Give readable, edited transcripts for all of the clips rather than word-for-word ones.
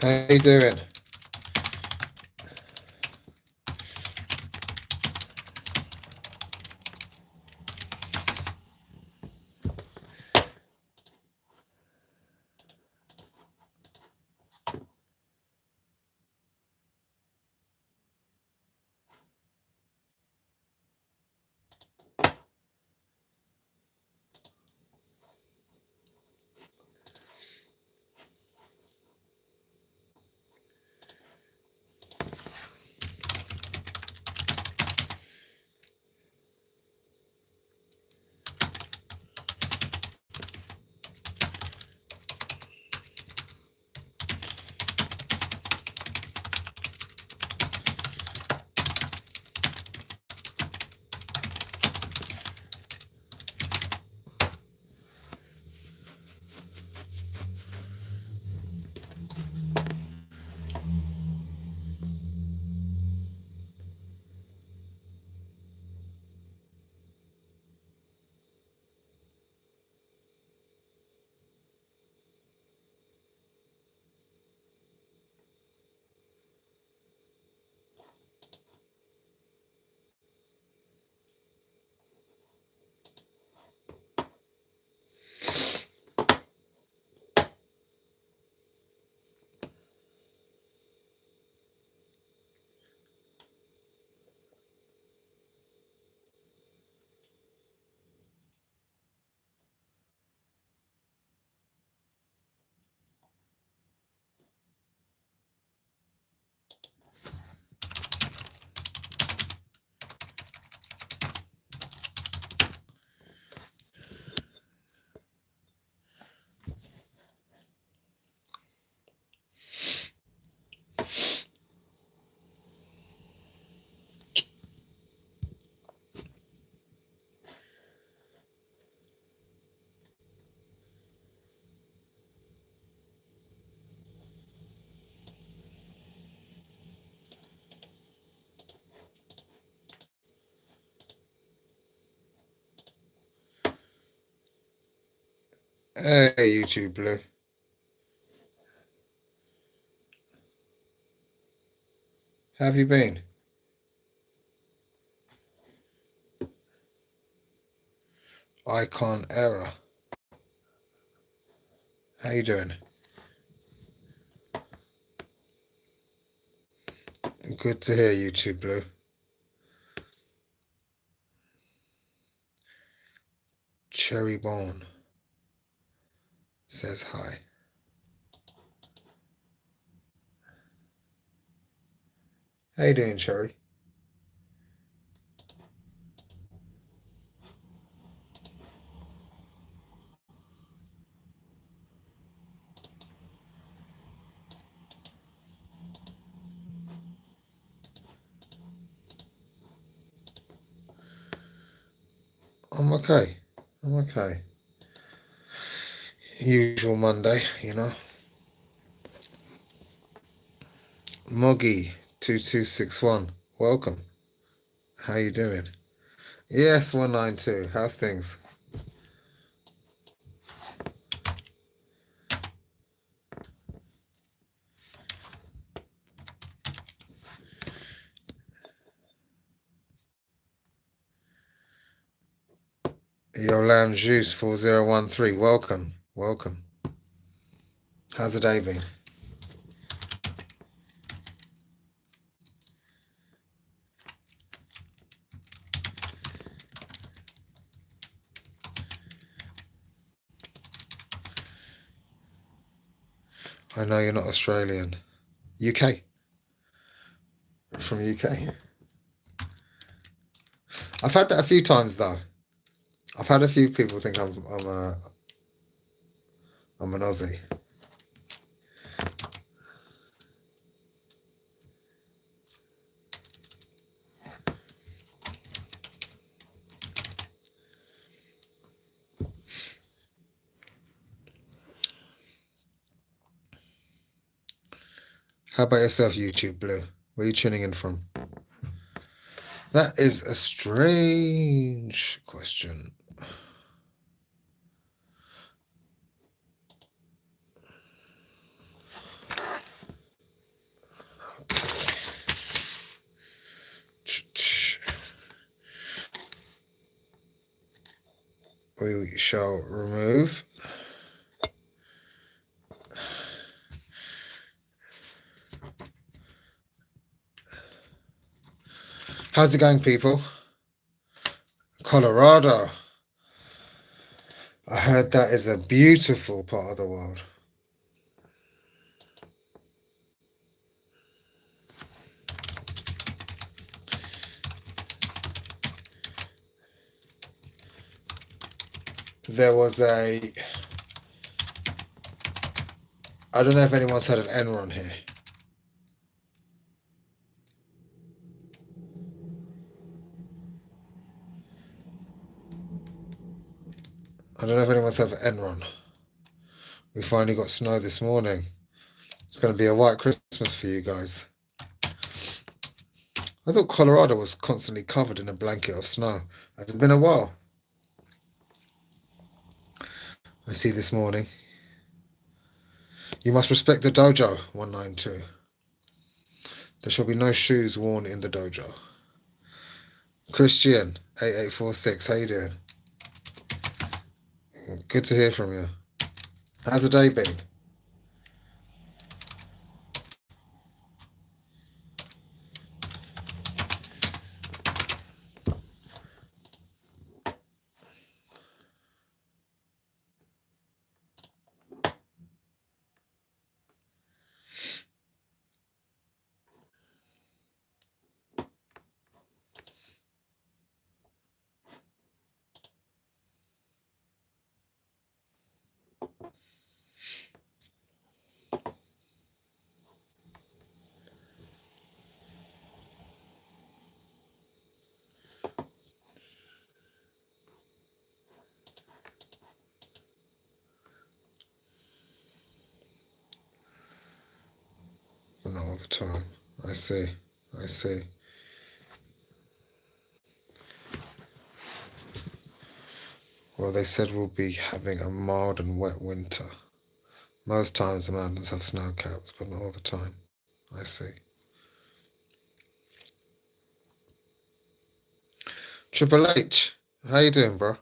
How you doing? Hey, YouTube Blue. How have you been? Icon error. How you doing? Good to hear, YouTube Blue. Cherry Bone says hi. How you doing, Cherry? I'm okay. I'm okay. Usual Monday, you know. Moggy2261, welcome. How you doing? Yes, 192. How's things? Yolan Juice 4013, welcome. Welcome. How's the day been? I know you're not Australian. UK? From UK? I've had that a few times though. I've had a few people think I'm an Aussie. How about yourself, YouTube Blue? Where are you tuning in from? That is a strange question. we shall remove. How's it going, people? Colorado. I heard that is a beautiful part of the world. There was I don't know if anyone's heard of Enron here. I don't know if anyone's heard of Enron. We finally got snow this morning. It's going to be a white Christmas for you guys. I thought Colorado was constantly covered in a blanket of snow. Has it been a while? I see this morning. You must respect the dojo, 192. There shall be no shoes worn in the dojo. Christian, 8846, how you doing? Good to hear from you. How's the day been? Not all the time. I see. Well, they said we'll be having a mild and wet winter. Most times the mountains have snow caps, but not all the time. I see. Triple H, how you doing, bro?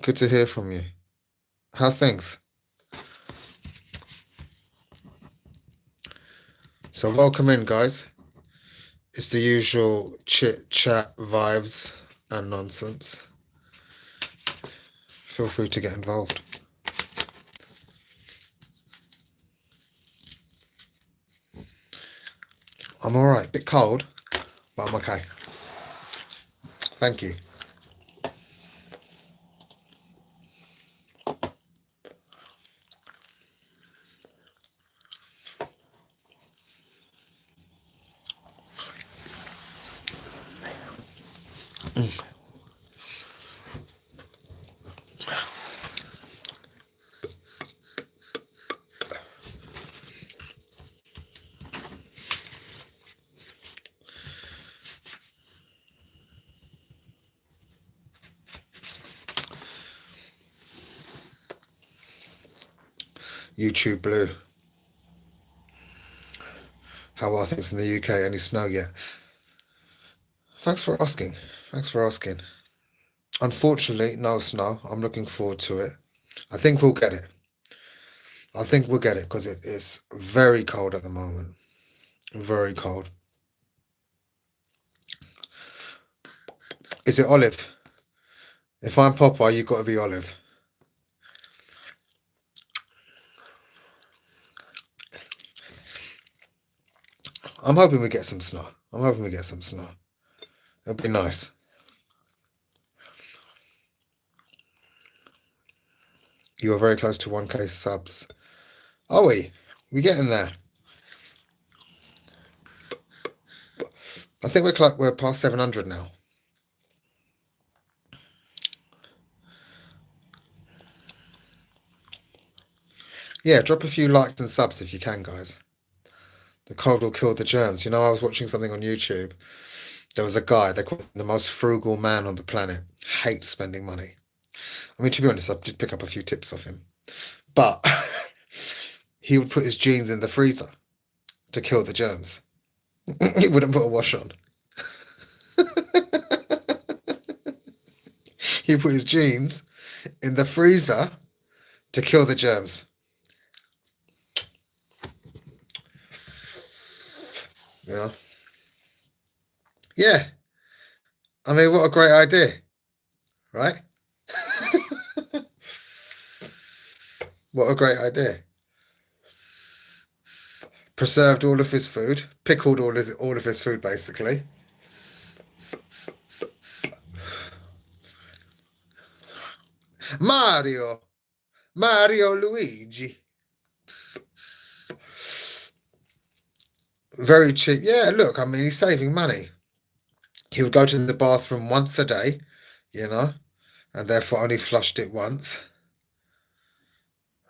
Good to hear from you. How's things? So welcome in, guys. It's the usual chit chat vibes and nonsense. Feel free to get involved. I'm alright, bit cold, but I'm okay. Thank you. YouTube Blue. How are things in the UK? Any snow yet? Thanks for asking. Unfortunately, no snow. I'm looking forward to it. I think we'll get it. Because it is very cold at the moment. Very cold. Is it Olive? If I'm Popeye, you've got to be Olive. I'm hoping we get some snow. It'll be nice. You are very close to 1K subs. Are we? We're getting there. I think we're past 700 now. Yeah, drop a few likes and subs if you can, guys. The cold will kill the germs. You know, I was watching something on YouTube. There was a guy, they call him the most frugal man on the planet. Hates spending money. I mean, to be honest, I did pick up a few tips off him. But he would put his jeans in the freezer to kill the germs. He wouldn't put a wash on. He put his jeans in the freezer to kill the germs. You know? Yeah. I mean, what a great idea, right? What a great idea. Preserved all of his food, pickled all of his food, basically. Mario Luigi. Very cheap. Yeah, look, I mean, he's saving money. He would go to the bathroom once a day, you know, and therefore only flushed it once.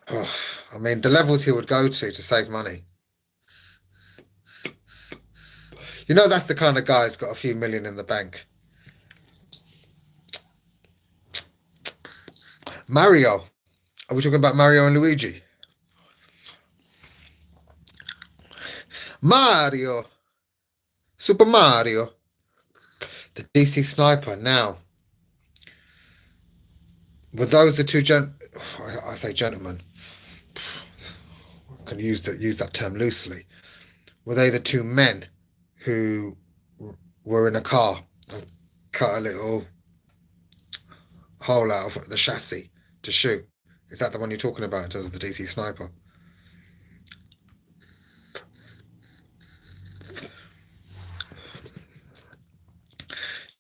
Oh, I mean, the levels he would go to save money. You know, that's the kind of guy who's got a few million in the bank. Mario. Are we talking about Mario and Luigi? Mario. Super Mario. The DC sniper. Now, were those the two I say gentlemen. I can use that term loosely. Were they the two men who were in a car and cut a little hole out of the chassis to shoot? Is that the one you're talking about in terms of the DC sniper?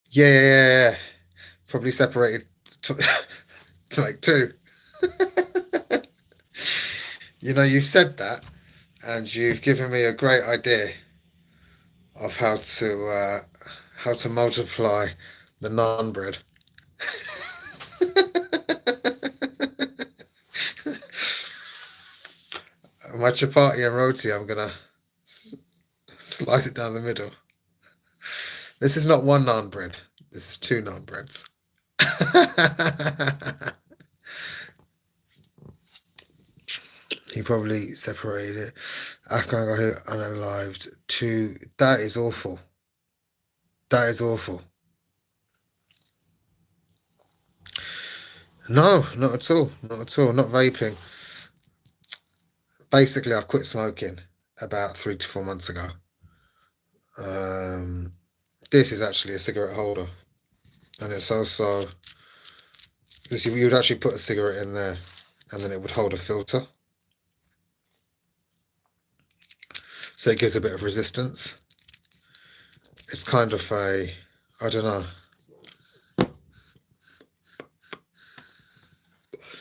Yeah. Probably separated to make two. You know, you've said that, and you've given me a great idea of how to multiply the naan bread. My chapati and roti, I'm gonna slice it down the middle. This is not one naan bread. This is two naan breads. He probably separated it. Afghan guy who unalived two. That is awful. That is awful. No, not at all. Not at all. Not vaping. Basically, I've quit smoking about 3 to 4 months ago. This is actually a cigarette holder, and it's also this. You would actually put a cigarette in there, and then it would hold a filter, so it gives a bit of resistance. It's kind of I don't know,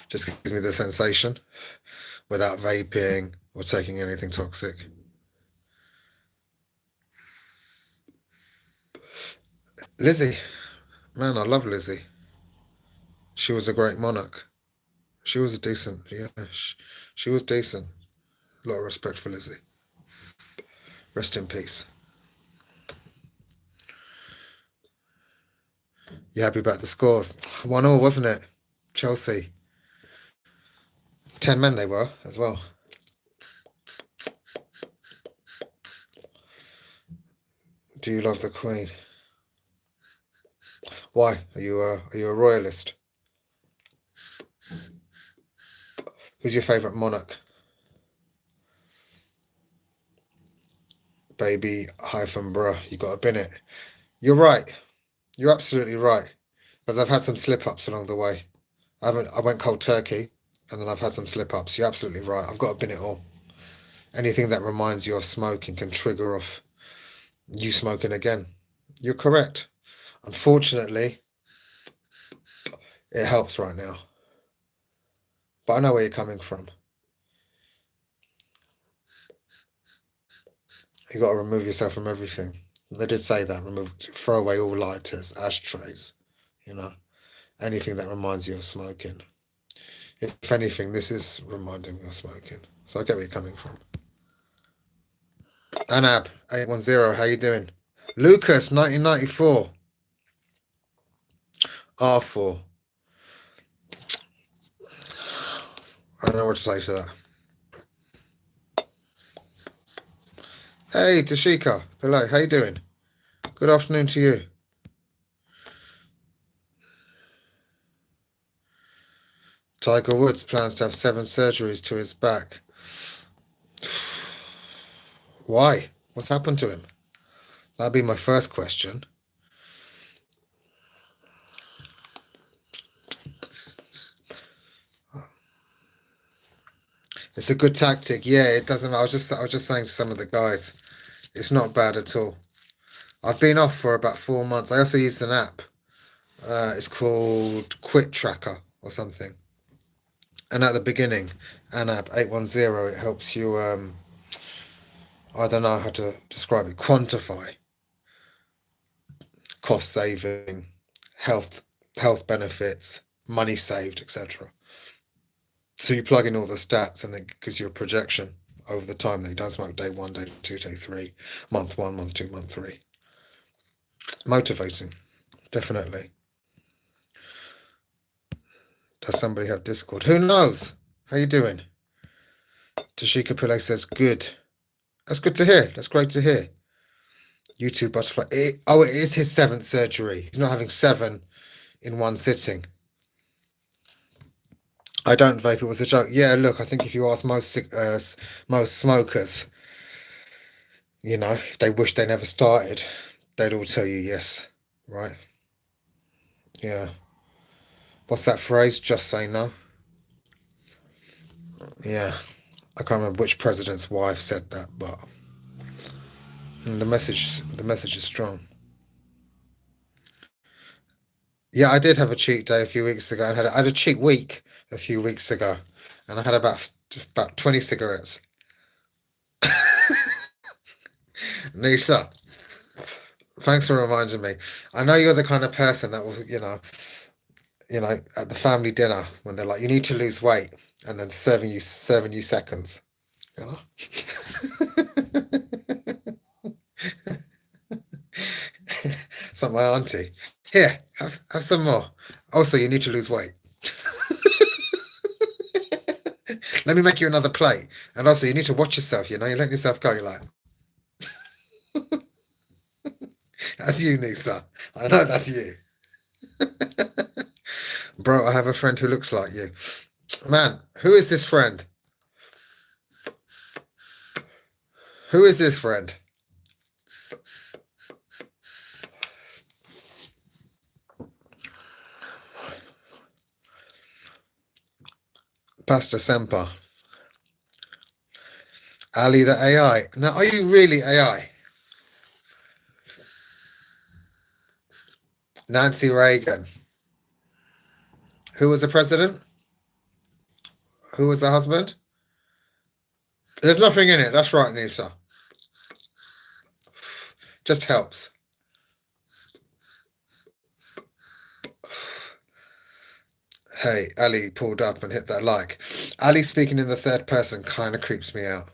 just gives me the sensation without vaping or taking anything toxic. Lizzie, man, I love Lizzie. She was a great monarch. She was she was decent. A lot of respect for Lizzie. Rest in peace. You happy about the scores? 1-1, wasn't it? Chelsea. 10 men they were as well. Do you love the Queen? Why? Are you a royalist? Who's your favourite monarch? Baby -bruh. You got to bin it. You're right. You're absolutely right. Because I've had some slip-ups along the way. I went cold turkey, and then I've had some slip-ups. You're absolutely right. I've got to bin it all. Anything that reminds you of smoking can trigger off you smoking again. You're correct. Unfortunately, it helps right now. But I know where you're coming from. You got to remove yourself from everything. They did say that. Throw away all lighters, ashtrays, you know, anything that reminds you of smoking. If anything, this is reminding me of smoking. So I get where you're coming from. Anab, 810, how you doing? Lucas, 1994. R4. I don't know what to say to that. Hey, Tashika. Hello, how you doing? Good afternoon to you. Tiger Woods plans to have 7 surgeries to his back. Why? What's happened to him? That'd be my first question. It's a good tactic. Yeah, it doesn't. I was just saying to some of the guys, it's not bad at all. I've been off for about 4 months. I also used an app. It's called Quit Tracker or something. And at the beginning, an app 810, it helps you. I don't know how to describe it. Quantify cost saving, health benefits, money saved, etc. So you plug in all the stats and it gives you a projection over the time that you don't smoke day 1, day 2, day 3, month 1, month 2, month 3. Motivating, definitely. Does somebody have Discord? Who knows? How you doing? Tashika Pillay says, good. That's good to hear. That's great to hear. YouTube Butterfly. It is his 7th surgery. He's not having 7 in one sitting. I don't vape. It was a joke. Yeah, look, I think if you ask most smokers, you know, if they wish they never started, they'd all tell you yes, right? Yeah. What's that phrase? Just say no. Yeah. I can't remember which president's wife said that, but the message is strong. Yeah, I did have a cheat day a few weeks ago, and I had a cheat week a few weeks ago, and I had about 20 cigarettes. Nisa, thanks for reminding me. I know you're the kind of person that will, you know, at the family dinner when they're like, you need to lose weight, and then serving you seconds, you know. It's like my auntie. Here, have some more. Also, you need to lose weight. Let me make you another plate. And also, you need to watch yourself. You know, you let yourself go. You're like, that's you, Nisa. I know that's you. Bro, I have a friend who looks like you. Man, who is this friend? Who is this friend? Pastor Semper. Ali the AI. Now, are you really AI? Nancy Reagan. Who was the president? Who was the husband? There's nothing in it. That's right, Nisa. Just helps. Hey, Ali pulled up and hit that like. Ali speaking in the third person kind of creeps me out.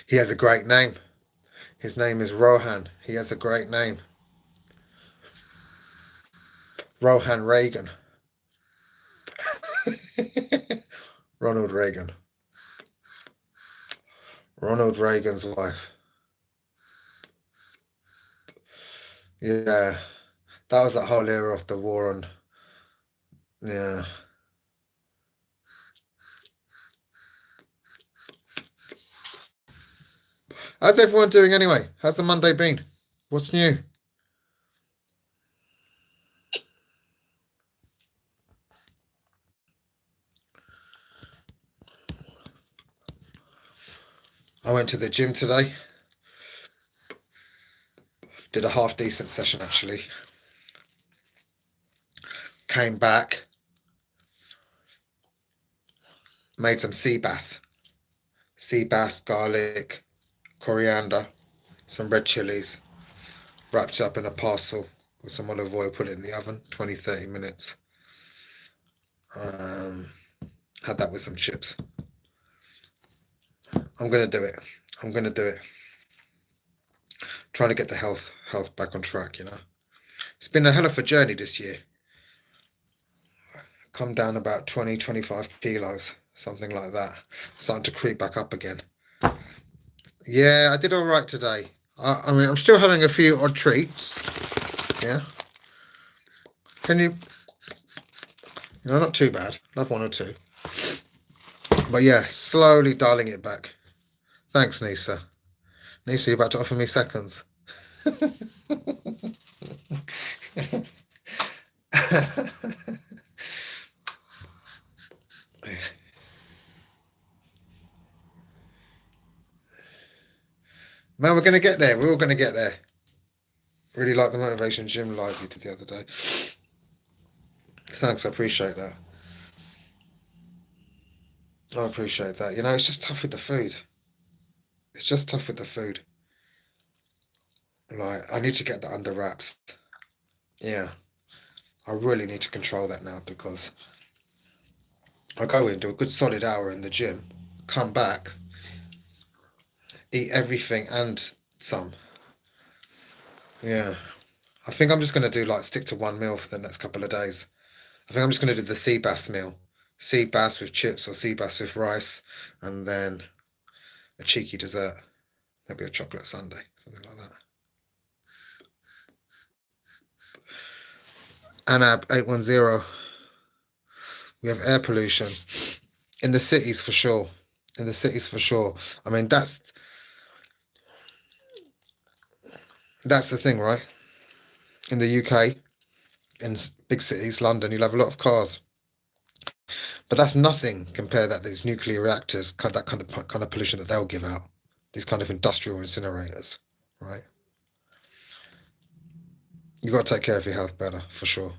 He has a great name. His name is Rohan. He has a great name. Rohan Reagan. Ronald Reagan. Ronald Reagan's wife. Yeah. That was that whole era of the war on... Yeah. How's everyone doing anyway? How's the Monday been? What's new? I went to the gym today. Did a half decent session actually. Came back. Made some sea bass. Sea bass, garlic, coriander, some red chilies. Wrapped up in a parcel with some olive oil, put it in the oven, 20-30 minutes. Had that with some chips. I'm going to do it. I'm going to do it. Trying to get the health back on track, you know. It's been a hell of a journey this year. Come down about 20-25 kilos, something like that. Starting to creep back up again. Yeah, I did all right today. I mean, I'm still having a few odd treats. Yeah. Can you You know, not too bad. Love one or two. But yeah, slowly dialing it back. Thanks, Nisa. Nisa, you're about to offer me seconds. Man, we're going to get there. We're all going to get there. Really like the Motivation Gym live you did the other day. Thanks, I appreciate that. I appreciate that. You know, it's just tough with the food. It's just tough with the food. Like, I need to get that under wraps. Yeah. I really need to control that now because I go in, do a good solid hour in the gym, come back, eat everything and some. Yeah. I think I'm just going to do like stick to one meal for the next couple of days. I think I'm just going to do the sea bass meal. Sea bass with chips or sea bass with rice and then a cheeky dessert. Maybe a chocolate sundae, something like that. Anab 810. We have air pollution in the cities for sure. In the cities for sure. I mean, that's the thing, right? In the UK, in big cities, London, you'll have a lot of cars, but that's nothing compared to these nuclear reactors, that kind of pollution that they'll give out. These kind of industrial incinerators, right? You got to take care of your health better for sure.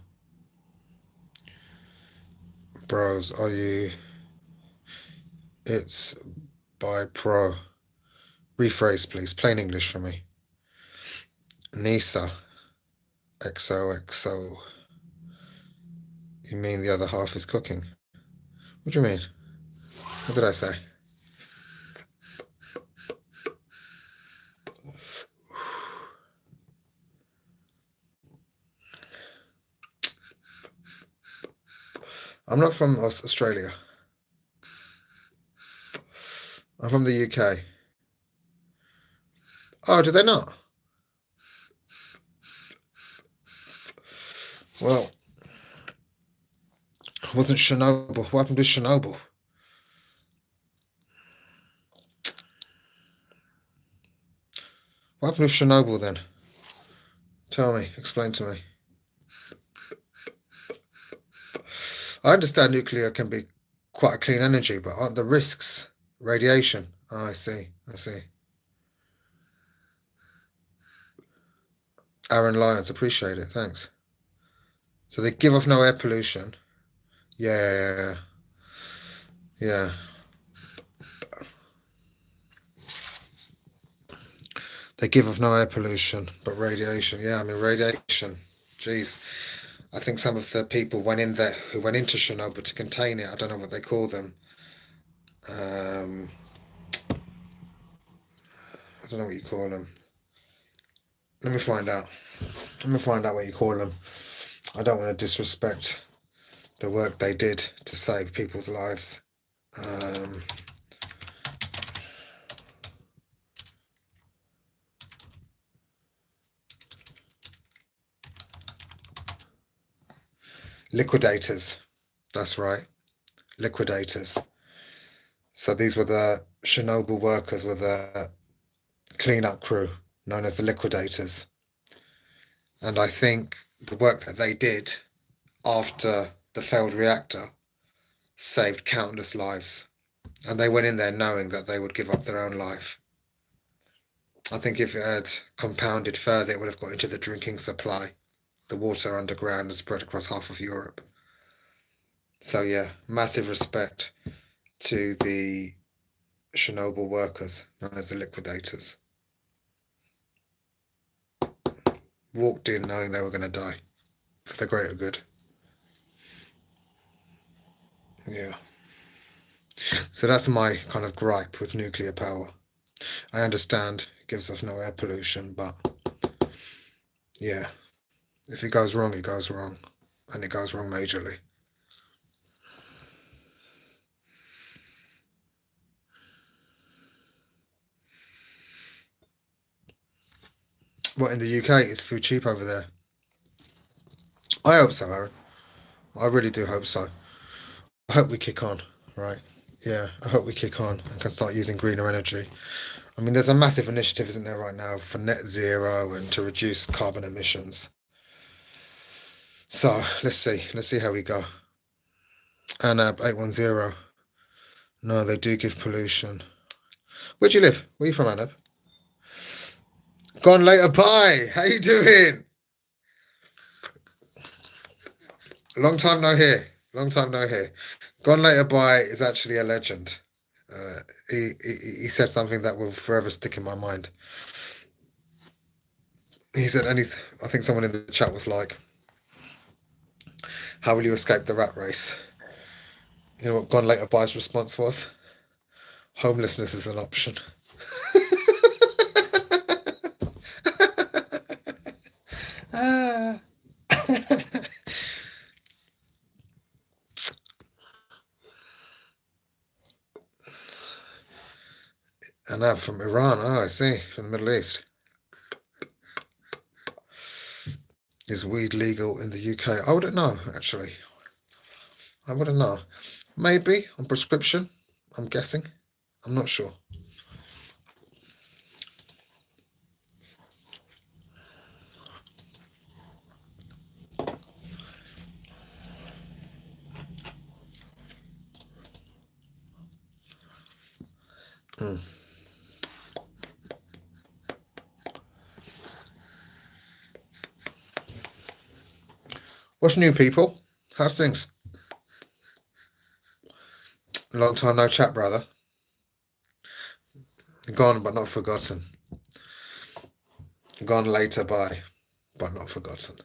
Bros, are you? It's by pro. Rephrase, please. Plain English for me. Nisa. XOXO. You mean the other half is cooking? What do you mean? What did I say? I'm not from Australia. I'm from the UK. Oh, did they not? Well, wasn't Chernobyl. What happened to Chernobyl? What happened with Chernobyl then? Tell me, explain to me. I understand nuclear can be quite a clean energy, but aren't the risks radiation? Oh, I see. Aaron Lyons, appreciate it, thanks. So they give off no air pollution. Yeah. They give off no air pollution, but radiation. Yeah, I mean radiation. Jeez. I think some of the people who went into Chernobyl to contain it. I don't know what they call them. I don't know what you call them. Let me find out. What you call them. I don't want to disrespect the work they did to save people's lives. Liquidators. That's right. Liquidators. So these were the Chernobyl workers, were the cleanup crew known as the liquidators. And I think the work that they did after the failed reactor saved countless lives. And they went in there knowing that they would give up their own life. I think if it had compounded further, it would have got into the drinking supply, the water underground, and spread across half of Europe. So yeah, massive respect to the Chernobyl workers, known as the liquidators. Walked in knowing they were going to die for the greater good. Yeah. So that's my kind of gripe with nuclear power. I understand it gives off no air pollution, but yeah, if it goes wrong, it goes wrong. And it goes wrong majorly. What, in the UK, is food cheap over there? I hope so, Aaron. I really do hope so. I hope we kick on, right? Yeah, I hope we kick on and can start using greener energy. I mean, there's a massive initiative, isn't there, right now for net zero and to reduce carbon emissions. So let's see how we go. Anab 810. No, they do give pollution. Where do you live? Where are you from, Anab? Gone later. Bye. How you doing? Long time no hear. Long time no hear. Gone later. Bye is actually a legend. Uh, he said something that will forever stick in my mind. He said anything. I think someone in the chat was like, "How will you escape the rat race?" You know what Gone later. Bye's response was? Homelessness is an option. Ah. And I'm from Iran. Oh, I see. From the Middle East. Is weed legal in the UK? I wouldn't know, actually. I wouldn't know. Maybe on prescription. I'm guessing. I'm not sure. Mm. What's new, people? How's things? Long time no chat, brother. Gone but not forgotten. Gone later by, but not forgotten.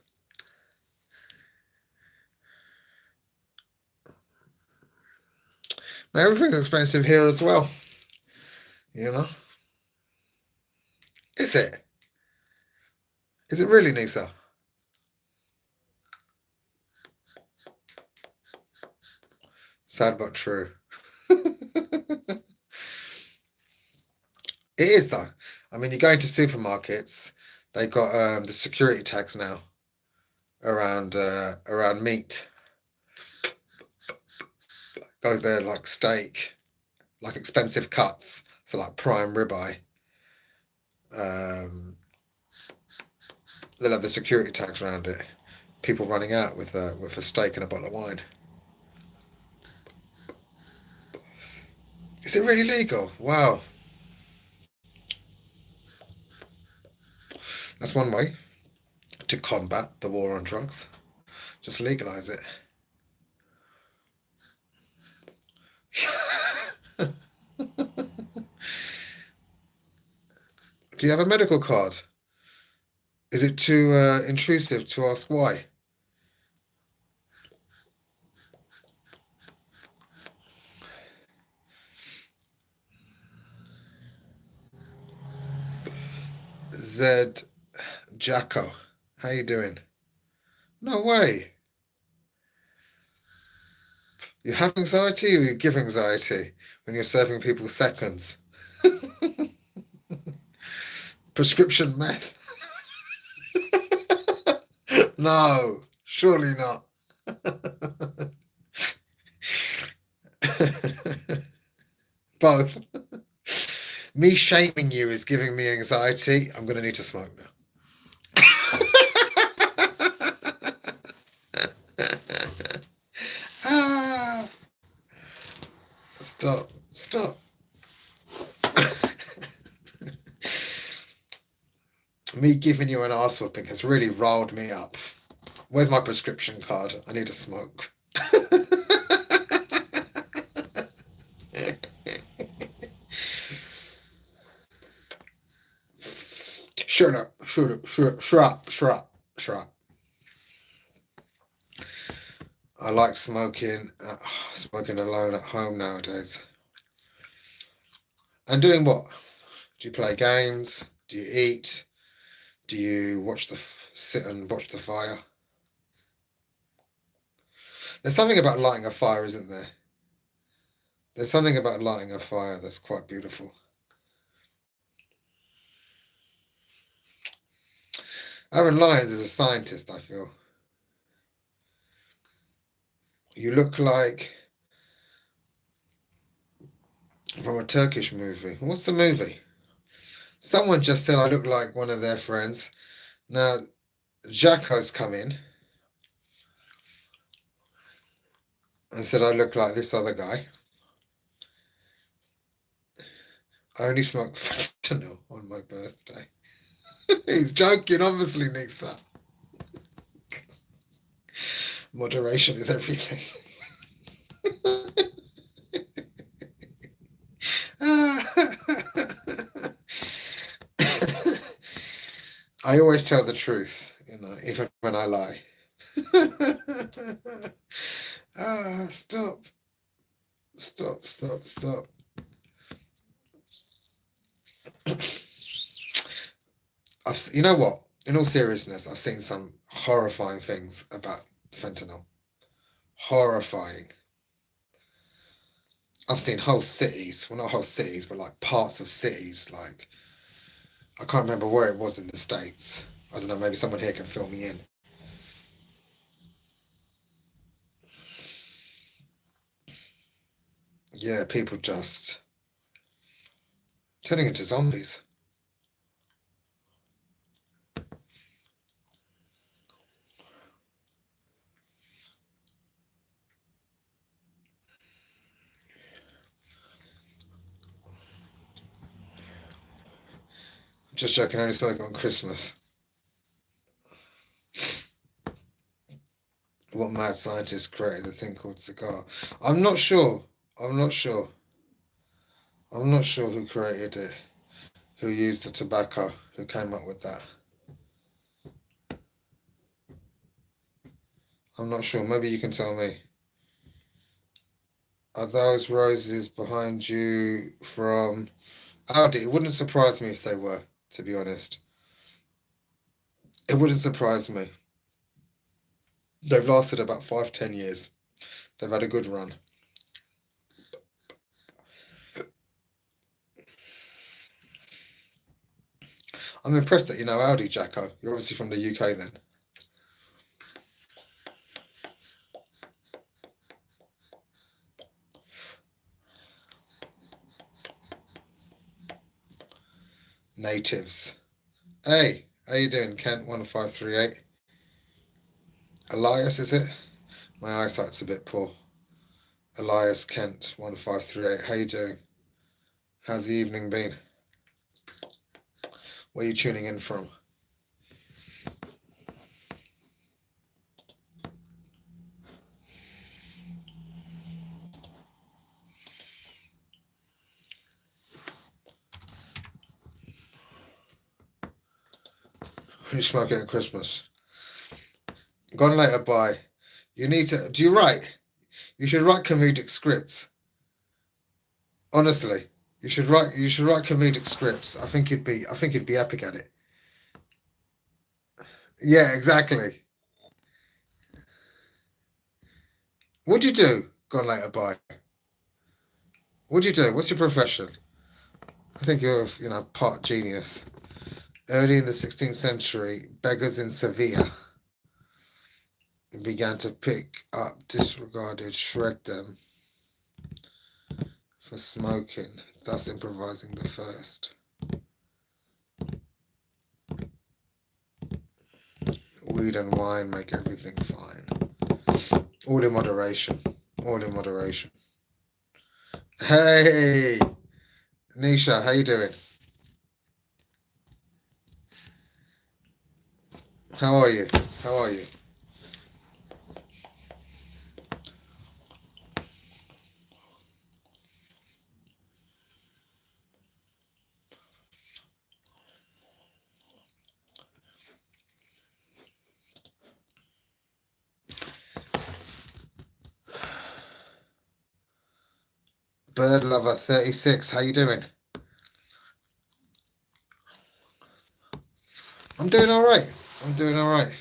Now, everything's expensive here as well. You know? Is it? Is it really, Nisa? Sad but true. It is though. I mean, you go into supermarkets, they got the security tags now around meat. Go there like steak, like expensive cuts, so like prime ribeye. They'll have the security tags around it. People running out with a steak and a bottle of wine. Is it really legal? Wow. That's one way to combat the war on drugs. Just legalize it. Do you have a medical card? Is it too intrusive to ask why? Zed Jacko, how you doing? No way. You have anxiety or you give anxiety when you're serving people seconds? Prescription meth? No, surely not. Both. Me shaming you is giving me anxiety. I'm going to need to smoke now. Ah, stop. Me giving you an arse whooping has really riled me up. Where's my prescription card? I need to smoke. Shut up. I like smoking alone at home nowadays. And doing what? Do you play games? Do you eat? Do you sit and watch the fire? There's something about lighting a fire, isn't there? There's something about lighting a fire that's quite beautiful. Aaron Lyons is a scientist, I feel. You look like from a Turkish movie. What's the movie? Someone just said I look like one of their friends. Now, Jacko's come in and said I look like this other guy. I only smoke fentanyl on my birthday. He's joking, obviously, Nisa. Moderation is everything. I always tell the truth, even when I lie. Stop. You know what? In all seriousness, I've seen some horrifying things about fentanyl. Horrifying. I've seen whole cities, well, not whole cities, but like parts of cities. Like, I can't remember where it was in the States. I don't know, maybe someone here can fill me in. Yeah, people just turning into zombies. Just joking, I only smoke it on Christmas. What mad scientist created a thing called cigar? I'm not sure who created it, who used the tobacco, who came up with that. I'm not sure. Maybe you can tell me. Are those roses behind you from Audi? It wouldn't surprise me if they were, to be honest. It wouldn't surprise me. They've lasted about 5-10 years. They've had a good run. I'm impressed that you know Audi, Jacko. You're obviously from the UK then. Natives. Hey, how you doing, Kent 1538? Elias, is it? My eyesight's a bit poor. Elias Kent 1538. How you doing? How's the evening been? Where are you tuning in from? You smoke it at Christmas. Gone later by. You need to. Do you write? You should write comedic scripts. Honestly, you should write comedic scripts. I think you'd be epic at it. Yeah, exactly. What do you do? Gone later by. What do you do? What's your profession? I think you're, part genius. Early in the 16th century, beggars in Sevilla began to pick up disregarded, shred them for smoking, thus improvising the first. Weed and wine make everything fine. All in moderation. All in moderation. Hey, Nisha, how you doing? How are you? How are you? Bird Lover 36, how you doing? I'm doing all right. I'm doing all right.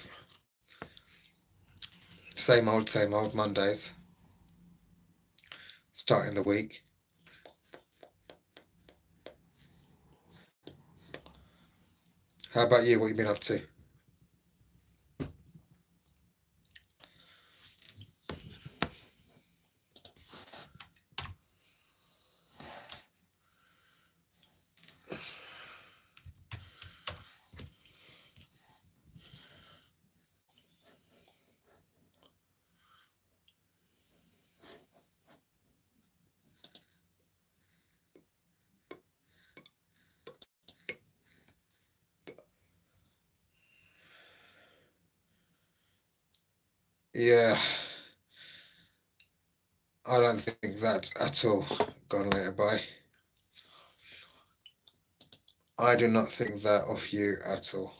Same old Mondays. Starting the week. How about you? What you been up to? Yeah, I don't think that at all. Gone later, bye. I do not think that of you at all.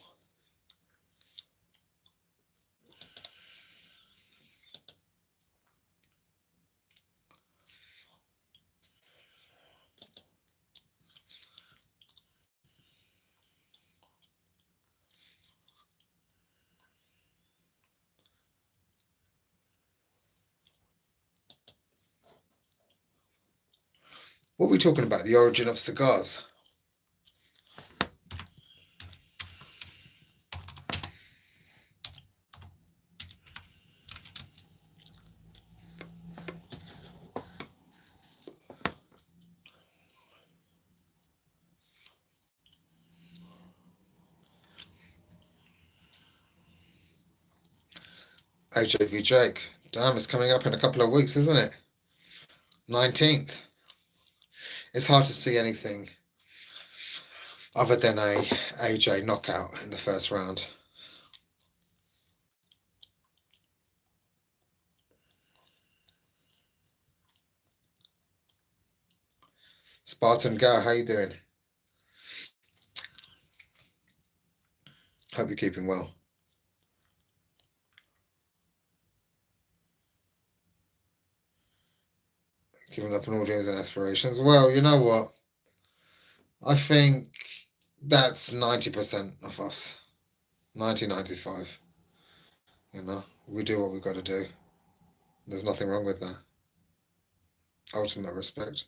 What are we talking about? The origin of cigars. AJV Jake. Damn, it's coming up in a couple of weeks, isn't it? 19th. It's hard to see anything other than a AJ knockout in the first round. Spartan Go, how you doing? Hope you're keeping well. Giving up on all dreams and aspirations. Well, you know what? I think that's 90% of us. 95. You know, we do what we've got to do. There's nothing wrong with that. Ultimate respect.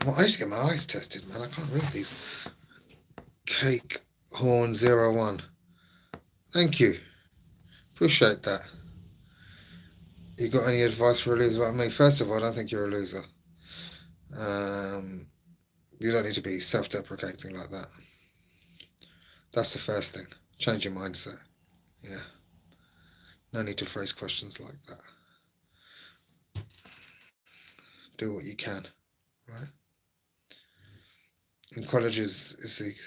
Well, I need to get my eyes tested, man. I can't read these. Cake Horn 01. Thank you. Appreciate that. You got any advice for a loser like me? First of all, I don't think you're a loser. You don't need to be self-deprecating like that. That's the first thing. Change your mindset. Yeah. No need to phrase questions like that. Do what you can, right? In colleges, it's easy.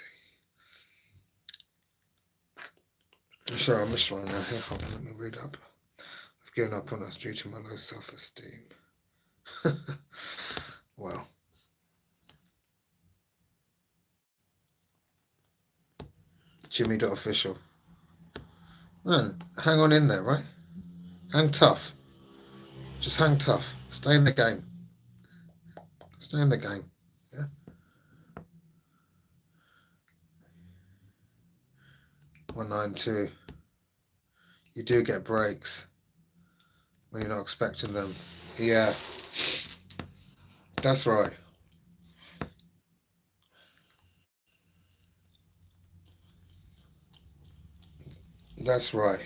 I'm sure I missed one now. Here, hold on, let me read up. I've given up on us due to my low self-esteem. Well. Jimmy.official. Man, hang on in there, right? Hang tough. Just hang tough. Stay in the game. Stay in the game. Yeah. 192. You do get breaks when you're not expecting them. Yeah. That's right. That's right.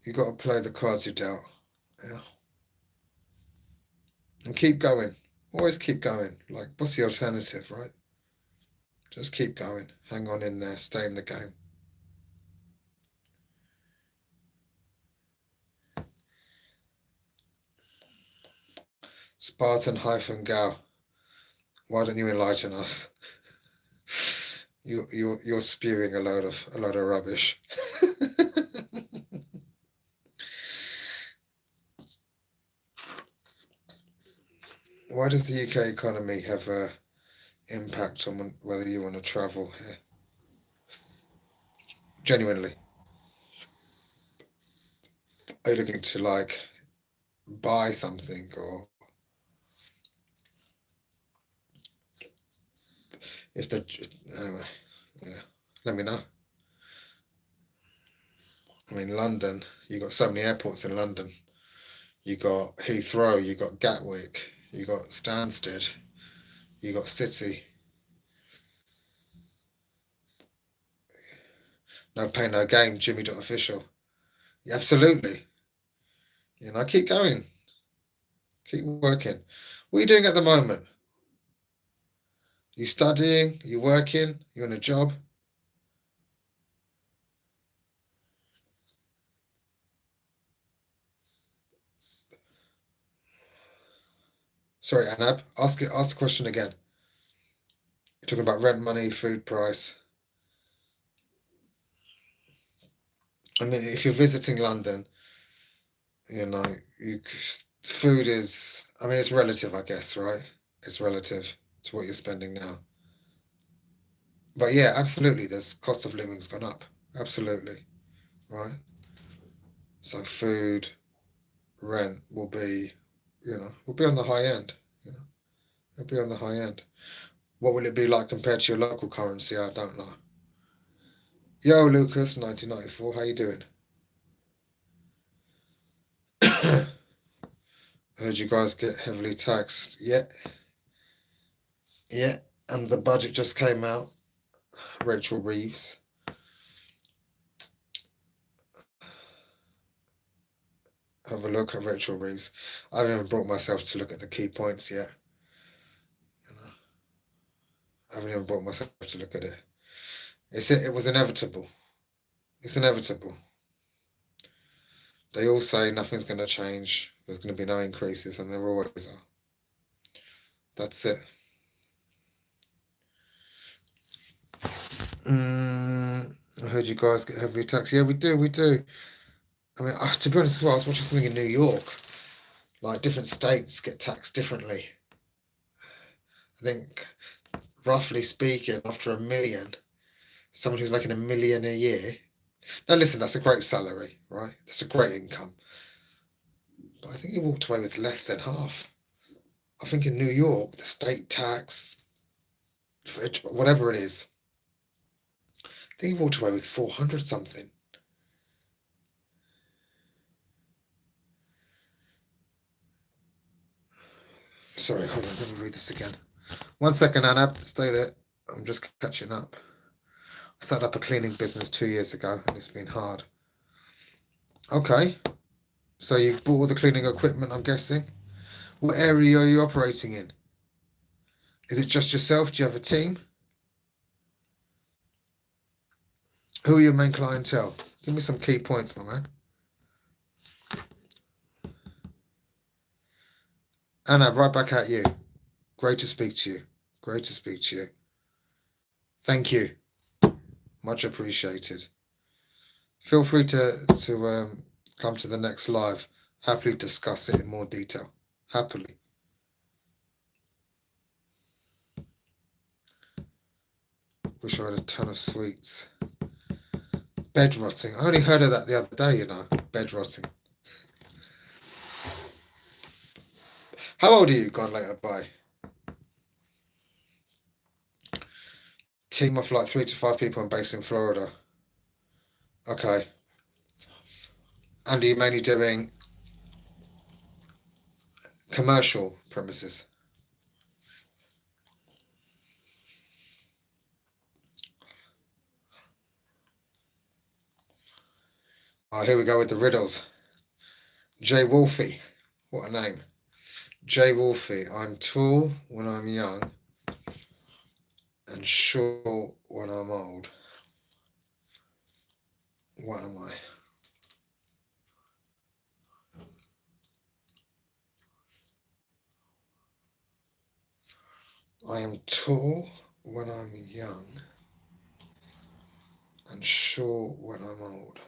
You got to play the cards you're dealt. Yeah. And keep going. Always keep going. Like, what's the alternative, right? Just keep going. Hang on in there. Stay in the game. Spartan-Gal. Why don't you enlighten us? You're spewing a load of rubbish. Why does the UK economy have a impact on whether you want to travel here? Genuinely, are you looking to like buy something or if the anyway? Yeah, let me know. I mean, London. You got so many airports in London. You got Heathrow. You got Gatwick. You got Stansted. You got City. No pain, no gain. Jimmy.official. Yeah, absolutely. You know, keep going. Keep working. What are you doing at the moment? You studying? You working? You in a job? Sorry, Anab, ask the question again. You're talking about rent, money, food price. I mean, if you're visiting London, you know, food is, I mean, it's relative, I guess, right? It's relative to what you're spending now. But yeah, absolutely, there's cost of living's gone up. Absolutely, right? So food, rent will be, will be on the high end. You know, it'll be on the high end. What will it be like compared to your local currency? I don't know. Yo, Lucas, 1994, how you doing? I heard you guys get heavily taxed. Yeah, yeah. And the budget just came out. Rachel Reeves. Have a look at Rachel Reeves. I haven't even brought myself to look at the key points yet. You know, I haven't even brought myself to look at it. It was inevitable. It's inevitable. They all say nothing's going to change. There's going to be no increases, and there always are. That's it. I heard you guys get heavily taxed. Yeah, we do. I mean, to be honest as well, I was watching something in New York. Like, different states get taxed differently. I think, roughly speaking, after $1 million, someone who's making $1 million a year. Now, listen, that's a great salary, right? That's a great income. But I think he walked away with less than half. I think in New York, the state tax, whatever it is, I think he walked away with 400 something. Sorry, hold on, let me read this again. 1 second, Anab, stay there. I'm just catching up. I started up a cleaning business 2 years ago, and it's been hard. Okay, so you bought all the cleaning equipment, I'm guessing. What area are you operating in? Is it just yourself? Do you have a team? Who are your main clientele? Give me some key points, my man. Anna, right back at you. Great to speak to you. Great to speak to you. Thank you. Much appreciated. Feel free to come to the next live. Happily discuss it in more detail. Happily. Wish I had a ton of sweets. Bed rotting. I only heard of that the other day, you know. Bed rotting. How old are you? God later, bye. Team of like 3 to 5 people and based in Florida. Okay. And are you mainly doing commercial premises? Oh, here we go with the riddles. Jay Wolfie. What a name. Jay Wolfie. I'm tall when I'm young and short when I'm old. What am I? I am tall when I'm young and short when I'm old.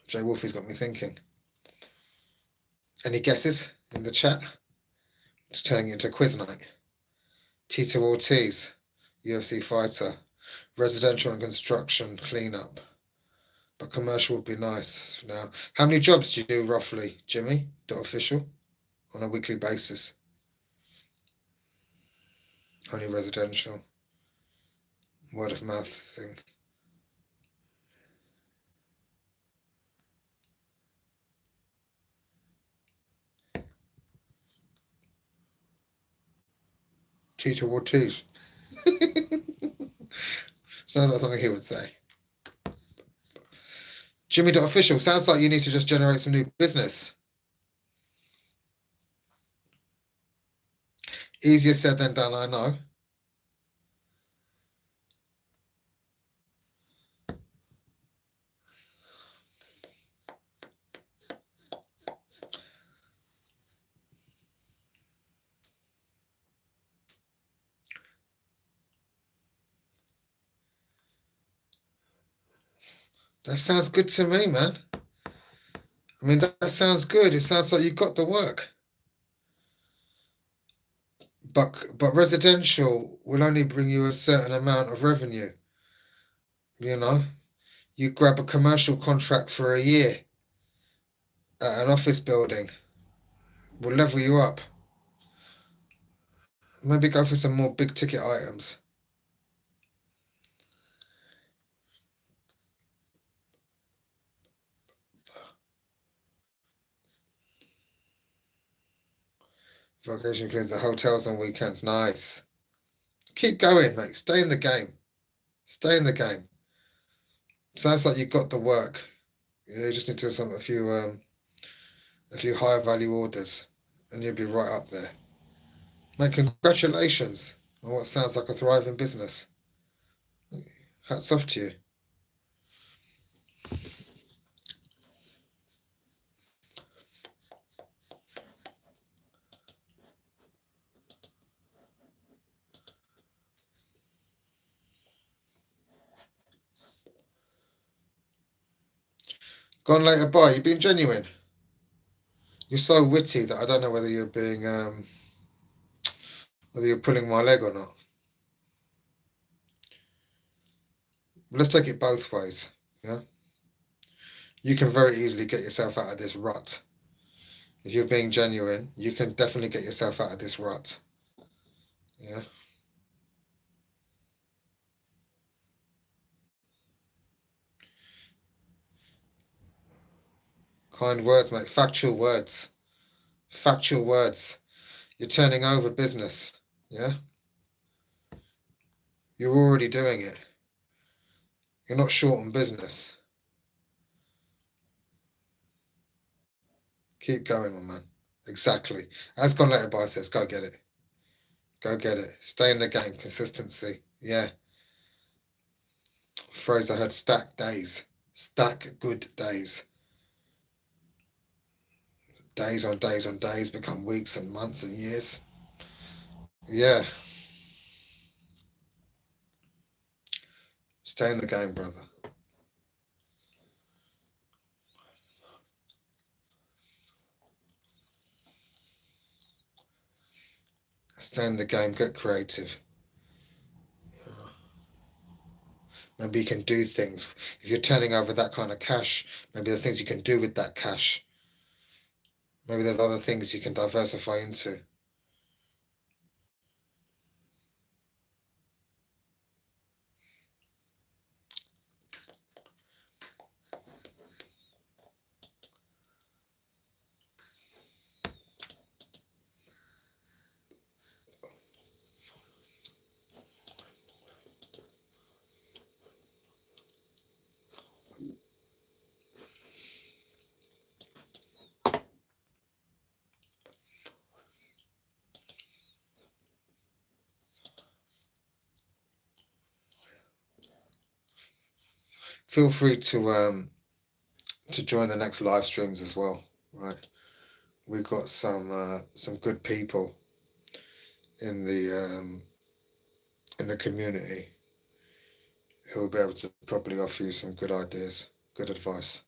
Jay Wolfie's got me thinking. Any guesses in the chat? Turning it into a quiz night. Tito Ortiz, UFC fighter. Residential and construction cleanup. But commercial would be nice for now. How many jobs do you do roughly, Jimmy? .official on a weekly basis? Only residential. Word of mouth thing. Tito Ortiz. Sounds like something he would say. Jimmy.official. Sounds like you need to just generate some new business. Easier said than done, I know. That sounds good to me, man. I mean, that sounds good. It sounds like you've got the work. But residential will only bring you a certain amount of revenue. You know, you grab a commercial contract for a year at an office building, will level you up. Maybe go for some more big ticket items. Vacation includes the hotels on weekends. Nice. Keep going, mate. Stay in the game. Stay in the game. Sounds like you've got the work. You just need to a few higher value orders, and you'll be right up there. Mate, congratulations on what sounds like a thriving business. Hats off to you. Gone later by. You've been genuine. You're so witty that I don't know whether you're whether you're pulling my leg or not. Let's take it both ways. Yeah. You can very easily get yourself out of this rut. If you're being genuine, you can definitely get yourself out of this rut. Yeah. Kind words, mate. Factual words. Factual words. You're turning over business. Yeah. You're already doing it. You're not short on business. Keep going, my man. Exactly. As Gone Later By says, go get it. Go get it. Stay in the game. Consistency. Yeah. Phrase I heard, stack days. Stack good days. Days on days on days become weeks and months and years. Yeah. Stay in the game, brother. Stay in the game. Get creative. Maybe you can do things. If you're turning over that kind of cash, maybe there's things you can do with that cash. Maybe there's other things you can diversify into. Feel free to join the next live streams as well. Right, we've got some good people in the community who will be able to probably offer you some good ideas, good advice.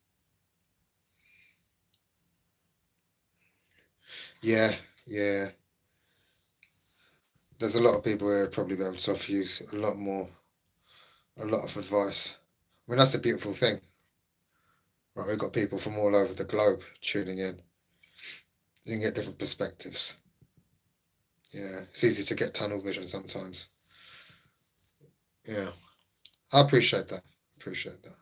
Yeah, yeah. There's a lot of people here who will probably be able to offer you a lot of advice. I mean, that's a beautiful thing. Right, we've got people from all over the globe tuning in. You can get different perspectives. Yeah, it's easy to get tunnel vision sometimes. Yeah, I appreciate that. Appreciate that.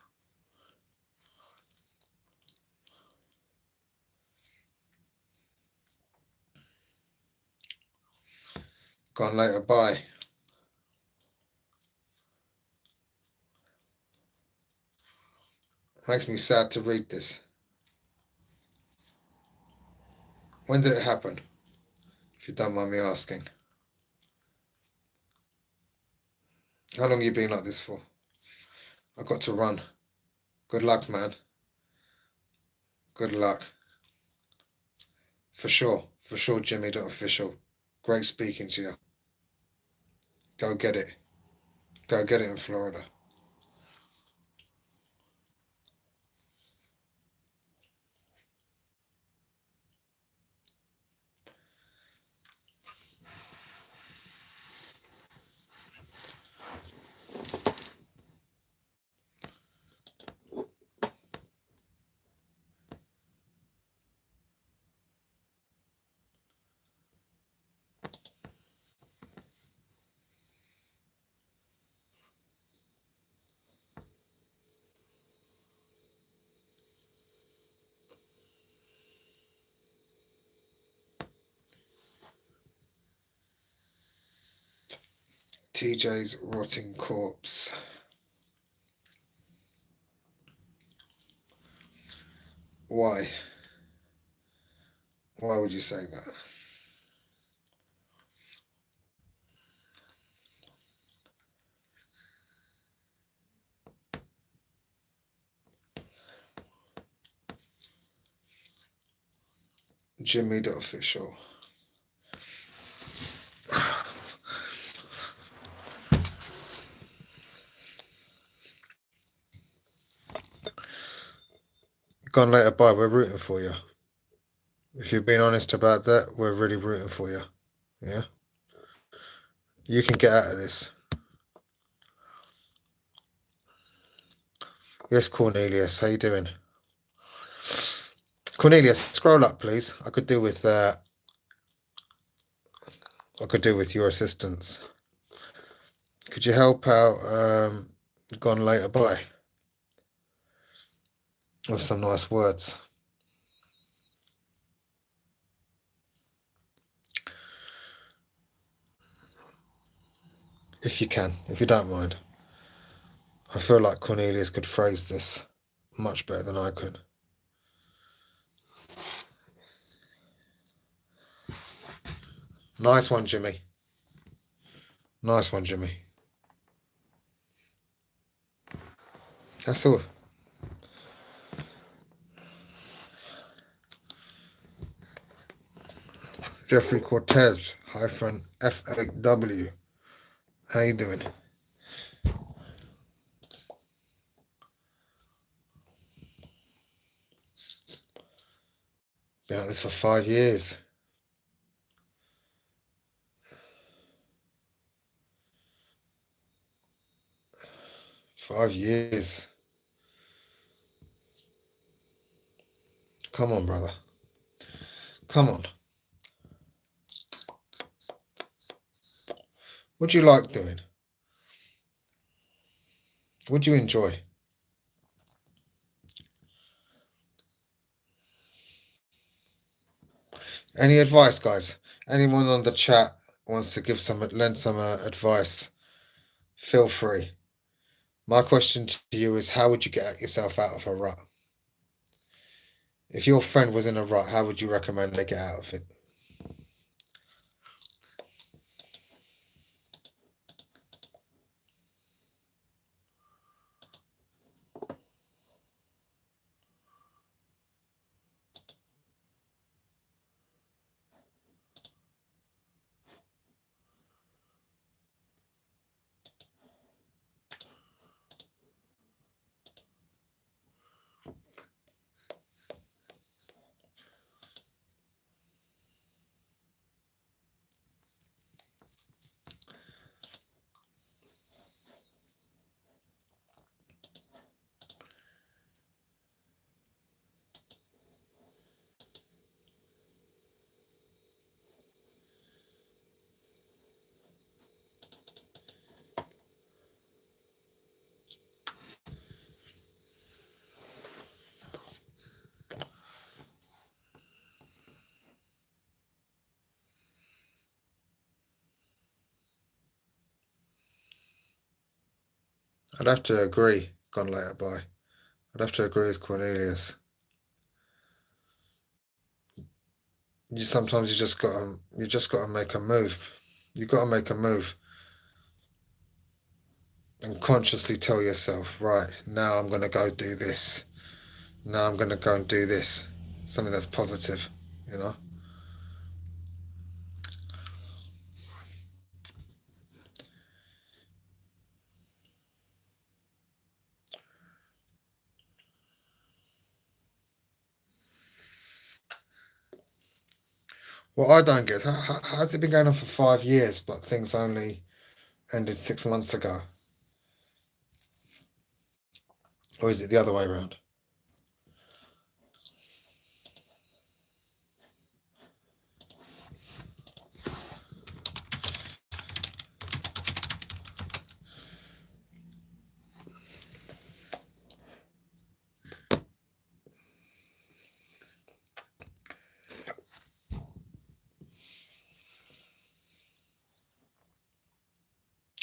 Gone later, bye. Makes me sad to read this. When did it happen? If you don't mind me asking. How long you been like this for? I got to run. Good luck, man. Good luck. For sure, Jimmy.official. Great speaking to you. Go get it. Go get it in Florida. TJ's rotting corpse. Why? Why would you say that? Jimmy.official. Gone later, bye. We're rooting for you. If you're being honest about that, we're really rooting for you. Yeah? You can get out of this. Yes, Cornelius. How you doing? Cornelius, scroll up, please. I could do with your assistance. Could you help out? Gone later, bye. With some nice words. If you can, if you don't mind. I feel like Cornelius could phrase this much better than I could. Nice one, Jimmy. Nice one, Jimmy. That's all. Jeffrey Cortez hyphen F8W. How you doing? Been at this for 5 years. 5 years. Come on, brother. Come on. What do you like doing? What do you enjoy? Any advice, guys? Anyone on the chat wants to lend some advice? Feel free. My question to you is, how would you get yourself out of a rut? If your friend was in a rut, how would you recommend they get out of it? I'd have to agree. Gone later by. I'd have to agree with Cornelius. Sometimes you just gotta make a move. You gotta make a move. and consciously tell yourself, right, now I'm going to go do this. Now I'm going to go and do this. Something that's positive, you know? What I don't get is how's it been going on for 5 years, but things only ended 6 months ago? Or is it the other way around?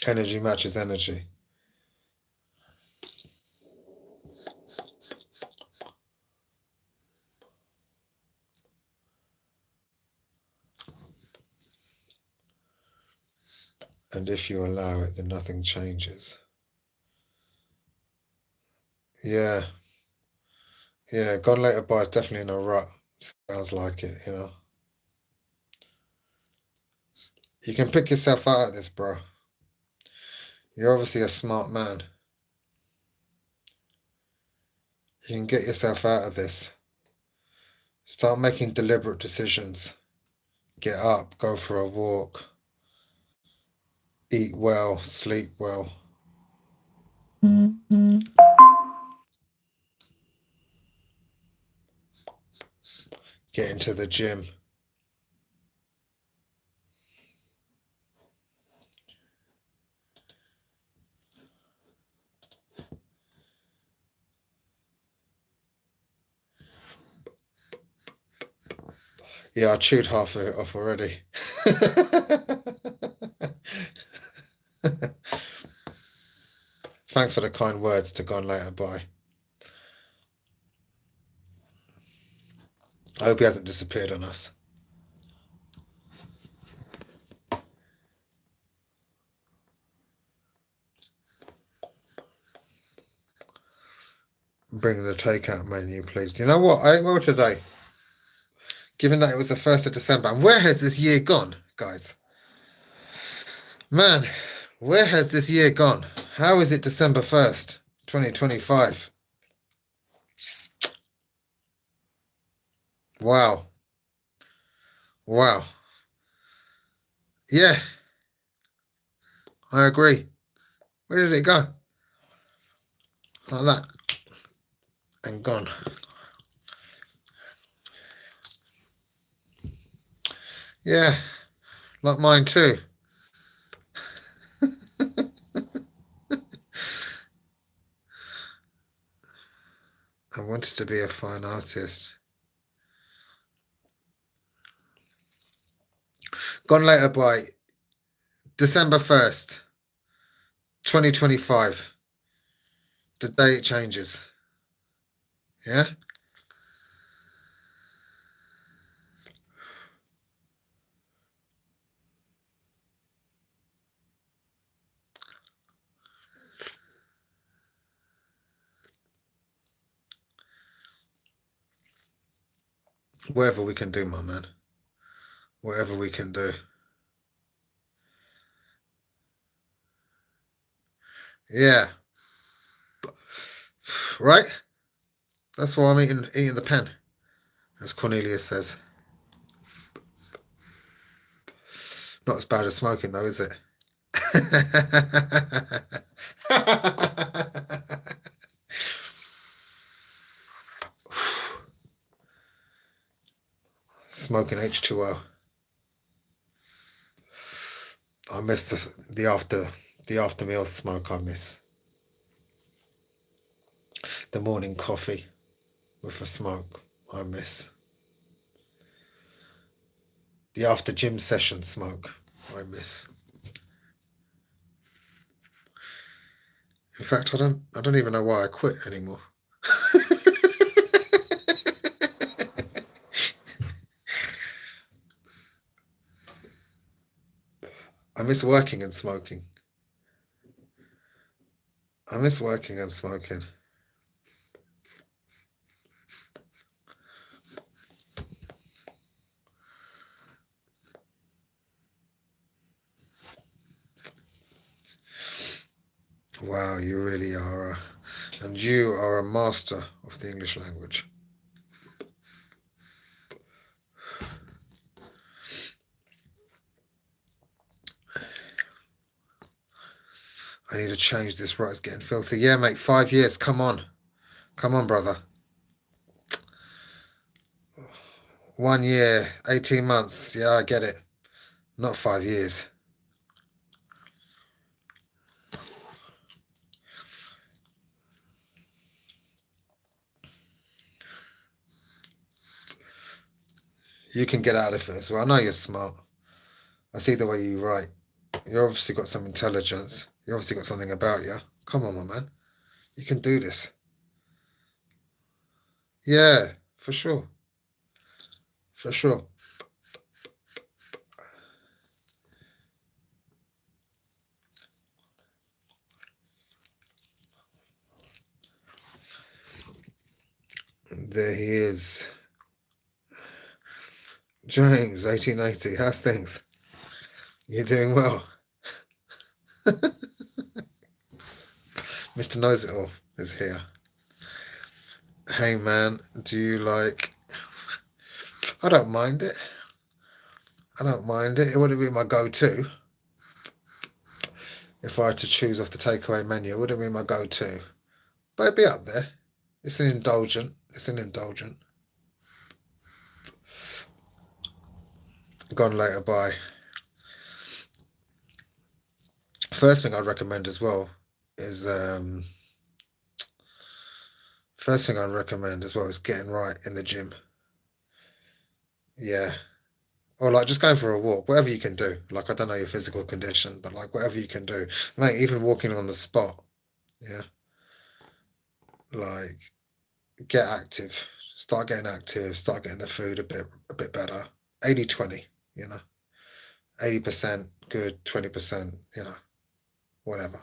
Energy matches energy. And if you allow it, then nothing changes. Yeah. Yeah, Gone Later By is definitely in a rut. Sounds like it, you know. You can pick yourself out of this, bro. You're obviously a smart man. You can get yourself out of this. Start making deliberate decisions. Get up, go for a walk, eat well, sleep well. Get into the gym. Yeah, I chewed half of it off already. Thanks for the kind words to Gone Later By. I hope he hasn't disappeared on us. Bring the takeout menu, please. Do you know what? I ate well today. Given that it was the 1st of December. And where has this year gone, guys? Man, where has this year gone? How is it December 1st, 2025? Wow. Wow. Yeah, I agree. Where did it go? Like that. And gone. Yeah, like mine too. I wanted to be a fine artist. Gone Later By December 1st, 2025. The day it changes. Yeah? Whatever we can do, my man. Whatever we can do. Yeah. Right? That's why I'm eating the pen, as Cornelius says. Not as bad as smoking, though, is it? Smoking H2O. I miss the after meal smoke. I miss the morning coffee with a smoke. I miss the after gym session smoke. I miss. In fact, I don't even know why I quit anymore. I miss working and smoking. I miss working and smoking. Wow, you really are. And you are a master of the English language. I need to change this. Right, it's getting filthy. Yeah, mate, 5 years. Come on. Come on, brother. 1 year, 18 months. Yeah, I get it. Not 5 years. You can get out of it as well. I know you're smart. I see the way you write. You obviously got some intelligence. You obviously got something about you. Come on, my man. You can do this. Yeah, for sure. For sure. There he is. James, 1880. How's things? You're doing well. Mr. Knows It All is here. Hey, man, do you like... I don't mind it. I don't mind it. It wouldn't be my go-to. If I had to choose off the takeaway menu, it wouldn't be my go-to. But it'd be up there. It's an indulgent. It's an indulgent. Gone later by. First thing I'd recommend as well is getting right in the gym. Yeah. Or like just going for a walk, whatever you can do. Like I don't know your physical condition, but like whatever you can do. Mate, even walking on the spot. Yeah. Like get active. Start getting active, start getting the food a bit better. 80-20, you know. 80% good, 20%, you know, whatever.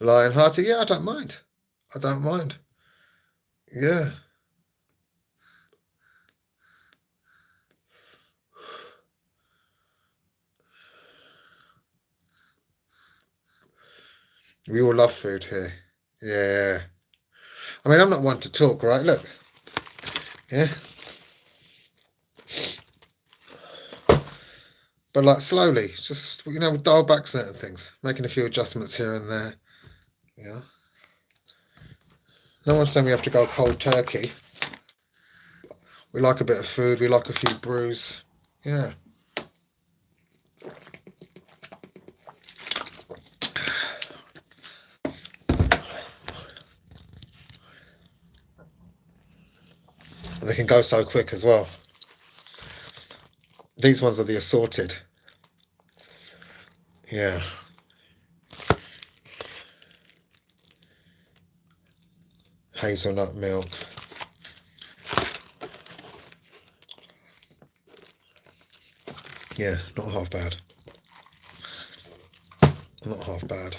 Lion-hearted, yeah, I don't mind. I don't mind. Yeah. We all love food here. Yeah. I mean, I'm not one to talk, right? Look. Yeah. But like slowly, just, you know, dial back certain things, making a few adjustments here and there. You know. No one's saying we have to go cold turkey. We like a bit of food. We like a few brews. Yeah. And they can go so quick as well. These ones are the assorted. Yeah. Hazelnut milk. Yeah, not half bad. Not half bad.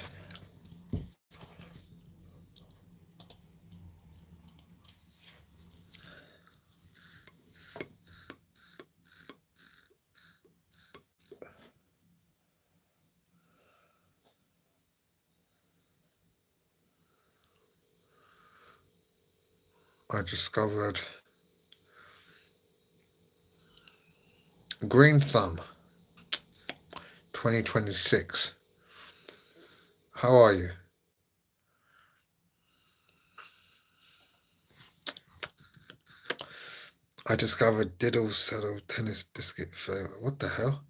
I discovered Green Thumb 2026. How are you? I discovered Diddle Saddle Tennis Biscuit flavor. What the hell?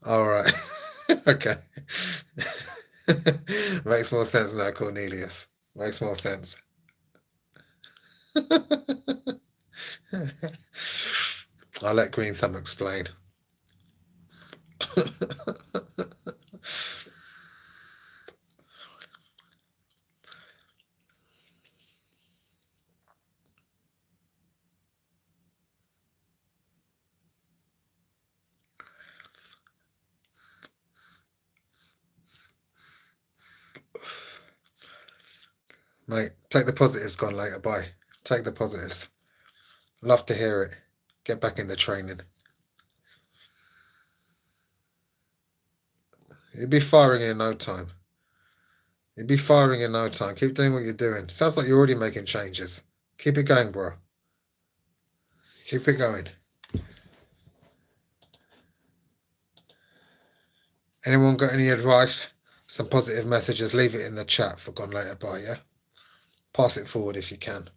All right. Okay. Makes more sense now, Cornelius. Makes more sense. I'll let Green Thumb explain. Mate, take the positives, gone later. Bye. Take the positives. Love to hear it. Get back in the training. You'll be firing in no time. You'll be firing in no time. Keep doing what you're doing. Sounds like you're already making changes. Keep it going, bro. Keep it going. Anyone got any advice? Some positive messages? Leave it in the chat for Gone Later Bye, yeah? Pass it forward if you can.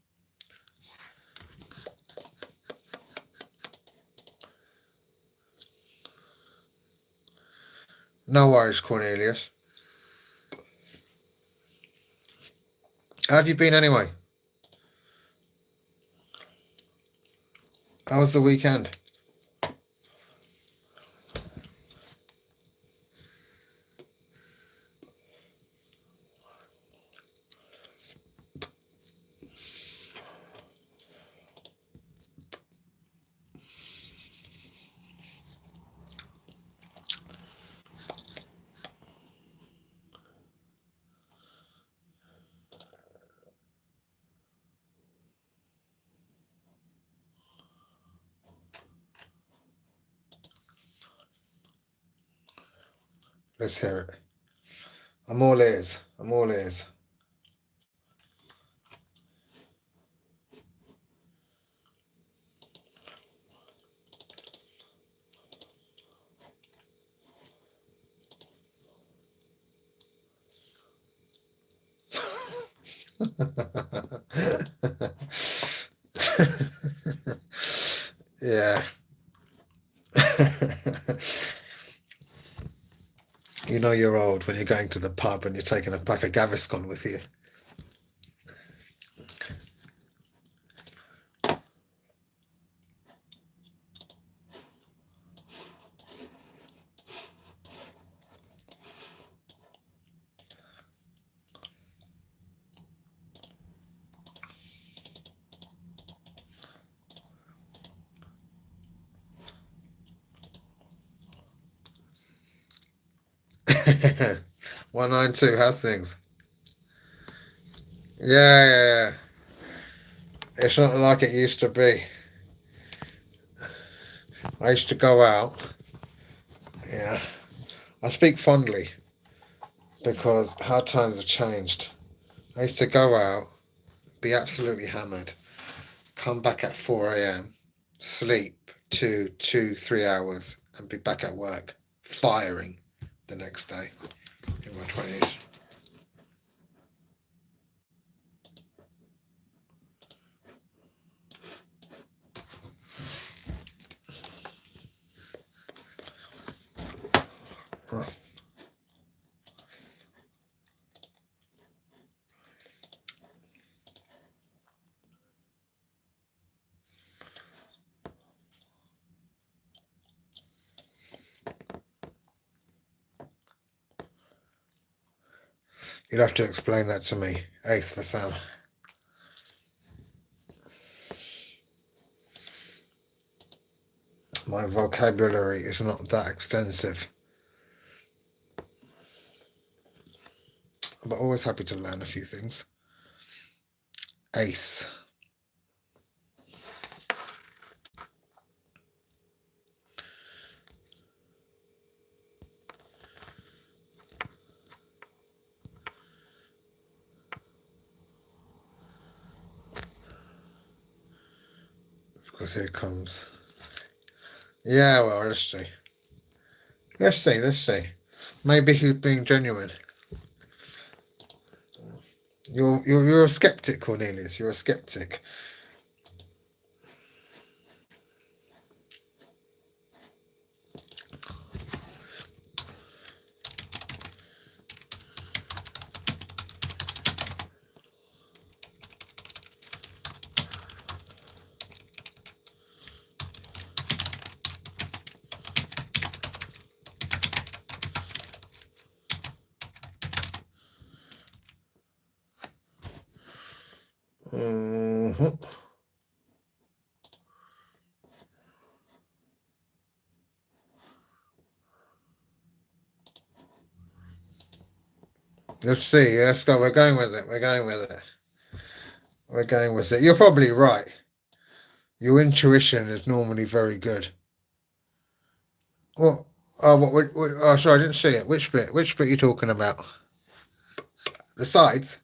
No worries, Cornelius. How have you been anyway? How was the weekend? Let's hear it. I'm all ears. I'm all ears. Yeah. You know you're old when you're going to the pub and you're taking a pack of Gaviscon with you. Yeah. 192, how's things? Yeah. It's not like it used to be. I used to go out. Yeah. I speak fondly because how times have changed. I used to go out, be absolutely hammered, come back at 4 a.m., sleep 3 hours, and be back at work, firing the next day in my 20s. You'd have to explain that to me. Ace for Sam. My vocabulary is not that extensive, but always happy to learn a few things. Ace. Because here comes. Yeah, well, let's see. Let's see. Maybe he's being genuine. You're a skeptic, Cornelius. You're a skeptic. Mm-hmm. Let's see. Let's go. We're going with it. We're going with it. You're probably right. Your intuition is normally very good. What? Oh, oh, sorry, I didn't see it. Which bit? Which bit are you talking about? The sides?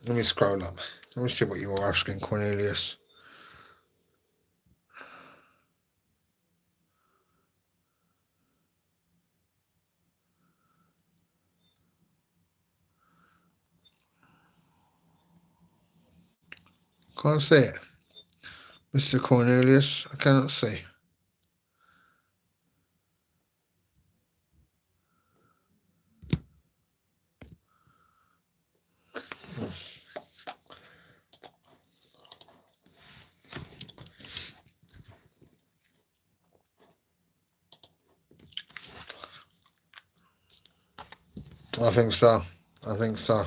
Let me scroll up. Let me see what you were asking, Cornelius. Can't see it. Mr. Cornelius, I cannot see. I think so. I think so.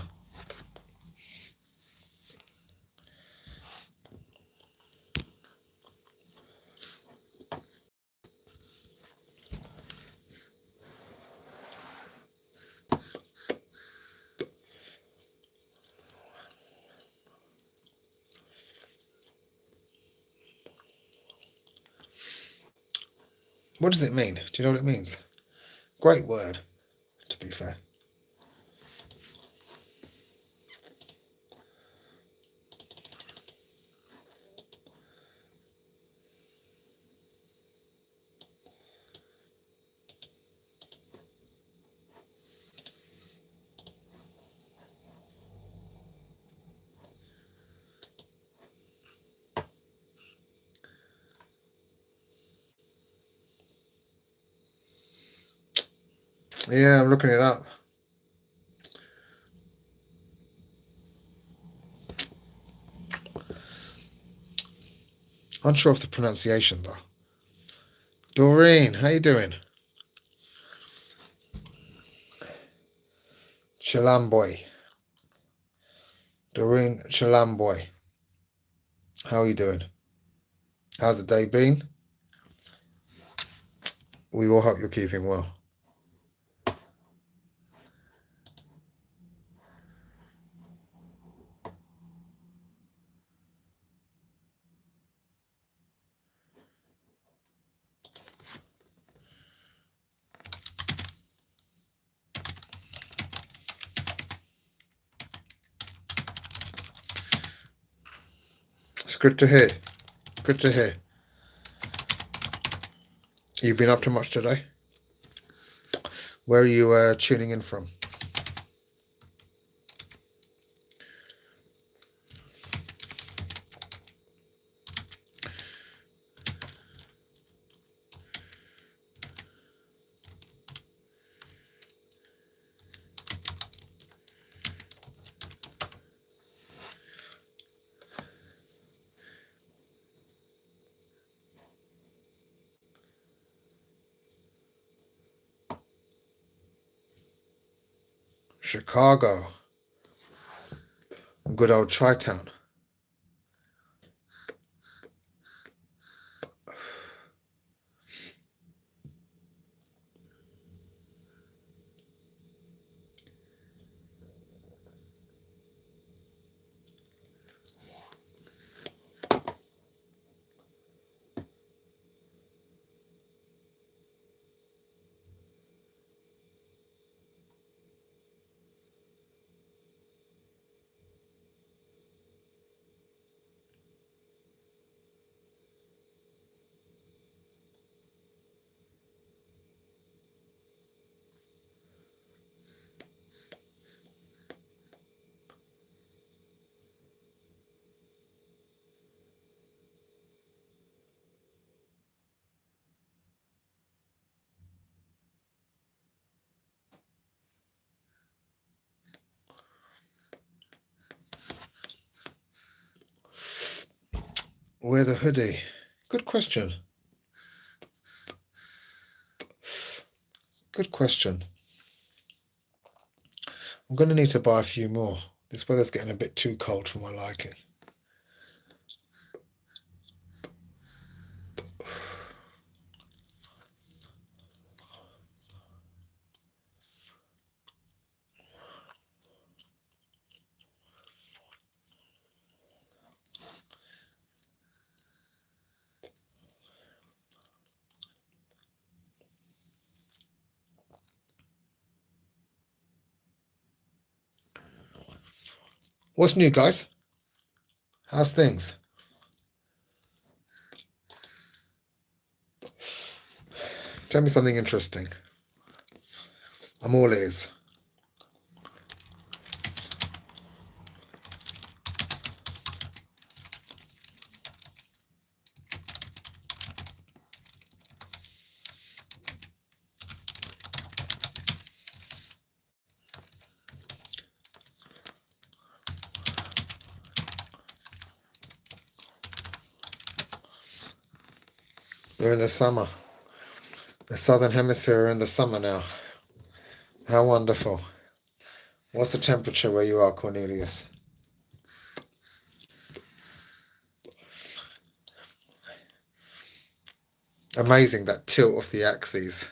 What does it mean? Do you know what it means? Great word, to be fair. Yeah, I'm looking it up. Unsure of the pronunciation though. Doreen, how you doing? Chalamboy. Doreen Chalamboy. How are you doing? How's the day been? We all hope you're keeping well. It's good to hear. Good to hear. You've been up to much today? Where are you tuning in from? Chicago. Good old Chi-Town. Wear the hoodie. Good question. Good question. I'm going to need to buy a few more. This weather's getting a bit too cold for my liking. What's new, guys? How's things? Tell me something interesting. I'm all ears. We're in the summer. The southern hemisphere are in the summer now. How wonderful. What's the temperature where you are, Cornelius? Amazing, that tilt of the axes.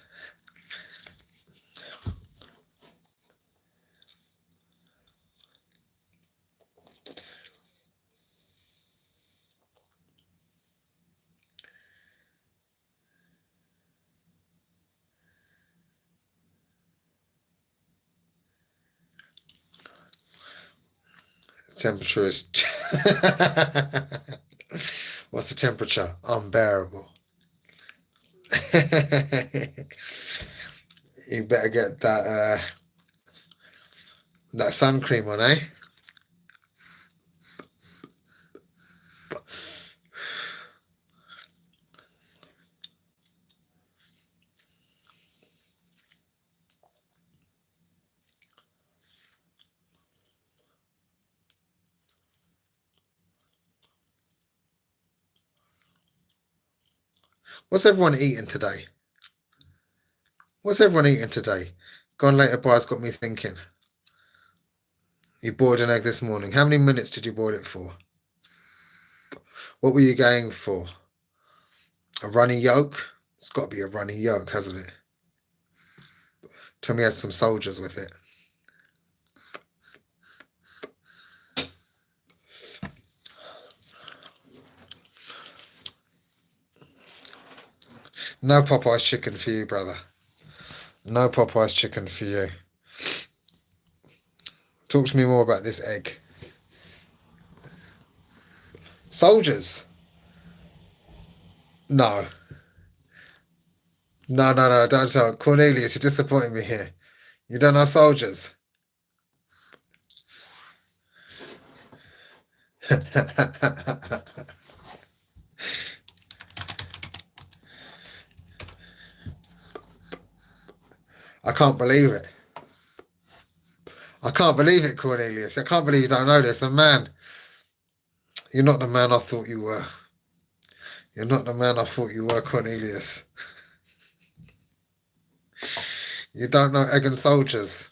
Temperature is... What's the temperature? Unbearable. You better get that sun cream on, eh? What's everyone eating today? What's everyone eating today? Gone Later Buy's got me thinking. You boiled an egg this morning. How many minutes did you boil it for? What were you going for? A runny yolk? It's got to be a runny yolk, hasn't it? Tell me you had some soldiers with it. No Popeye's chicken for you, brother. No Popeye's chicken for you. Talk to me more about this egg. Soldiers? No. No, don't tell. Cornelius, you're disappointing me here. You don't know soldiers? I can't believe it. I can't believe it, Cornelius. I can't believe you don't know this. And man, you're not the man I thought you were. You're not the man I thought you were, Cornelius. You don't know egg and soldiers.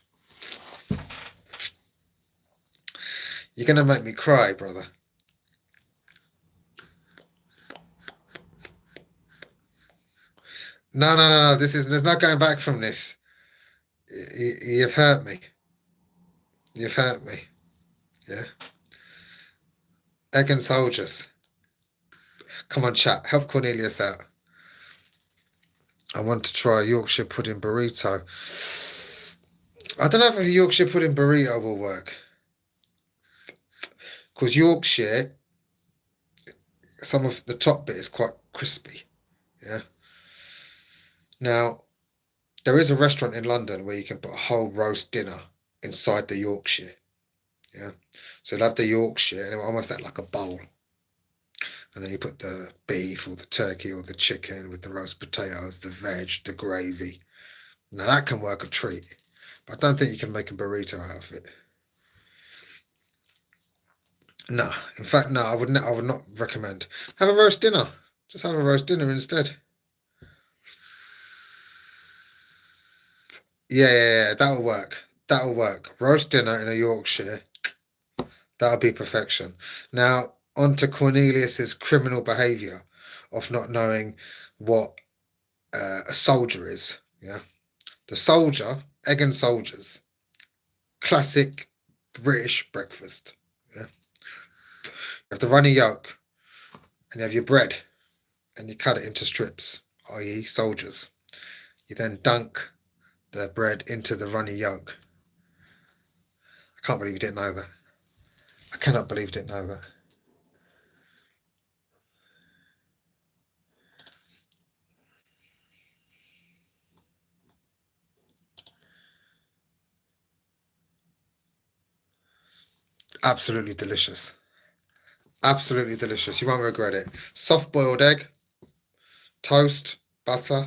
You're going to make me cry, brother. No. There's no going back from this. You've hurt me. You've hurt me. Yeah. Egg and soldiers. Come on, chat. Help Cornelius out. I want to try a Yorkshire pudding burrito. I don't know if a Yorkshire pudding burrito will work. Because Yorkshire, some of the top bit is quite crispy. Yeah. Now, there is a restaurant in London where you can put a whole roast dinner inside the Yorkshire. Yeah. So you'll have the Yorkshire and it will almost act like a bowl. And then you put the beef or the turkey or the chicken with the roast potatoes, the veg, the gravy. Now that can work a treat. But I don't think you can make a burrito out of it. No, in fact, no. I would not recommend. Have a roast dinner. Just have a roast dinner instead. Yeah. That'll work. That'll work. Roast dinner in a Yorkshire. That'll be perfection. Now, on to Cornelius's criminal behaviour of not knowing what a soldier is. Yeah, the soldier, egg and soldiers, classic British breakfast. Yeah, you have the runny yolk, and you have your bread, and you cut it into strips, i.e., soldiers. You then dunk the bread into the runny yolk. I can't believe you didn't know that. I cannot believe you didn't know that. Absolutely delicious. Absolutely delicious. You won't regret it. Soft boiled egg, toast, butter,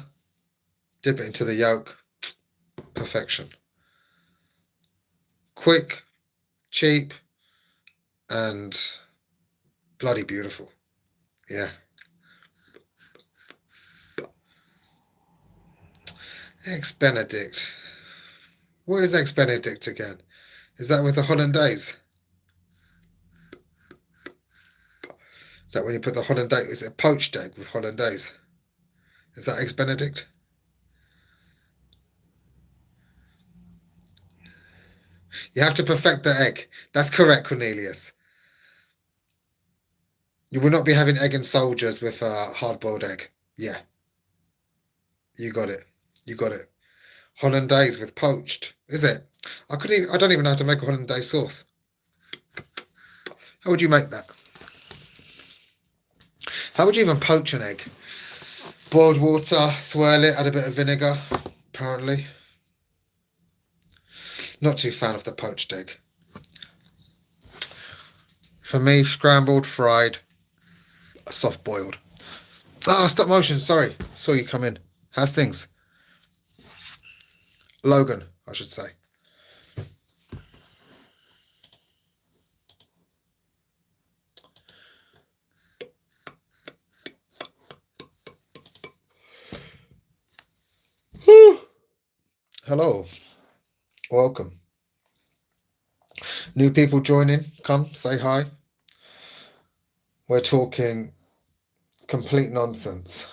dip it into the yolk. Perfection. Quick, cheap, and bloody beautiful. Yeah. Eggs Benedict. What is Eggs Benedict again? Is that with the hollandaise? Is that when you put the hollandaise? Is it a poached egg with hollandaise? Is that Eggs Benedict? You have to perfect the egg. That's correct, Cornelius. You will not be having egg and soldiers with a hard-boiled egg. Yeah, you got it. You got it. Hollandaise with poached. Is it? I don't even know how to make a hollandaise sauce. How would you make that? How would you even poach an egg? Boiled water, swirl it, add a bit of vinegar, apparently. Not too fan of the poached egg. For me, scrambled, fried, soft boiled. Ah, stop motion, sorry. Saw you come in. How's things? Logan, I should say. Hello. Welcome. New people joining, come, say hi. We're talking complete nonsense.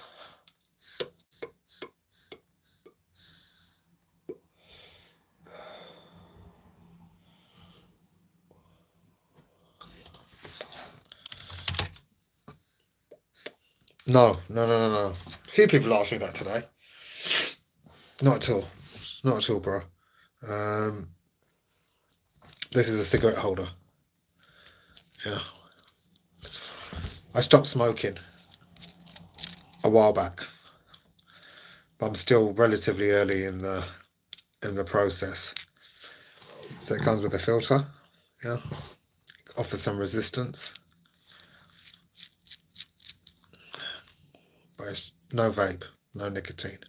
No. A few people asked me that today. Not at all. Not at all, bro. This is a cigarette holder. Yeah. I stopped smoking a while back, but I'm still relatively early in the process. So it comes with a filter. Yeah. Offers some resistance. But it's no vape, no nicotine.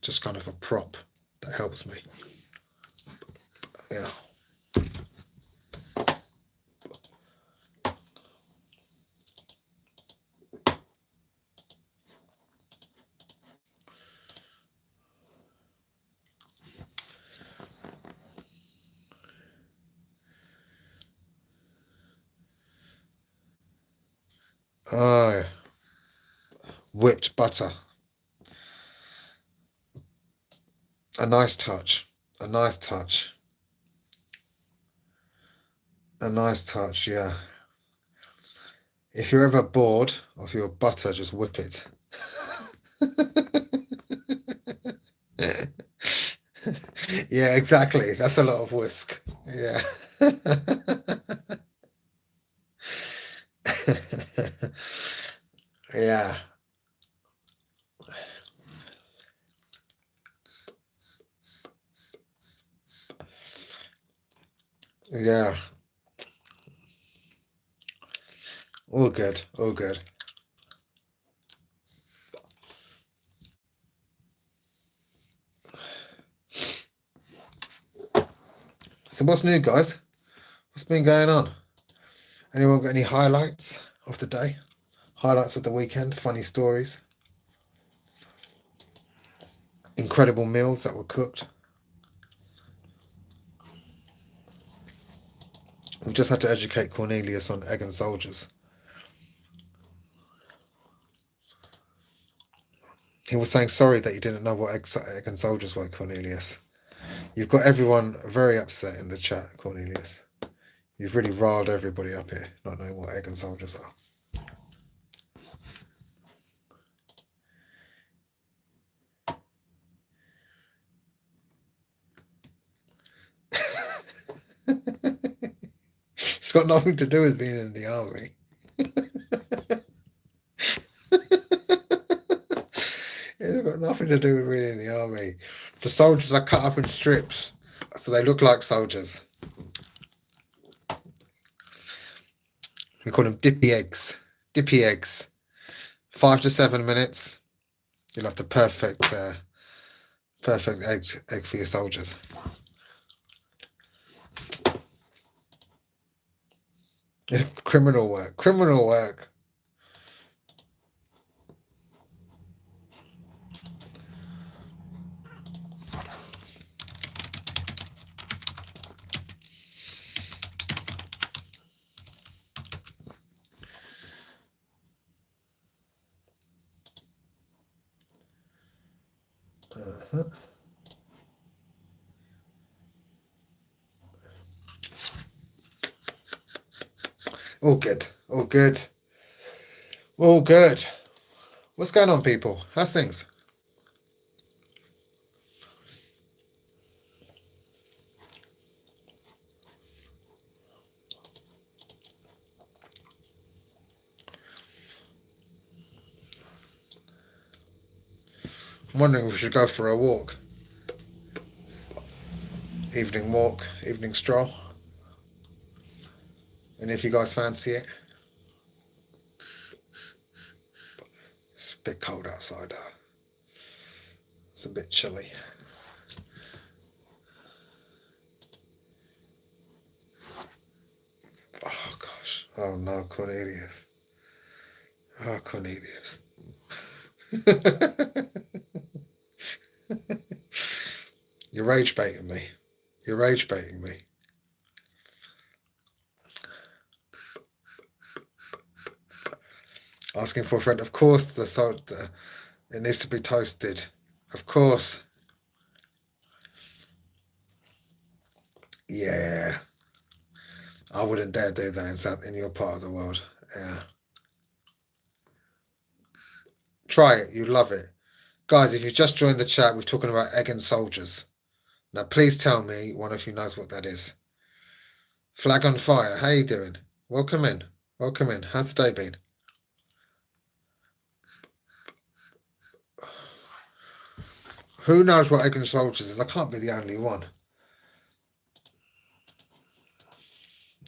Just kind of a prop that helps me. Yeah. Oh, whipped butter. A nice touch. A nice touch. A nice touch, yeah. If you're ever bored of your butter, just whip it. Yeah, exactly. That's a lot of whisk. Yeah. Yeah. Yeah. All good. All good. So what's new, guys? What's been going on? Anyone got any highlights of the day? Highlights of the weekend? Funny stories? Incredible meals that were cooked? We've just had to educate Cornelius on egg and soldiers. He was saying sorry that you didn't know what egg and soldiers were, Cornelius. You've got everyone very upset in the chat, Cornelius. You've really riled everybody up here, not knowing what egg and soldiers are. It's got nothing to do with being in the army. It's got nothing to do with being in the army. The soldiers are cut up in strips, so they look like soldiers. We call them dippy eggs. Dippy eggs. 5 to 7 minutes. You'll have the perfect egg for your soldiers. Criminal work. Criminal work. All good. All good. All good. What's going on, people? How's things? I'm wondering if we should go for a walk. Evening walk, evening stroll. And if you guys fancy it. It's a bit cold outside. It's a bit chilly. Oh gosh. Oh no, Cornelius. Oh, Cornelius. You're rage baiting me. You're rage baiting me. Asking for a friend. Of course, it needs to be toasted. Of course. Yeah. I wouldn't dare do that in your part of the world. Yeah. Try it. You love it. Guys, if you've just joined the chat, we're talking about egg and soldiers. Now, please tell me one of you knows what that is. Flag on fire. How you doing? Welcome in. Welcome in. How's the day been? Who knows what egg and soldiers is? I can't be the only one.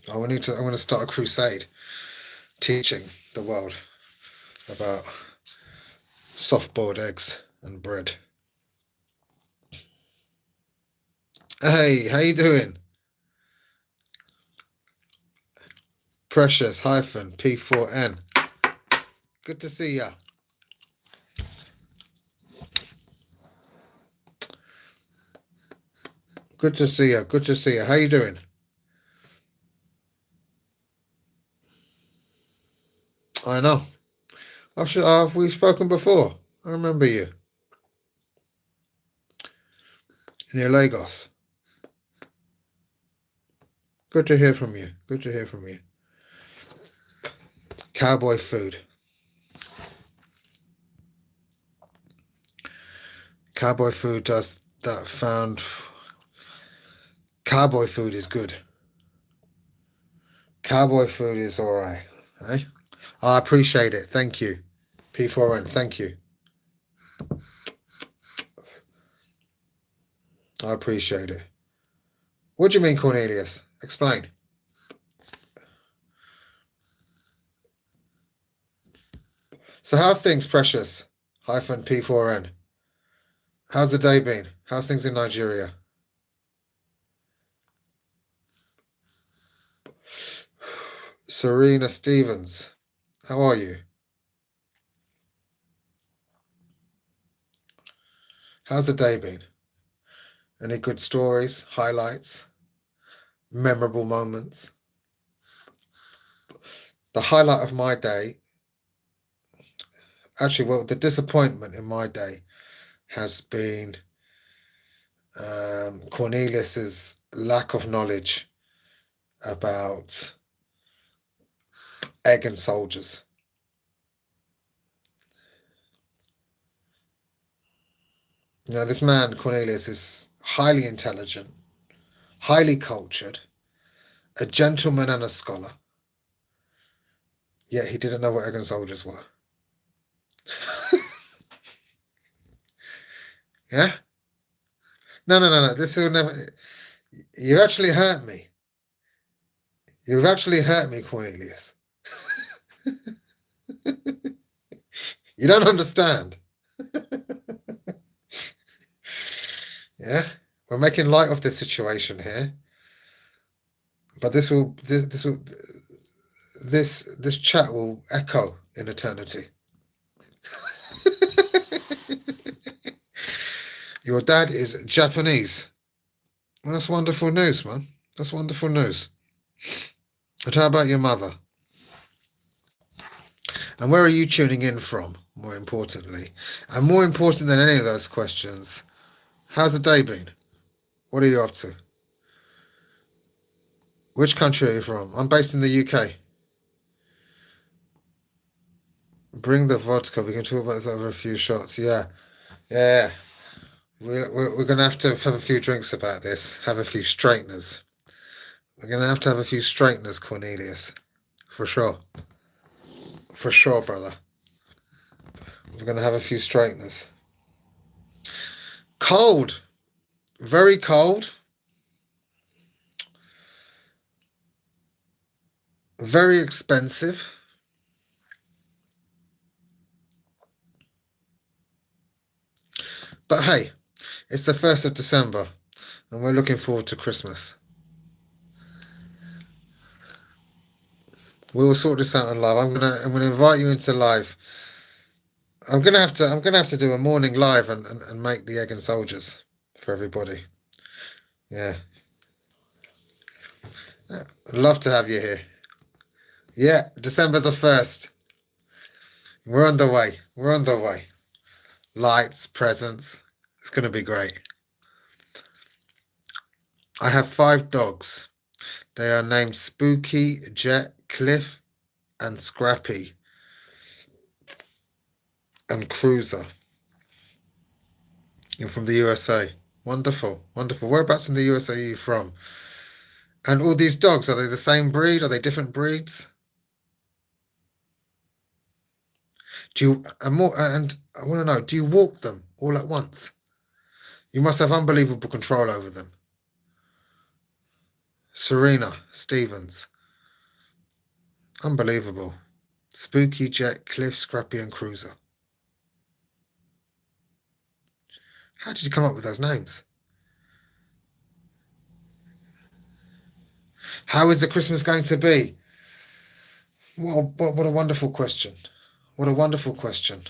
I'm going to start a crusade teaching the world about soft-boiled eggs and bread. Hey, how you doing? Precious P4N. Good to see ya. Good to see you. Good to see you. How you doing? I know. We've spoken before. I remember you. Near Lagos. Good to hear from you. Good to hear from you. Cowboy food. Cowboy food does that found. Cowboy food is good. Cowboy food is all right. Eh? I appreciate it. Thank you. P4N, thank you. I appreciate it. What do you mean, Cornelius? Explain. So how's things, Precious? P4N. How's the day been? How's things in Nigeria? Serena Stevens, how are you? How's the day been? Any good stories, highlights, memorable moments? The highlight of my day, actually, well, the disappointment in my day has been Cornelius's lack of knowledge about egg and soldiers. Now, this man, Cornelius, is highly intelligent, highly cultured, a gentleman and a scholar, yet he didn't know what egg and soldiers were. Yeah? No. This will never. You actually hurt me. You've actually hurt me, Cornelius. You don't understand. Yeah? We're making light of this situation here. But this chat will echo in eternity. Your dad is Japanese. Well, that's wonderful news, man. That's wonderful news. And how about your mother? And where are you tuning in from, more importantly? And more important than any of those questions, how's the day been? What are you up to? Which country are you from? I'm based in the UK. Bring the vodka. We can talk about this over a few shots. Yeah. We're going to have a few drinks about this. Have a few straighteners. We're going to have a few straighteners, Cornelius. For sure. For sure, brother. We're going to have a few straighteners. Cold. Very cold. Very expensive. But hey, it's the 1st of December and we're looking forward to Christmas. We will sort this out on live. I'm gonna invite you into live. I'm gonna have to do a morning live and make the egg and soldiers for everybody. Yeah. I'd love to have you here. Yeah, December the 1st. We're on the way. We're on the way. Lights, presents. It's gonna be great. I have 5 dogs. They are named Spooky, Jet, Cliff, and Scrappy, and Cruiser. You're from the USA. Wonderful, wonderful. Whereabouts in the USA are you from? And all these dogs, are they the same breed? Are they different breeds? And I want to know, do you walk them all at once? You must have unbelievable control over them. Serena Stevens. Unbelievable. Spooky, Jet, Cliff, Scrappy, and Cruiser. How did you come up with those names? How is the Christmas going to be? What a wonderful question. What a wonderful question.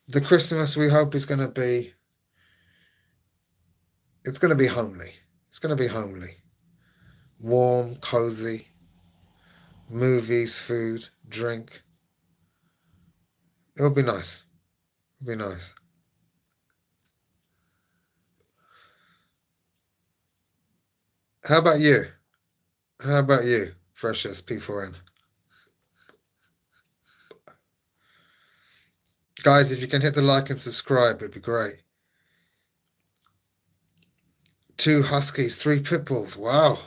The Christmas we hope is going to be, it's going to be homely. It's going to be homely. Warm, cozy, movies, food, drink. It'll be nice. It'll be nice. How about you? How about you, Precious P4N? Guys, if you can hit the like and subscribe, it'd be great. 2 huskies, 3 pit bulls. Wow.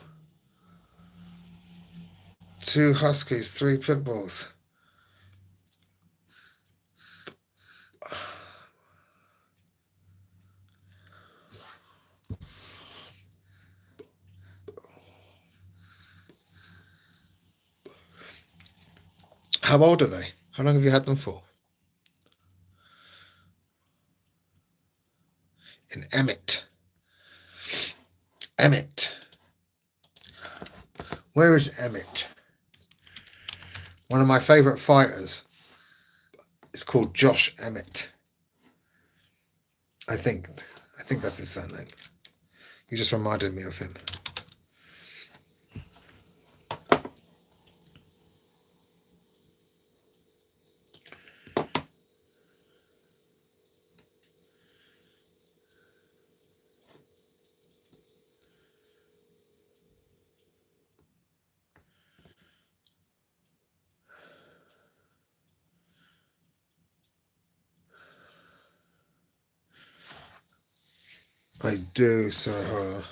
2 huskies, 3 pit bulls. How old are they? How long have you had them for? In Emmett. Where is Emmett? One of my favourite fighters is called Josh Emmett. I think that's his surname. He just reminded me of him. I do, so hold on.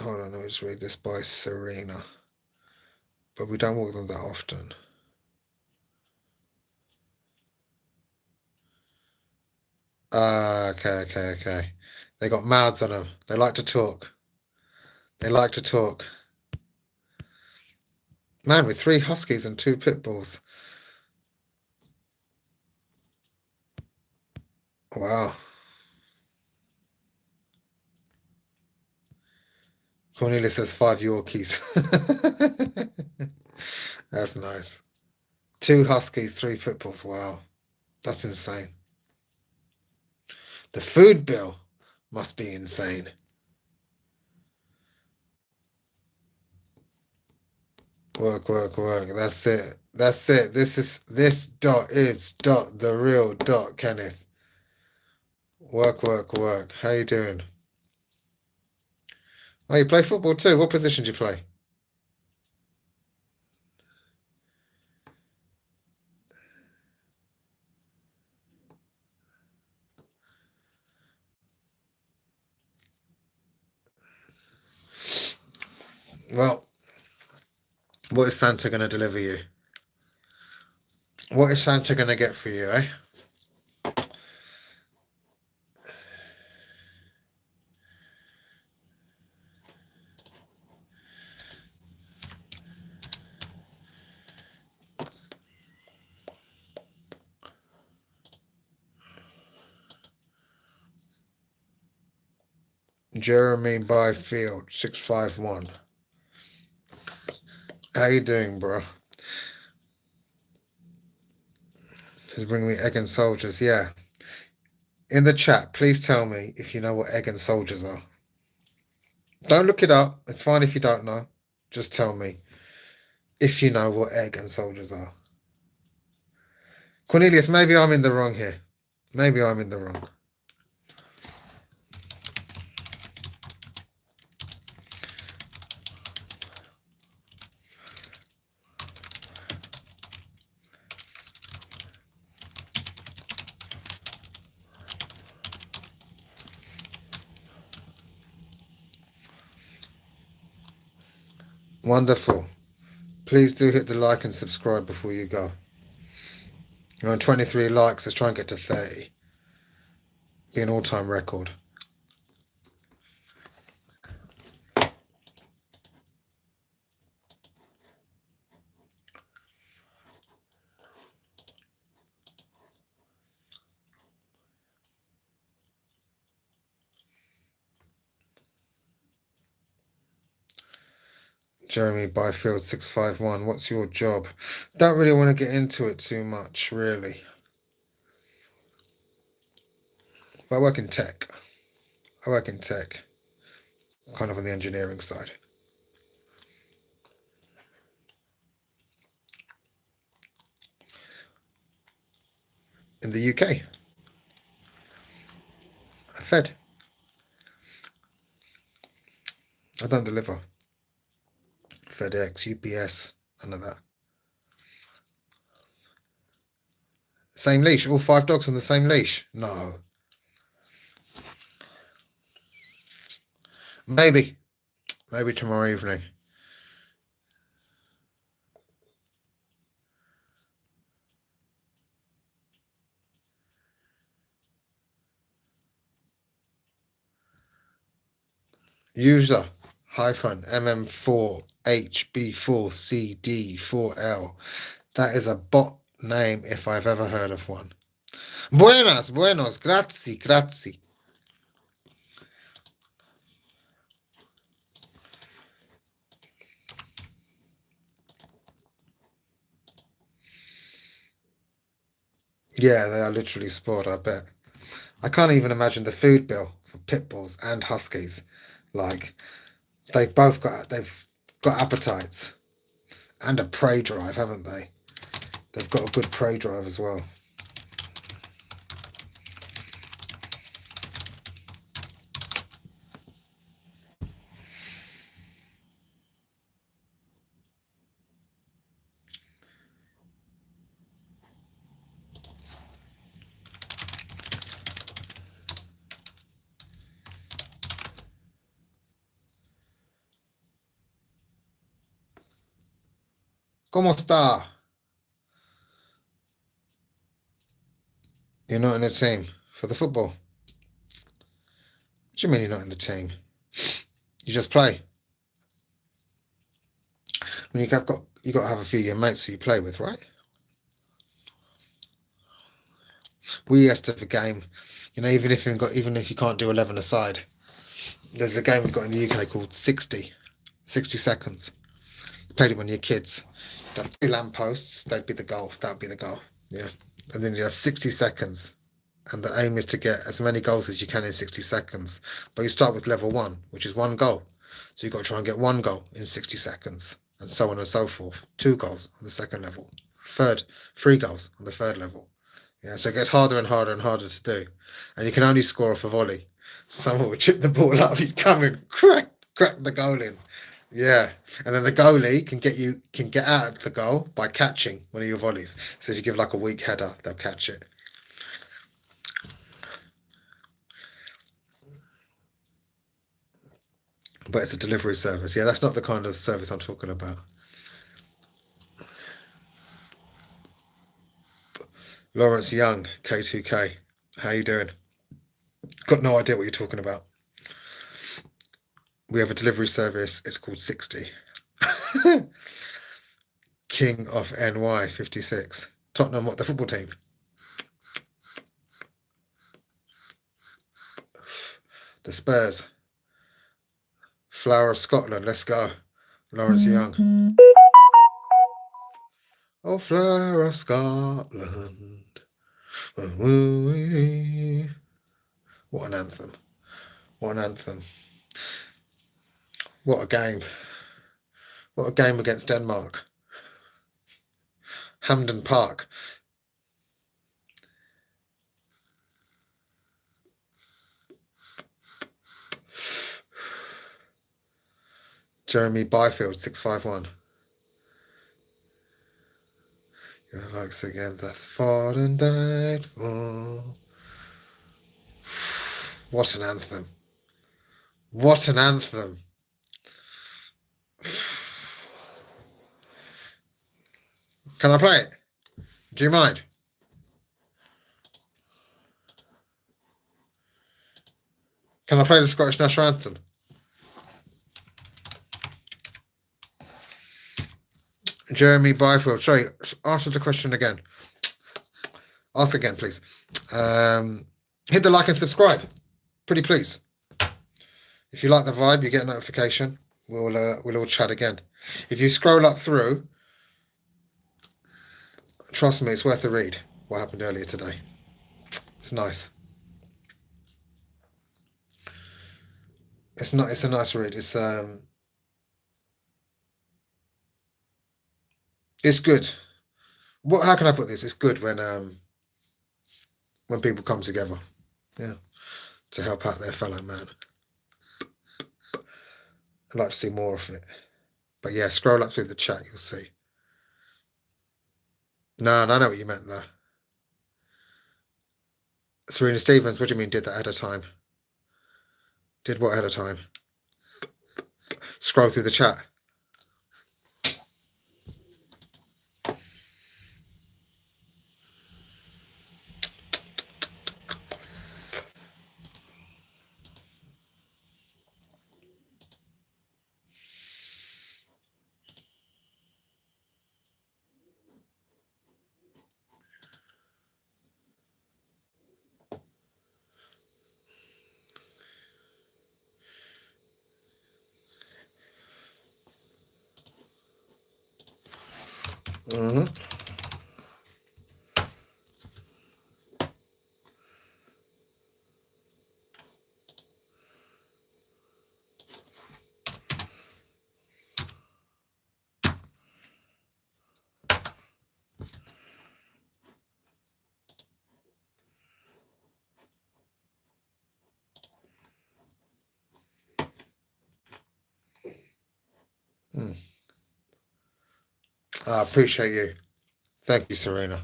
Hold on, let me just read this by Serena. But we don't walk them that often. Okay. They got mouths on them. They like to talk. Man, with 3 huskies and 2 pit bulls. Wow. Cornelia says 5 Yorkies. That's nice. 2 huskies, 3 pit bulls. Wow. That's insane. The food bill must be insane. Work. That's it. This dot is dot the real dot, Kenneth. Work. How you doing? Oh, you play football too? What position do you play? Well, what is Santa going to deliver you? What is Santa going to get for you, eh? Jeremy Byfield, 651. How you doing, bro? Says bring me egg and soldiers. Yeah. In the chat, please tell me if you know what egg and soldiers are. Don't look it up. It's fine if you don't know. Just tell me if you know what egg and soldiers are. Cornelius, maybe I'm in the wrong here. Maybe I'm in the wrong. Wonderful. Please do hit the like and subscribe before you go. You're on 23 likes. Let's try and get to 30. Be an all-time record. Jeremy Byfield 651. What's your job? Don't really want to get into it too much, really. But I work in tech. Kind of on the engineering side. In the UK. I fed. I don't deliver. FedEx, UPS, none of that. Same leash, all 5 dogs on the same leash? No. Maybe tomorrow evening. User -MM4HB4CD4L. That is a bot name if I've ever heard of one. Buenos, grazie. Yeah, they are literally spoiled, I bet. I can't even imagine the food bill for pit bulls and huskies. Like they've got appetites and a prey drive, haven't they? They've got a good prey drive as well. ¿Cómo está? You're not in the team for the football. What do you mean you're not in the team? You just play. I mean, you got to have a few of your mates who you play with, right? We used to have a game. You know, even if you can't do 11 aside, there's a game we've got in the UK called 60 seconds. You played it when you're kids. You'd have two lampposts. That'd be the goal. That'd be the goal. Yeah, and then you have 60 seconds. And the aim is to get as many goals as you can in 60 seconds. But you start with level 1, which is 1 goal. So you've got to try and get 1 goal in 60 seconds, and so on and so forth. 2 goals on the second level. 3 goals on the third level. Yeah, so it gets harder and harder and harder to do. And you can only score off a volley. Someone would chip the ball up, you'd come in, crack the goal in. Yeah, and then the goalie can get out of the goal by catching one of your volleys. So if you give like a weak header, they'll catch it. But it's a delivery service. Yeah, that's not the kind of service I'm talking about. Lawrence Young, K2K. How you doing? Got no idea what you're talking about. We have a delivery service. It's called 60. King of NY, 56. Tottenham, what, the football team? The Spurs. Flower of Scotland, let's go. Lawrence Young. Oh, flower of Scotland. What an anthem. What an anthem. What a game. What a game against Denmark. Hampden Park. Jeremy Byfield, 651. Your likes again that fought and died for. What an anthem. What an anthem. Can I play it? Do you mind? Can I play the Scottish National Anthem? Jeremy Byfield. Sorry, answer the question again. Ask again, please. Hit the like and subscribe. Pretty please. If you like the vibe, you get a notification. We'll all chat again. If you scroll up through, trust me, it's worth a read. What happened earlier today? It's nice. It's a nice read. It's good. How can I put this? It's good when people come together, yeah, to help out their fellow man. I'd like to see more of it. But yeah, scroll up through the chat, you'll see. No, I know what you meant there. Serena Stevens, what do you mean did that ahead of time? Did what ahead of time? Scroll through the chat. I appreciate you. Thank you, Serena.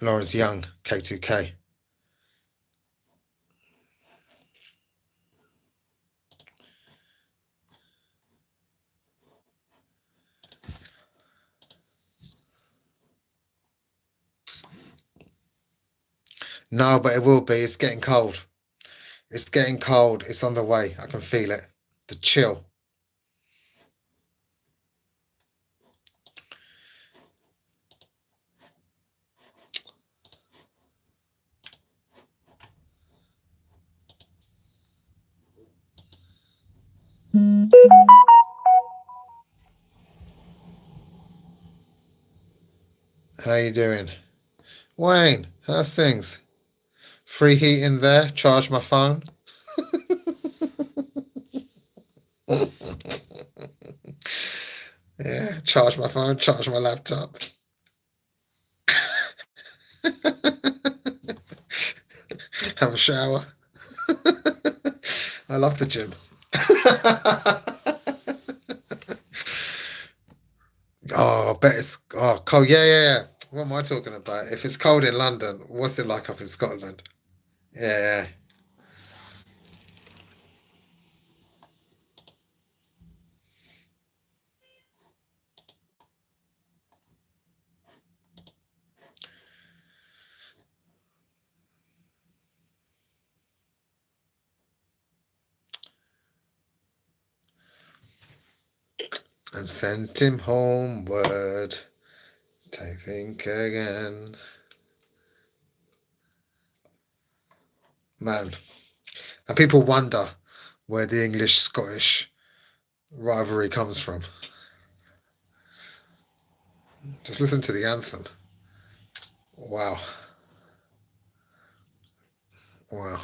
Lawrence Young, K2K. No, but it will be. It's getting cold. It's getting cold. It's on the way. I can feel it. The chill. How you doing? Wayne, how's things? Free heat in there? Charge my phone? Yeah, charge my phone, charge my laptop. Have a shower. I love the gym. Oh, I bet it's cold. Yeah. What am I talking about? If it's cold in London, what's it like up in Scotland? Yeah. And sent him homeward. I think again. Man. And people wonder where the English-Scottish rivalry comes from. Just listen to the anthem. Wow. Wow.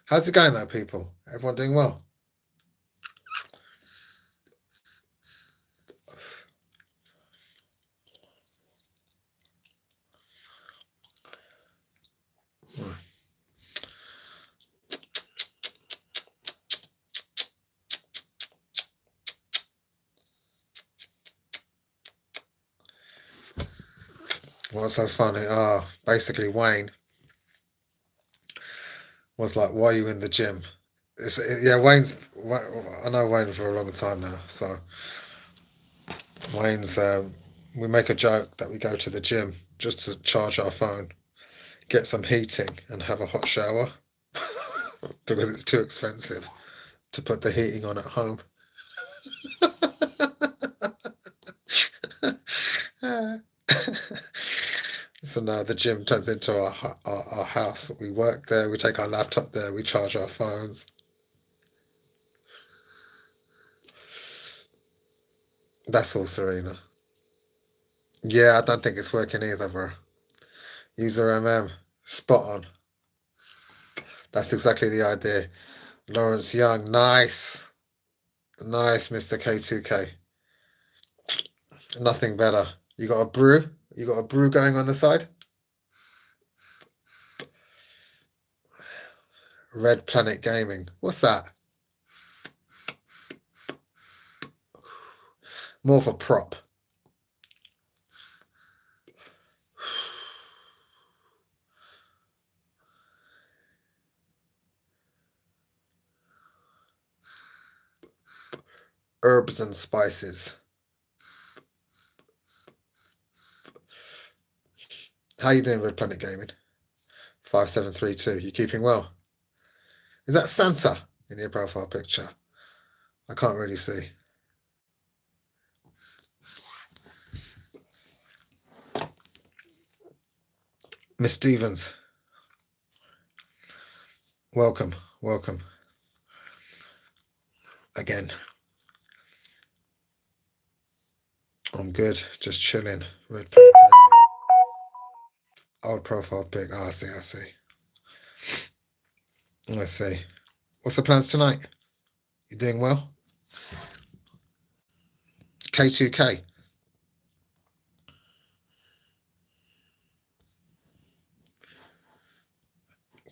How's it going though, people? Everyone doing well? What's so funny? Basically Wayne was like, "Why are you in the gym?" Yeah, I know Wayne for a long time now, so Wayne's. We make a joke that we go to the gym just to charge our phone, get some heating, and have a hot shower because it's too expensive to put the heating on at home. So now the gym turns into our house. We work there, we take our laptop there, we charge our phones. That's all, Serena. Yeah, I don't think it's working either, bro. User spot on. That's exactly the idea. Lawrence Young, nice. Nice, Mr. K2K. Nothing better. You got a brew? You got a brew going on the side? Red Planet Gaming. What's that? More for prop. Herbs and spices. How you doing, Red Planet Gaming? 5732. You keeping well? Is that Santa in your profile picture? I can't really see. Miss Stevens. Welcome. Again. I'm good. Just chilling. Red Planet Gaming. Old profile pic. Oh, I see. Let's see. What's the plans tonight? You doing well? K2K.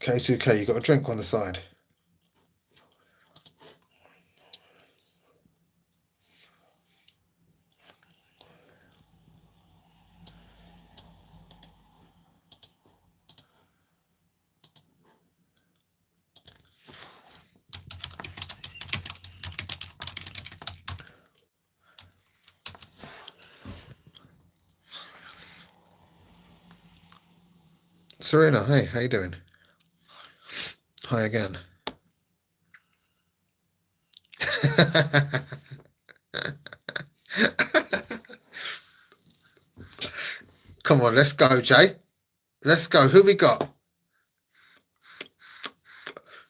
K2K, you got a drink on the side. Serena, hey, how you doing? Hi again. Come on, let's go, Jay. Let's go. Who we got?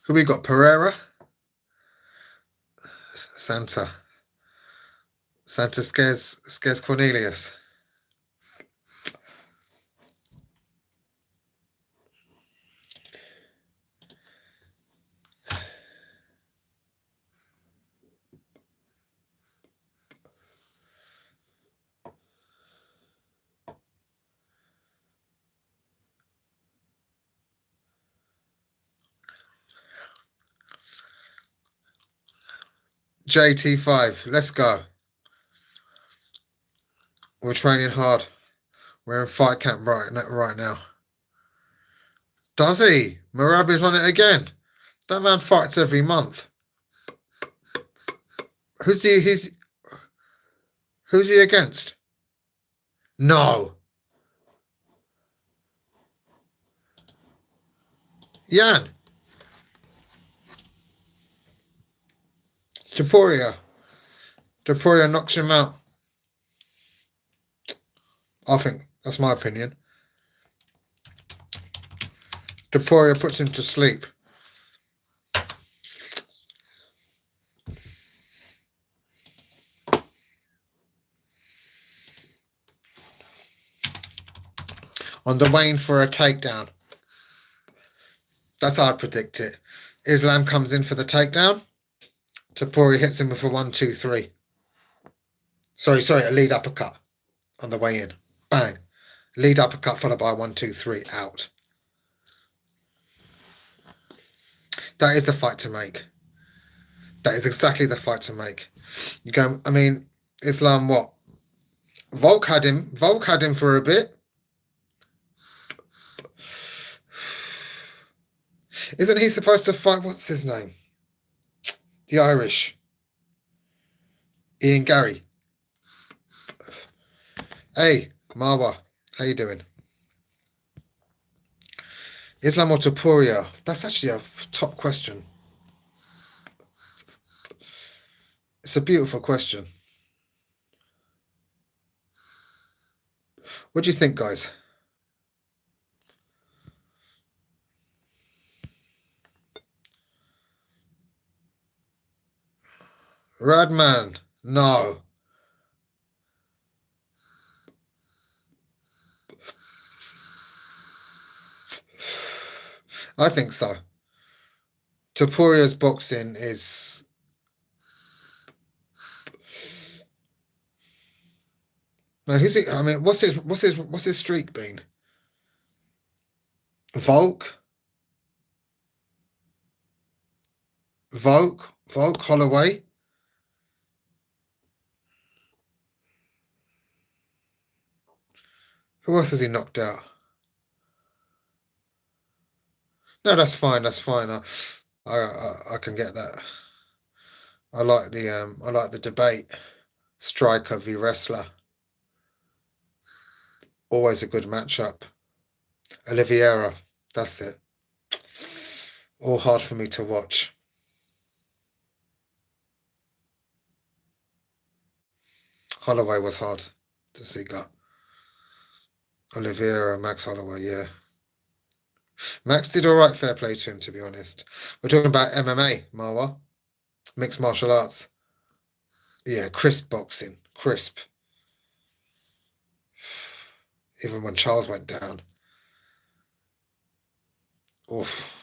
Who we got? Pereira? Santa. Santa scares Cornelius. JT5, let's go. We're training hard. We're in fight camp right now. Does he? Marabi's on it again. That man fights every month. Who's he against? No. Jan. Taporia knocks him out. I think that's my opinion. Taporia puts him to sleep. On the wane for a takedown. That's how I'd predict it. Islam comes in for the takedown. Taporia hits him with a 1-2-3. Sorry, a lead uppercut on the way in. Bang. Lead uppercut followed by 1-2-3 out. That is the fight to make. That is exactly the fight to make. You go, I mean, Islam what? Volk had him for a bit. Isn't he supposed to fight, what's his name? The Irish. Ian Gary. Hey, Marwa, how you doing? Islam or Topuria? That's actually a top question. It's a beautiful question. What do you think, guys? Radman, no. I think so. Topuria's boxing is... No, who's he? I mean, what's his streak been? Volk, Holloway. Who else has he knocked out? No, that's fine. I can get that. I like the debate. Striker v wrestler. Always a good matchup. Oliveira, that's it. All hard for me to watch. Holloway was hard to see gut. Oliveira, Max Holloway, yeah. Max did all right, fair play to him, to be honest. We're talking about MMA, Marwa. Mixed martial arts. Yeah, crisp boxing. Crisp. Even when Charles went down. Oof.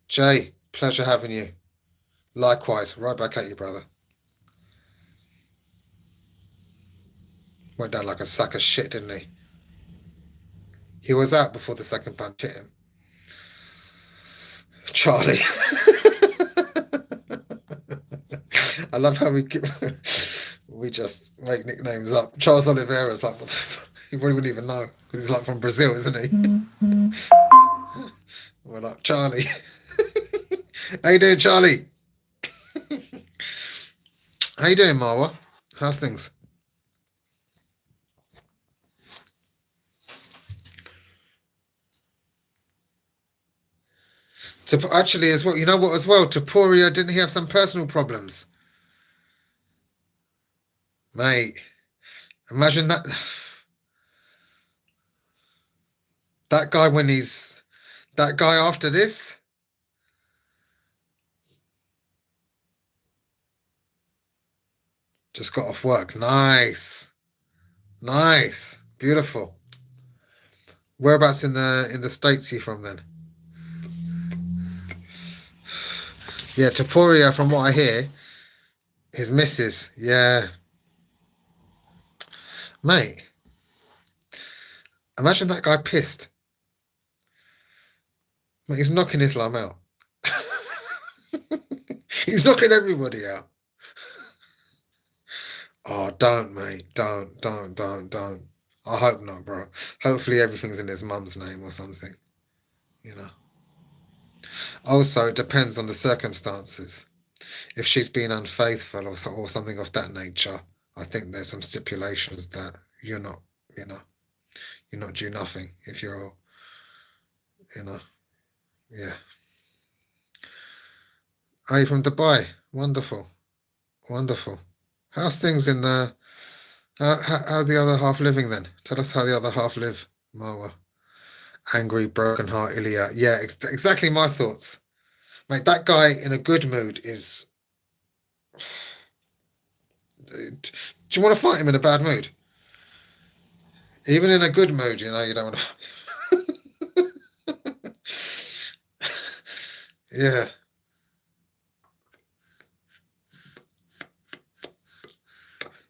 Jay, pleasure having you. Likewise, right back at you, brother. Went down like a sack of shit, didn't he? He was out before the second punch hit him. Charlie. I love how we just make nicknames up. Charles Oliveira's like, what the fuck? He probably wouldn't even know because he's like from Brazil, isn't he? We're like, Charlie. How you doing, Charlie? How you doing, Marwa? How's things? Actually, as well, you know what? As well, Taporia, didn't he have some personal problems, mate? Imagine that. That guy that guy after this. Just got off work. Nice. Beautiful. Whereabouts in the States are you from then? Yeah, Taporia, from what I hear, his missus. Yeah. Mate, imagine that guy pissed. Mate, he's knocking Islam out. He's knocking everybody out. Oh, don't, mate. Don't. I hope not, bro. Hopefully everything's in his mum's name or something. You know. Also, it depends on the circumstances. If she's been unfaithful or something of that nature, I think there's some stipulations that you're not due nothing if you're, yeah. Are you from Dubai? Wonderful. How's things in how the other half living then? Tell us how the other half live, Marwa. Angry, broken heart, Ilya. Yeah, exactly my thoughts. Mate, that guy in a good mood is... Do you want to fight him in a bad mood? Even in a good mood, you don't want to... Yeah.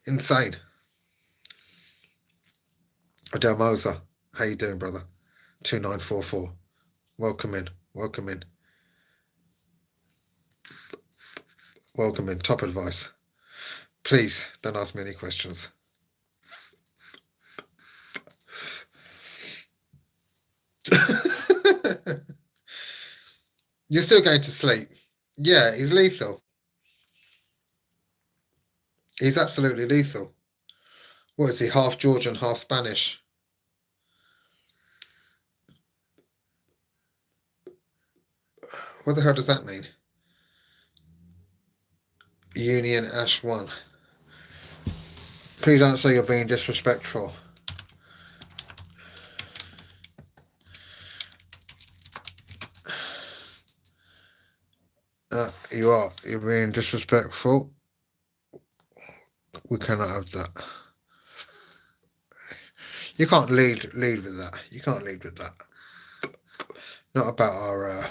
Insane. Adele Moser, how you doing, brother? 2944. Welcome in. Top advice. Please don't ask me any questions. You're still going to sleep. Yeah, he's lethal. He's absolutely lethal. What is he, half Georgian, half Spanish? What the hell does that mean? Union Ash 1. Please don't say you're being disrespectful. You are. You're being disrespectful. We cannot have that. You can't lead with that. You can't lead with that. Not about our...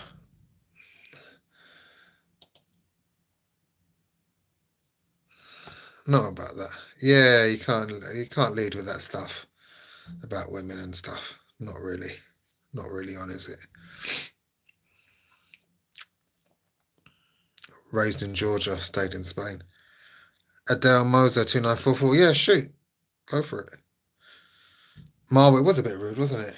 Not about that. Yeah, you can't lead with that stuff about women and stuff. Not really on, is it? Raised in Georgia, stayed in Spain. Adele Moser 2944. Yeah, shoot. Go for it. Marwa, it was a bit rude, wasn't it?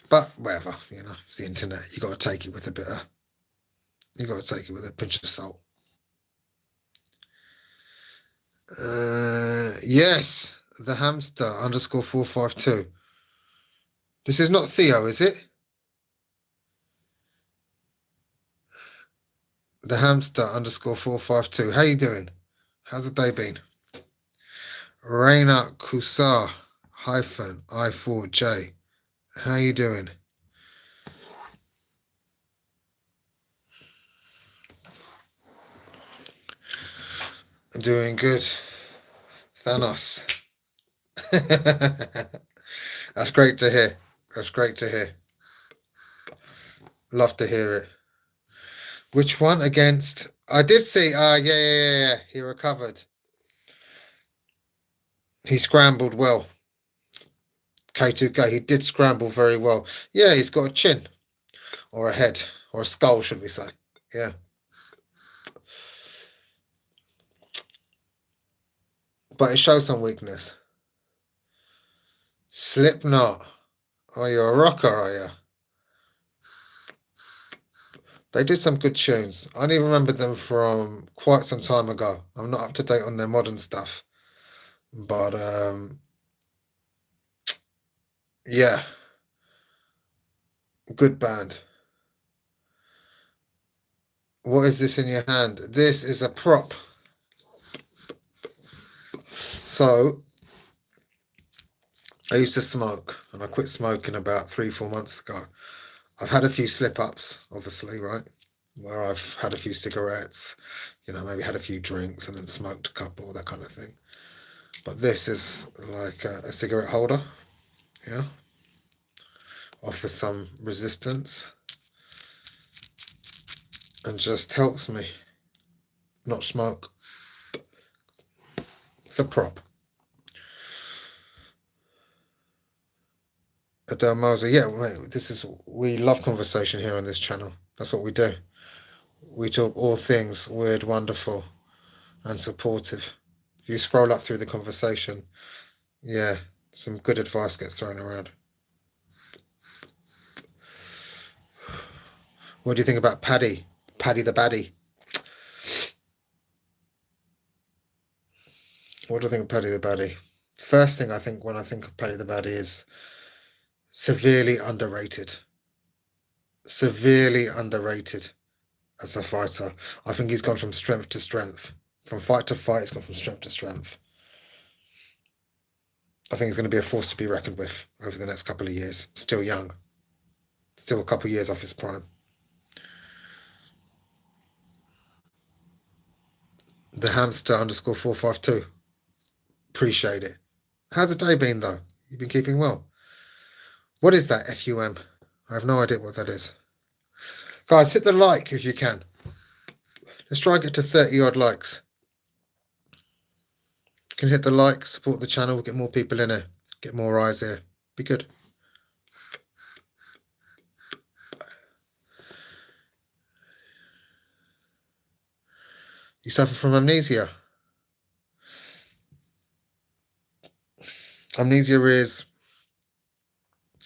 But whatever, it's the internet. You got to take it with a pinch of salt. Yes, the hamster _452. This is not Theo, is it? The hamster _452. How you doing? How's the day been? Reina Kusar -I4J. How you doing? Doing good. Thanos. That's great to hear. That's great to hear. Love to hear it. Which one against? I did see. Yeah. He recovered. He scrambled well. K2K. He did scramble very well. Yeah, he's got a chin or a head or a skull, should we say? Yeah. But it shows some weakness. Slipknot. Oh, you're a rocker, are you? They did some good tunes. I only remember them from quite some time ago. I'm not up to date on their modern stuff. But yeah, good band. What is this in your hand? This is a prop. So I used to smoke and I quit smoking about 3-4 months ago. I've had a few slip ups, obviously, right? Where I've had a few cigarettes, maybe had a few drinks and then smoked a couple, that kind of thing. But this is like a cigarette holder, yeah? Offers some resistance and just helps me not smoke. It's a prop. Adele Moser, yeah, mate, we love conversation here on this channel. That's what we do. We talk all things weird, wonderful, and supportive. If you scroll up through the conversation, yeah, some good advice gets thrown around. What do you think about Paddy? Paddy the Baddie. What do I think of Paddy the Baddie? First thing I think when I think of Paddy the Baddie is severely underrated. Severely underrated as a fighter. I think he's gone from strength to strength. From fight to fight, he's gone from strength to strength. I think he's going to be a force to be reckoned with over the next couple of years. Still young. Still a couple of years off his prime. The hamster _452. Appreciate it. How's the day been, though? You've been keeping well? What is that, FUM? I have no idea what that is. Guys, hit the like if you can. Let's try and get to 30 odd likes. You can hit the like, support the channel, get more people in here, get more eyes here. Be good. You suffer from amnesia. Amnesia is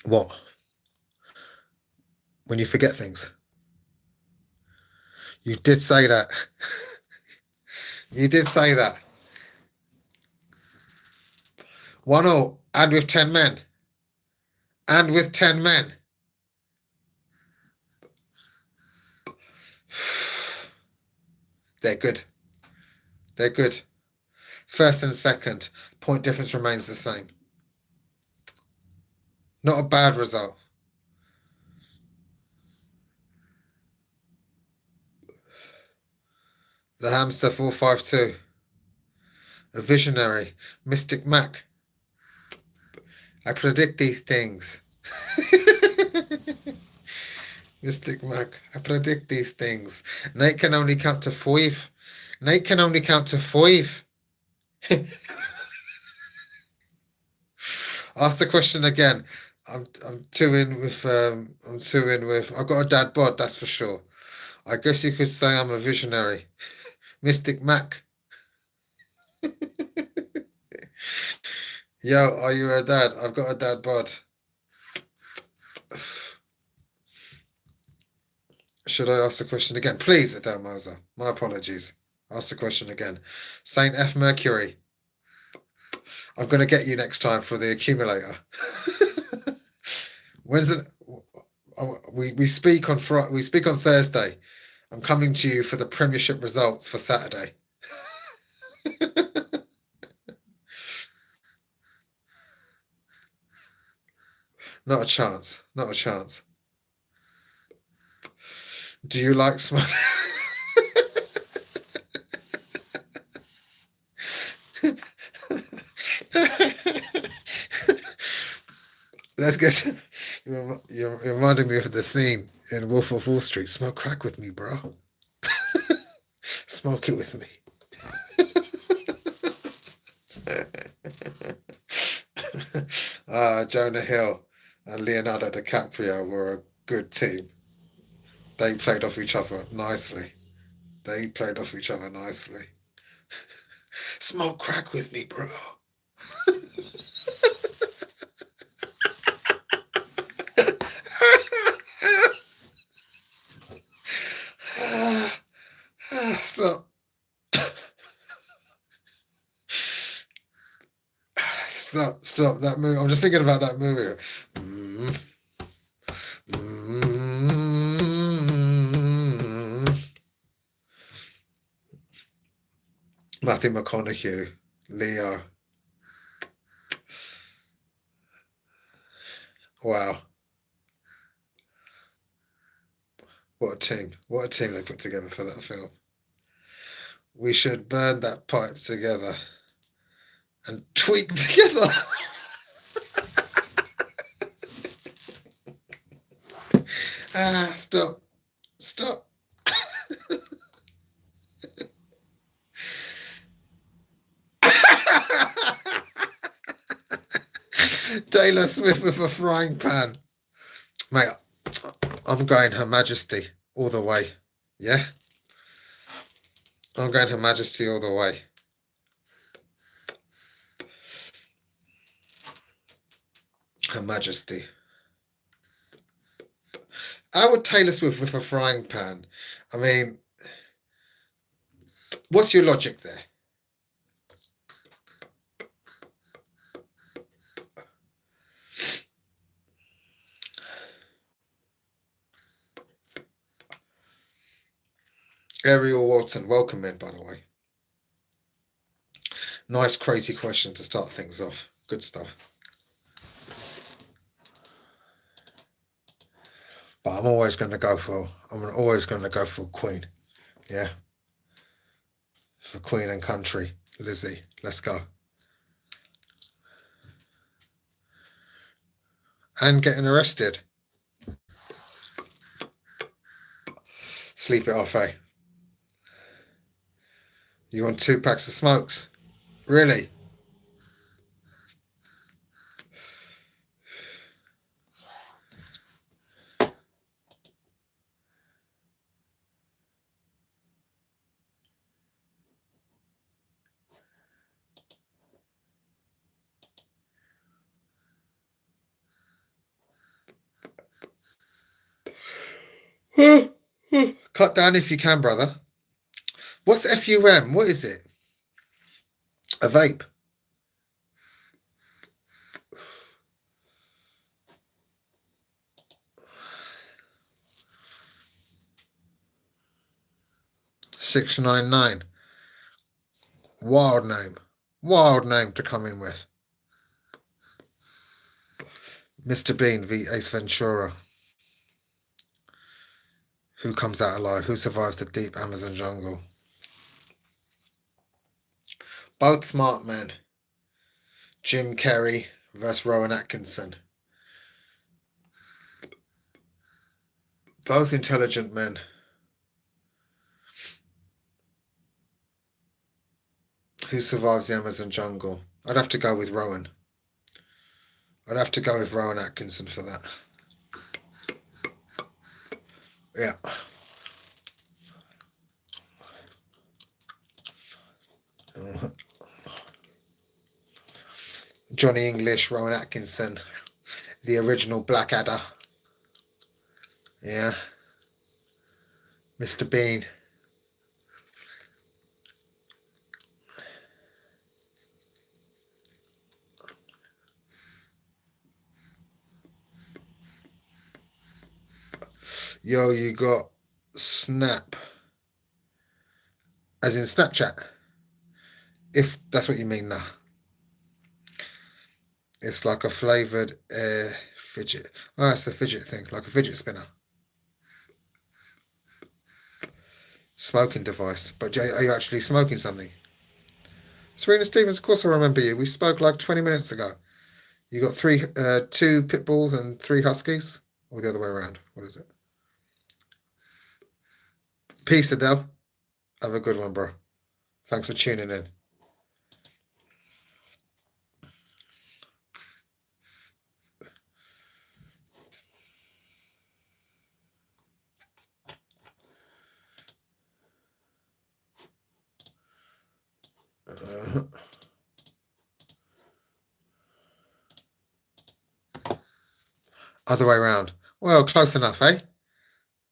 what? When you forget things. You did say that. You did say that. 1-0, and with 10 men. And with 10 men. They're good. They're good. First and second, point difference remains the same. Not a bad result. The hamster 452. A visionary. Mystic Mac. I predict these things. Mystic Mac. I predict these things. Nate can only count to 5. Nate can only count to 5. Ask the question again. I'm too in with I've got a dad bod, that's for sure. I guess you could say I'm a visionary. Mystic Mac. Yo, are you a dad? I've got a dad bod. Should I ask the question again? Please, Adele Moser. My apologies. Ask the question again. Saint F. Mercury. I'm going to get you next time for the accumulator. When's it? We speak on we speak on Thursday. I'm coming to you for the Premiership results for Saturday. Not a chance. Not a chance. Do you like smoke? Let's get. You're reminding me of the scene in Wolf of Wall Street. Smoke crack with me, bro. Smoke it with me. Jonah Hill and Leonardo DiCaprio were a good team. They played off each other nicely. Smoke crack with me, bro. Stop. Stop that movie. I'm just thinking about that movie. Matthew McConaughey, Leo. Wow. What a team. What a team they put together for that film. We should burn that pipe together and tweak together. Stop. Taylor Swift with a frying pan. Mate, I'm going Her Majesty all the way. Yeah? I'm going Her Majesty all the way. Her Majesty. How would Taylor Swift with a frying pan? I mean, what's your logic there? Ariel Walton, welcome in, by the way. Nice, crazy question to start things off. Good stuff. But I'm always going to go for Queen. Yeah. For Queen and country. Lizzie, let's go. And getting arrested. Sleep it off, eh? You want 2 packs of smokes? Really? Cut down if you can, brother. What's FUM? What is it? A vape. $6.99. Wild name. Wild name to come in with. Mr. Bean v Ace Ventura. Who comes out alive? Who survives the deep Amazon jungle? Both smart men. Jim Carrey versus Rowan Atkinson. Both intelligent men. Who survives the Amazon jungle? I'd have to go with Rowan. I'd have to go with Rowan Atkinson for that. Yeah. Johnny English, Rowan Atkinson, the original Blackadder. Yeah. Mr. Bean. Yo, you got Snap. As in Snapchat. If that's what you mean now. It's like a flavoured fidget. Oh, it's a fidget thing, like a fidget spinner. Smoking device. But are you actually smoking something? Serena Stevens, of course I remember you. We spoke like 20 minutes ago. You got two pit bulls and 3 huskies, or the other way around? What is it? Peace, Adele. Have a good one, bro. Thanks for tuning in. Other way around. Well, close enough, eh?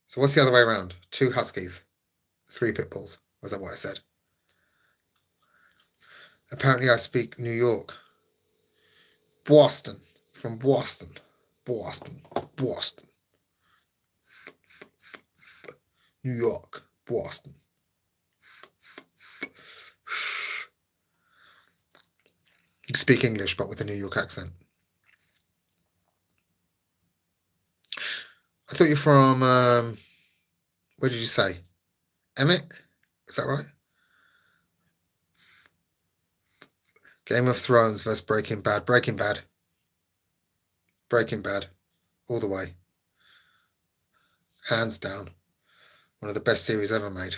So what's the other way around? 2 huskies, 3 pit bulls. Was that what I said? Apparently I speak New York. Boston. From Boston. Boston. Boston. New York. Boston. You speak English, but with a New York accent. I thought you're from, where did you say? Emmett? Is that right? Game of Thrones versus Breaking Bad. Breaking Bad. Breaking Bad. All the way. Hands down. One of the best series ever made.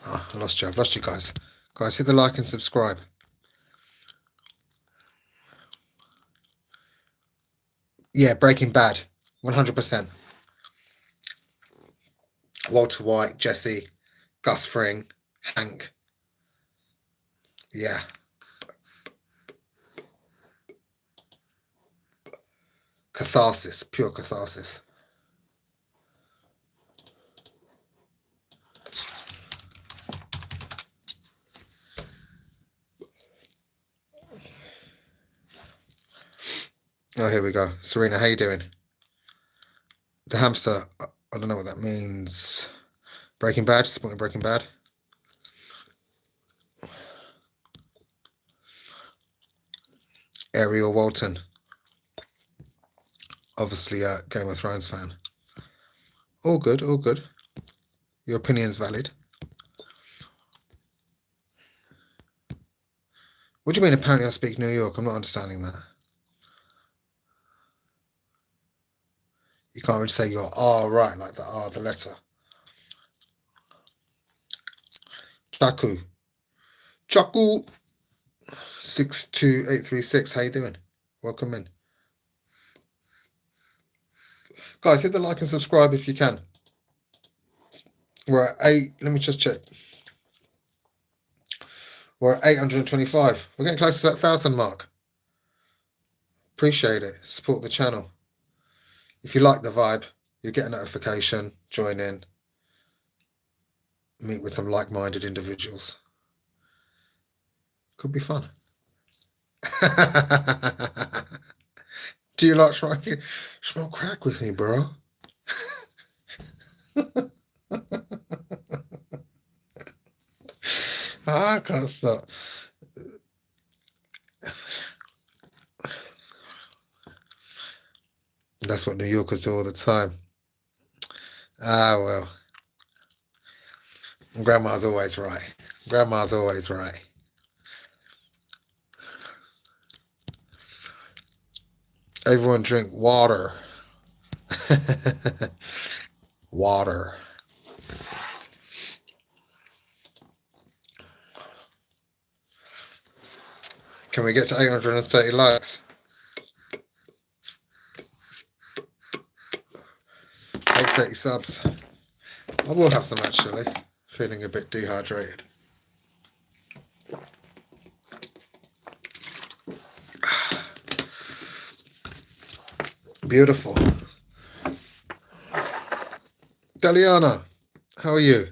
Oh, I lost you. I've lost you guys. Guys, hit the like and subscribe. Yeah, Breaking Bad. 100%. Walter White, Jesse, Gus Fring, Hank. Yeah. Catharsis. Pure catharsis. Oh, here we go. Serena, how you doing? The hamster, I don't know what that means. Breaking Bad, supporting Breaking Bad. Ariel Walton. Obviously a Game of Thrones fan. All good, all good. Your opinion's valid. What do you mean apparently I speak New York? I'm not understanding that. You can't really say your R right, like the R, the letter. Chaku. Chaku 62836. How you doing? Welcome in. Guys, hit the like and subscribe if you can. We're at 8. Let me just check. We're at 825. We're getting close to that 1,000 mark. Appreciate it. Support the channel. If you like the vibe, you'll get a notification, join in, meet with some like-minded individuals. Could be fun. Do you like smoke crack with me, bro? I can't stop. That's what New Yorkers do all the time. Ah, well. Grandma's always right. Grandma's always right. Everyone drink water. Water. Can we get to 830 likes? 830 subs. I will have some actually. Feeling a bit dehydrated. Beautiful. Deliana, how are you?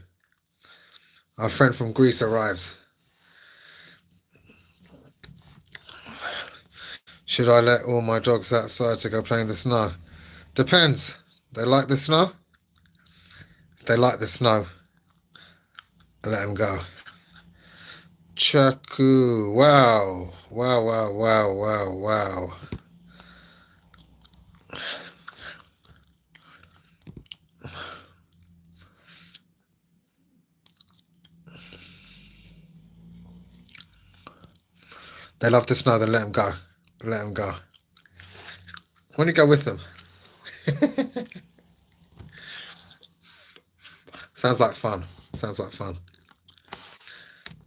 Our friend from Greece arrives. Should I let all my dogs outside to go play in the snow? Depends. They like the snow? If they like the snow, I let them go. Chaku. Wow. Wow, wow, wow, wow, wow. They love the snow, then let them go. Let them go. Why don't you go with them? Sounds like fun. Sounds like fun.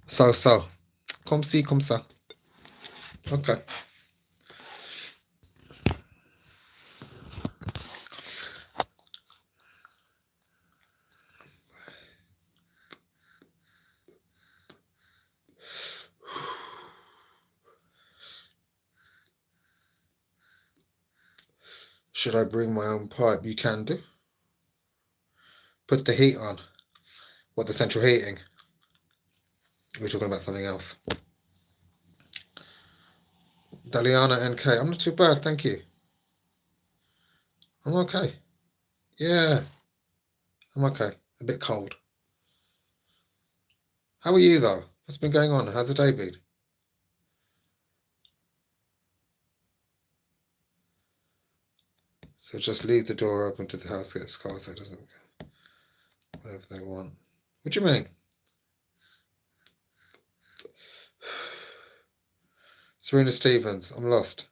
So. Comme ci, comme ça. Okay. Should I bring my own pipe? You can do. Put the heat on. What, the central heating? We're talking about something else. Daliana NK. I'm not too bad, thank you. I'm okay. Yeah. I'm okay. A bit cold. How are you, though? What's been going on? How's the day been? So just leave the door open to the house gets cold so it doesn't go. Whatever they want. What do you mean? Serena Stevens, I'm lost.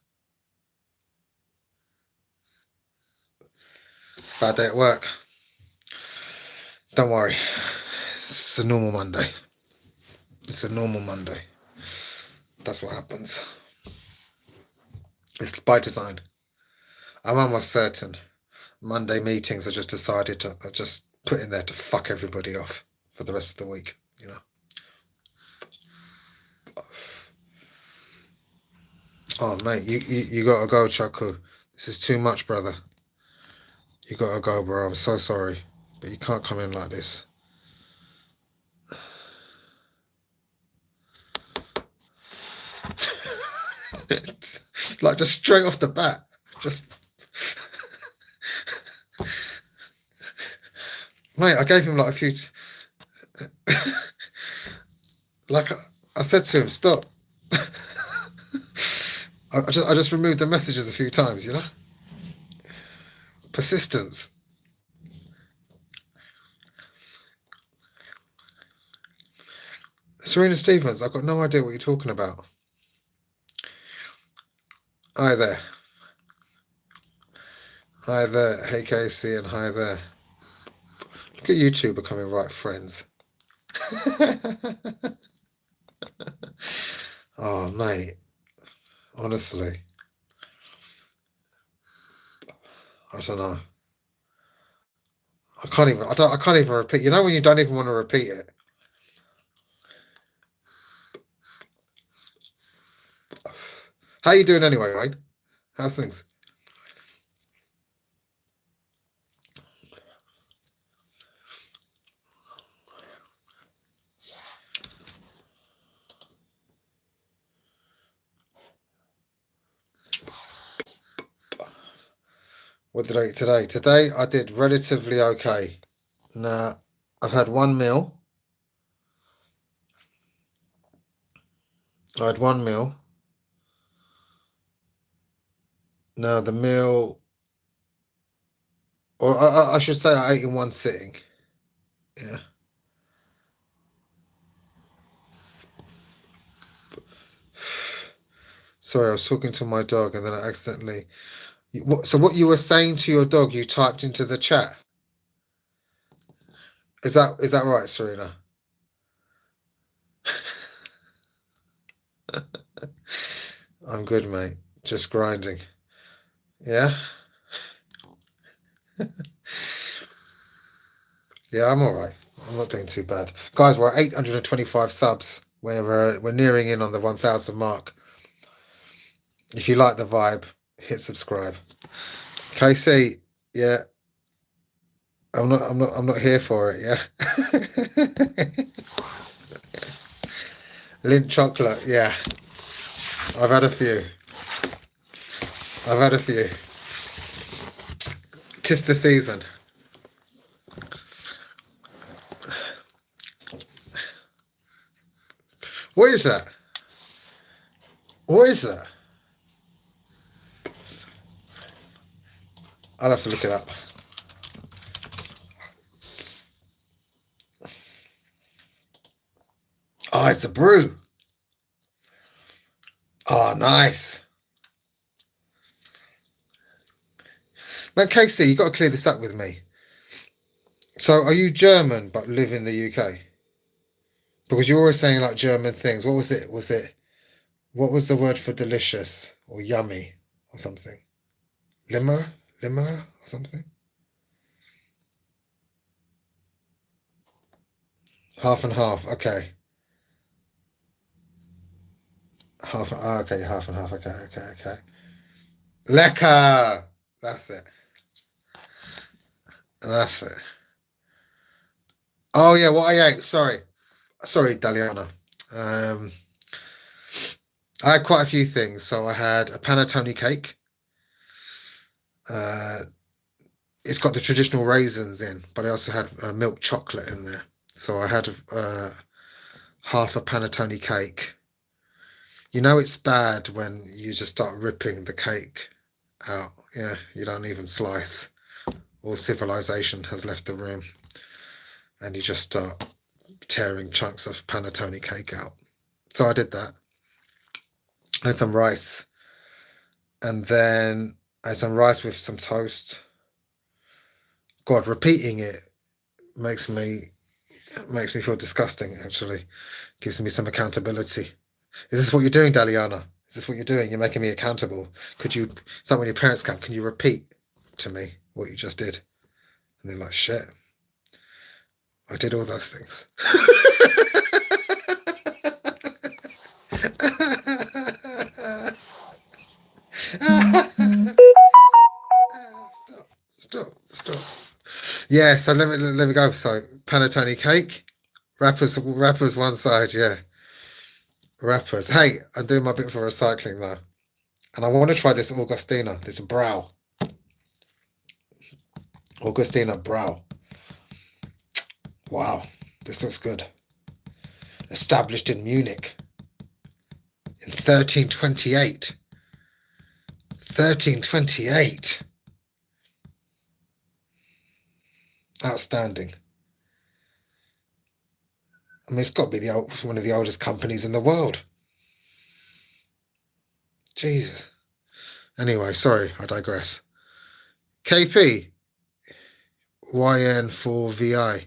Bad day at work. Don't worry. It's a normal Monday. It's a normal Monday. That's what happens. It's by design. I'm almost certain Monday meetings are just decided to are just put in there to fuck everybody off for the rest of the week, you know. Oh mate, you gotta go, Chaku. This is too much, brother. You gotta go, bro. I'm so sorry, but you can't come in like this. Like just straight off the bat, just. Mate, I gave him like a few. Like I said to him, stop. I just removed the messages a few times, you know. Persistence. Serena Stevens, I've got no idea what you're talking about. Hi there. Hi there. Hey Casey, and hi there. Look at you two becoming right friends. Oh mate, honestly, I don't know. I can't even repeat. You know when you don't even want to repeat it. How you doing anyway, Wayne? How's things? What did I eat today? Today I did relatively okay. Now I've had one meal. I had one meal. Now the meal, or I should say, I ate in one sitting. Yeah. Sorry, I was talking to my dog and then I accidentally. So what you were saying to your dog, you typed into the chat. Is that right, Serena? I'm good, mate. Just grinding. Yeah? Yeah, I'm all right. I'm not doing too bad. Guys, we're at 825 subs. We're nearing in on the 1,000 mark. If you like the vibe, hit subscribe. KC, yeah. I'm not here for it, yeah. Lint chocolate, yeah. I've had a few. I've had a few. Tis the season. What is that? What is that? I'll have to look it up. Oh, it's a brew. Oh, nice. Man, Casey, you got to clear this up with me. So, are you German but live in the UK? Because you're always saying like German things. What was it? What was the word for delicious or yummy or something? Limmer? Limmer or something? Half and half. Okay. Okay, half and half. Okay. Lekker! That's it. That's it. Oh, yeah, what I ate. Sorry, Daliana. Um, I had quite a few things. So I had a panettone cake. Uh, it's got the traditional raisins in, but I also had milk chocolate in there. So I had half a panettone cake. You know it's bad when you just start ripping the cake out. Yeah, you don't even slice. All civilization has left the room, and you just start tearing chunks of panettone cake out. So I did that. I had some rice, and then I had some rice with some toast. God, repeating it makes me feel disgusting. Actually, gives me some accountability. Is this what you're doing, Daliana? Is this what you're doing? You're making me accountable. Could you, it's like when your parents come, can you repeat to me what you just did? And they're like, shit, I did all those things. Stop. Yeah, so let me go. So panettone cake, wrappers one side, yeah. Wrappers. Hey, I'm doing my bit for recycling though. And I want to try this Augustina, this brow. Augustina brow. Wow, this looks good. Established in Munich in 1328. 1328. Outstanding. I mean, it's got to be one of the oldest companies in the world. Jesus. Anyway, sorry, I digress. KP, YN4VI.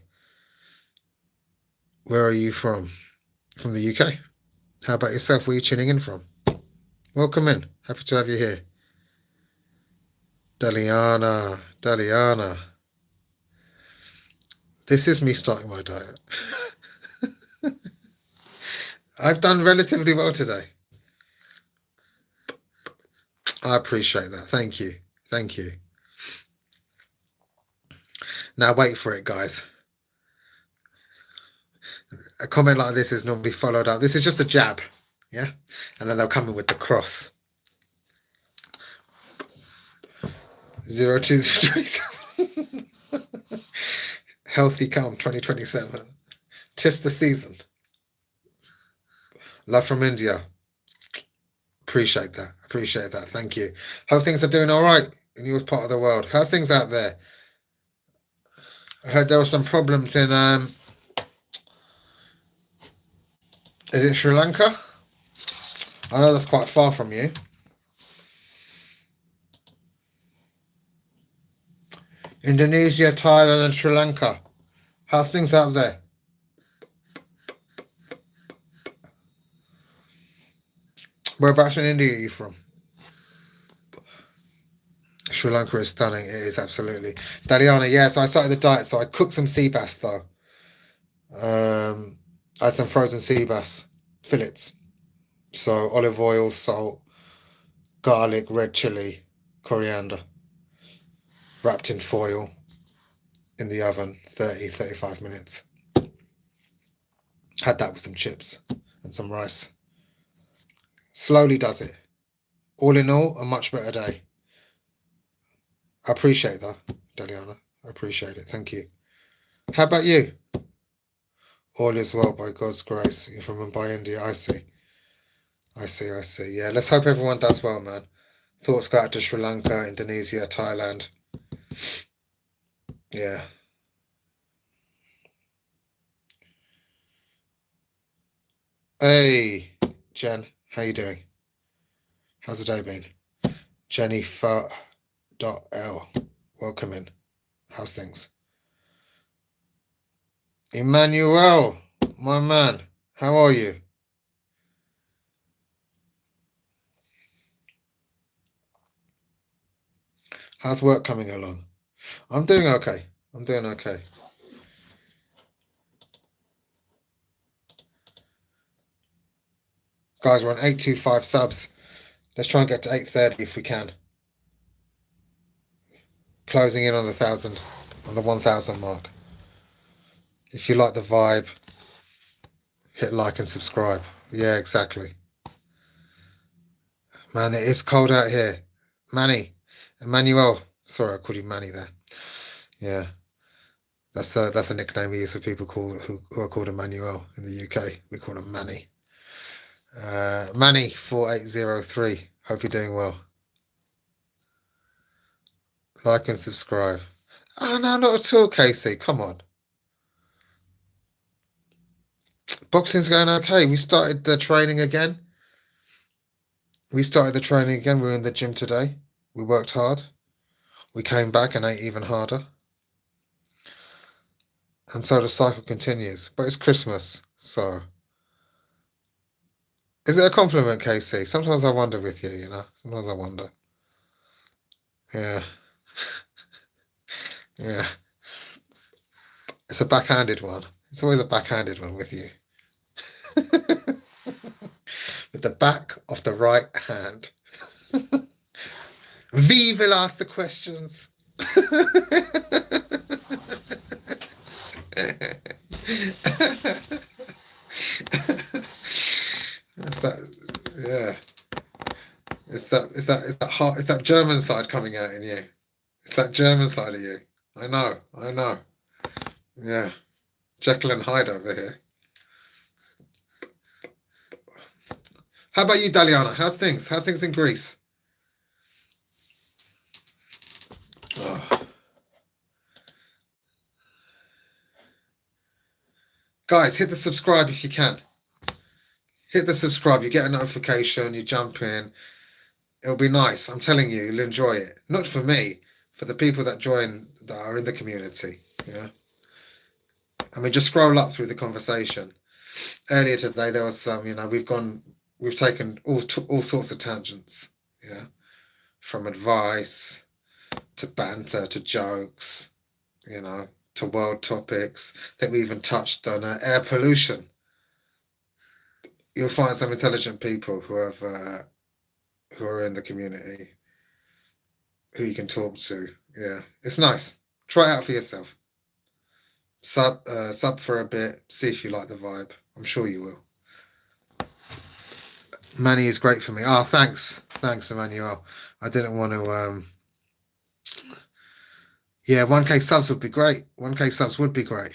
Where are you from? From the UK? How about yourself? Where are you tuning in from? Welcome in. Happy to have you here. Daliana. This is me starting my diet. I've done relatively well today. I appreciate that. Thank you. Now wait for it, guys. A comment like this is normally followed up. This is just a jab, yeah? And then they'll come in with the cross. 02027. Healthy calm 2027. Tis the season. Love from India. Appreciate that. Thank you. Hope things are doing all right in your part of the world. How's things out there? I heard there were some problems in is it Sri Lanka? I know that's quite far from you. Indonesia, Thailand, and Sri Lanka. How's things out there? Whereabouts in India are you from? Sri Lanka is stunning. It is absolutely. Daliana, yeah. So I started the diet. So I cooked some sea bass though. I had some frozen sea bass fillets. So olive oil, salt, garlic, red chili, coriander. wrapped in foil in the oven, 30-35 minutes. Had that with some chips and some rice. Slowly does it. All in all, a much better day. I appreciate that, Daliana. I appreciate it. Thank you. How about you? All is well by God's grace. You're from Mumbai, India. I see. I see. Yeah, let's hope everyone does well, man. Thoughts go out to Sri Lanka, Indonesia, Thailand. Yeah. Hey, Jen. How you doing? How's the day been? Jennifer.L. Welcome in. How's things? Emmanuel, my man. How are you? How's work coming along? I'm doing okay. Guys, we're on 825 subs. Let's try and get to 830 if we can. Closing in on the 1,000 mark. If you like the vibe, hit like and subscribe. Yeah, exactly. Man, it is cold out here. Emmanuel. Sorry, I called you Manny there. Yeah. That's a nickname we use for people who are called Emmanuel in the UK. We call them Manny. Manny 4803. Hope you're doing well. Like and subscribe. Oh no, not at all, Casey. Come on. Boxing's going okay. We started the training again. We're in the gym today. We worked hard. We came back and ate even harder. And so the cycle continues. But it's Christmas, so. Is it a compliment, Casey? Sometimes I wonder with you, you know? Sometimes I wonder. Yeah. Yeah. It's a backhanded one. It's always a backhanded one with you. With the back of the right hand. V will ask the questions. That's that. Yeah. It's that German side coming out in you. It's that German side of you. I know. Yeah. Jekyll and Hyde over here. How about you, Daliana? How's things? How's things in Greece? Oh. Guys, hit the subscribe if you can. Hit the subscribe. You get a notification. You jump in. It'll be nice. I'm telling you, you'll enjoy it. Not for me, for the people that join, that are in the community. Yeah. I mean, just scroll up through the conversation. Earlier today, there was some, we've taken all sorts of tangents. Yeah. From advice to banter to jokes, to world topics. I think we even touched on air pollution. You'll find some intelligent people who are in the community who you can talk to. Yeah, it's nice. Try it out for yourself. Sub for a bit. See if you like the vibe. I'm sure you will. Manny is great for me. Oh, thanks, Emmanuel. I didn't want to. Yeah, 1K subs would be great. 1K subs would be great.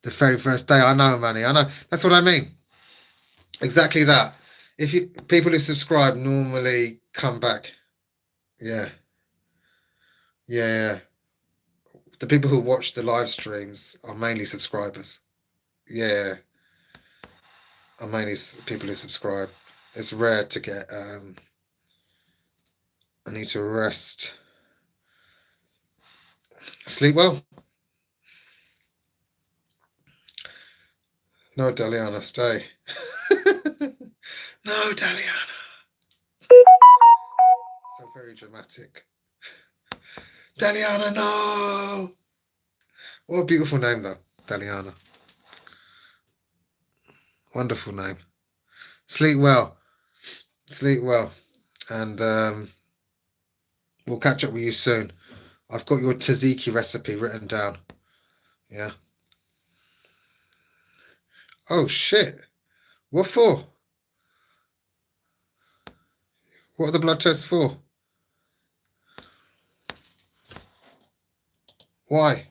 The very first day. I know, Manny. I know. That's what I mean. Exactly that. People who subscribe normally come back. Yeah. The people who watch the live streams are mainly subscribers. Yeah. Are mainly people who subscribe. It's rare to get. I need to rest. Sleep well. No, Daliana, stay. No, Daliana. So very dramatic. Daliana, no. What a beautiful name, though, Daliana. Wonderful name. Sleep well. And we'll catch up with you soon I've got your tzatziki recipe written down. Yeah. Oh shit. What for? What are the blood tests for? Why?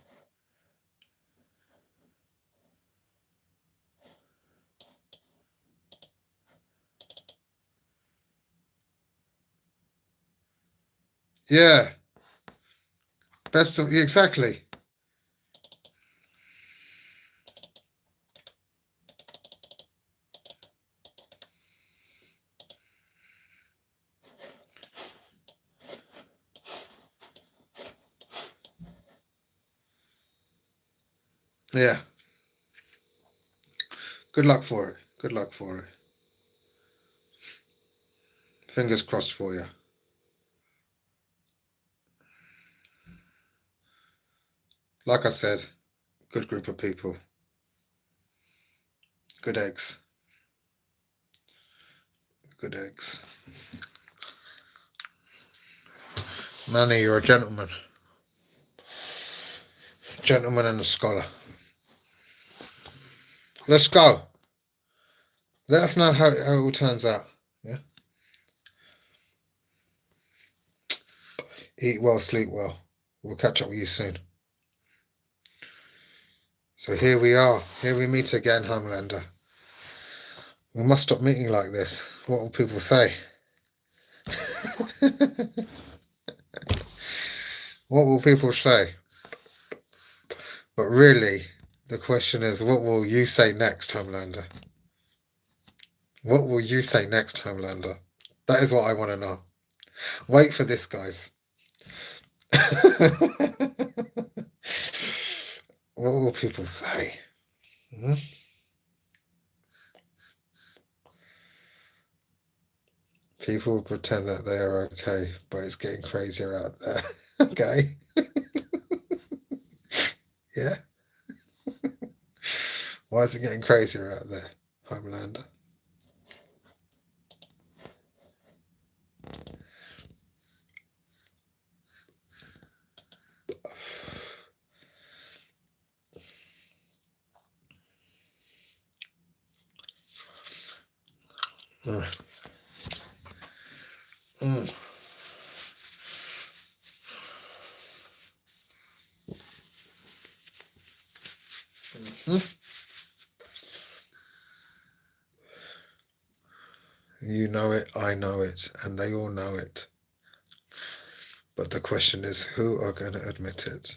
Yeah. Best of exactly. Yeah. Good luck for it. Good luck for it. Fingers crossed for you. Like I said, good group of people. Good eggs. Good eggs. Manny, you're a gentleman. Gentleman and a scholar. Let's go. Let us know how it all turns out. Yeah. Eat well, sleep well. We'll catch up with you soon. So here we are. Here we meet again, Homelander. We must stop meeting like this. What will people say? What will people say? But really, the question is, what will you say next, Homelander? What will you say next, Homelander? That is what I want to know. Wait for this, guys. What will people say? Hmm? People will pretend that they are okay, but it's getting crazier out there. Okay? Yeah? Why is it getting crazier out there, Homelander? Mm. Mm. Mm. You know it, I know it, and they all know it. But the question is, who are going to admit it?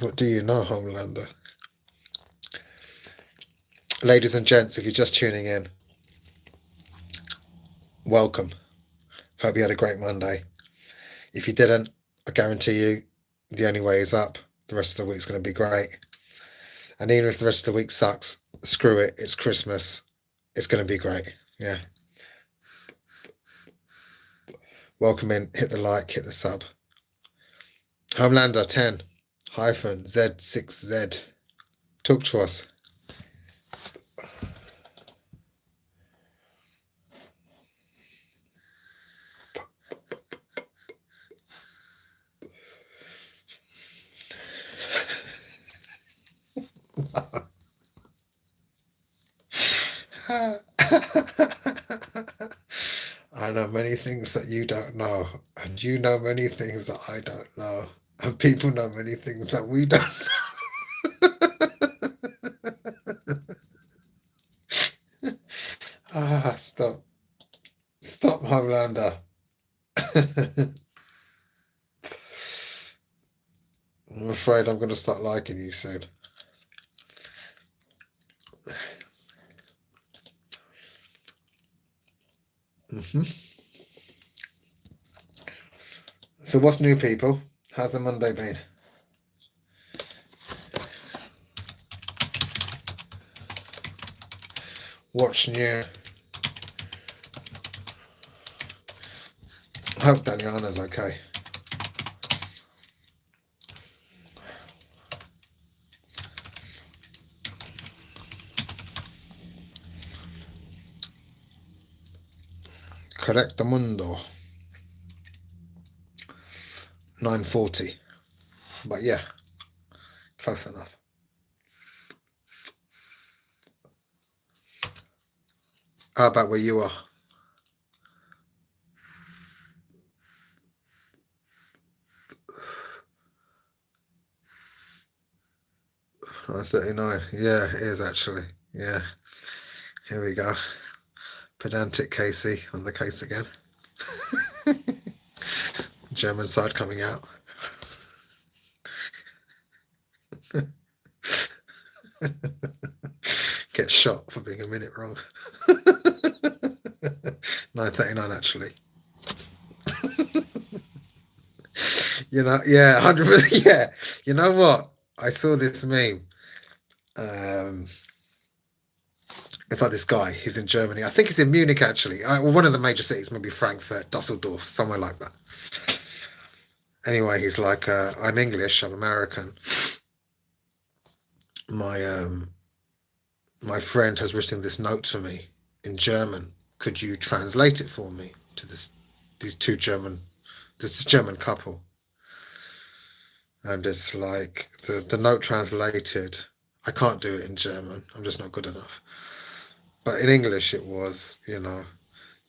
What do you know, Homelander? Ladies and gents, if you're just tuning in, welcome. Hope you had a great Monday. If you didn't, I guarantee you the only way is up. The rest of the week's going to be great. And even if the rest of the week sucks, screw it. It's Christmas. It's going to be great. Yeah. Welcome in. Hit the like, hit the sub. Homelander 10 hyphen Z6Z. Talk to us. I know many things that you don't know, and you know many things that I don't know, and people know many things that we don't know. Stop. Stop, Homelander. I'm afraid I'm going to start liking you soon. Mm-hmm. So what's new, people? How's the Monday been? What's new? Hope Daliana's okay. Correcto mundo. 9:40. But yeah, close enough. How about where you are? 9:39. Yeah, it is actually. Yeah. Here we go. Pedantic Casey on the case again. German side coming out. Get shot for being a minute wrong. 9:39 actually. You know, yeah, 100%. Yeah. You know what? I saw this meme. It's like this guy. He's in Germany. I think he's in Munich actually. Well, one of the major cities, maybe Frankfurt, Dusseldorf, somewhere like that. Anyway, he's like, I'm English. I'm American. My friend has written this note to me in German. Could you translate it for me to this German couple? And it's like the note translated. I can't do it in German. I'm just not good enough. But in English, it was,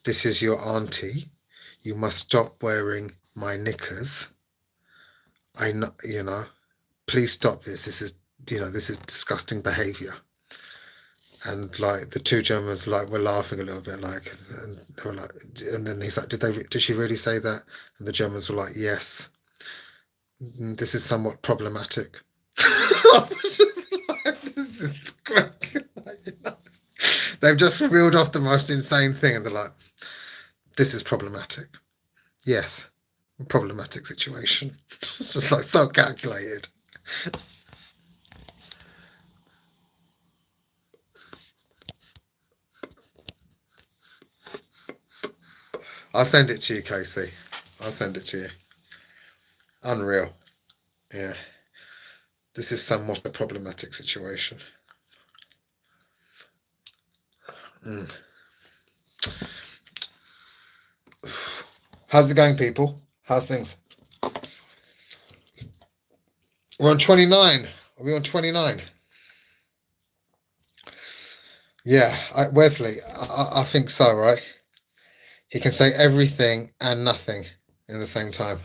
this is your auntie. You must stop wearing my knickers. I know, please stop this. This is disgusting behavior. And like the two Germans were laughing a little bit, and they were like, and then he's like, did she really say that? And the Germans were like, yes. This is somewhat problematic. I was just like, this is great. They've just reeled off the most insane thing, and they're like, this is problematic. Yes, problematic situation. It's just like so calculated. I'll send it to you, Casey. I'll send it to you. Unreal. Yeah. This is somewhat a problematic situation. How's it going, people? How's things? We're on 29. Are we on 29? Yeah, Wesley, I think so, right? He can say everything and nothing in the same time.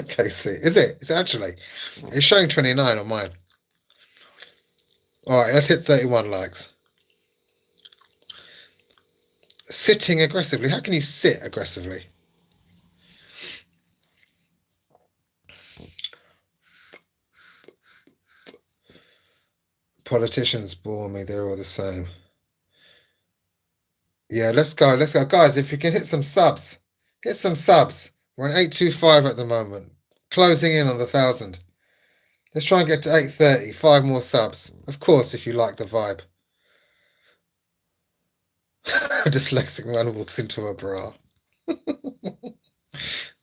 Casey, is it? It's actually. It's showing 29 on mine. All right, let's hit 31 likes. Sitting aggressively. How can you sit aggressively? Politicians bore me. They're all the same. Yeah, let's go. Let's go. Guys, if you can hit some subs, hit some subs. We're on 825 at the moment. Closing in on the 1,000. Let's try and get to 830. 5 more subs. Of course, if you like the vibe. A dyslexic man walks into a bra.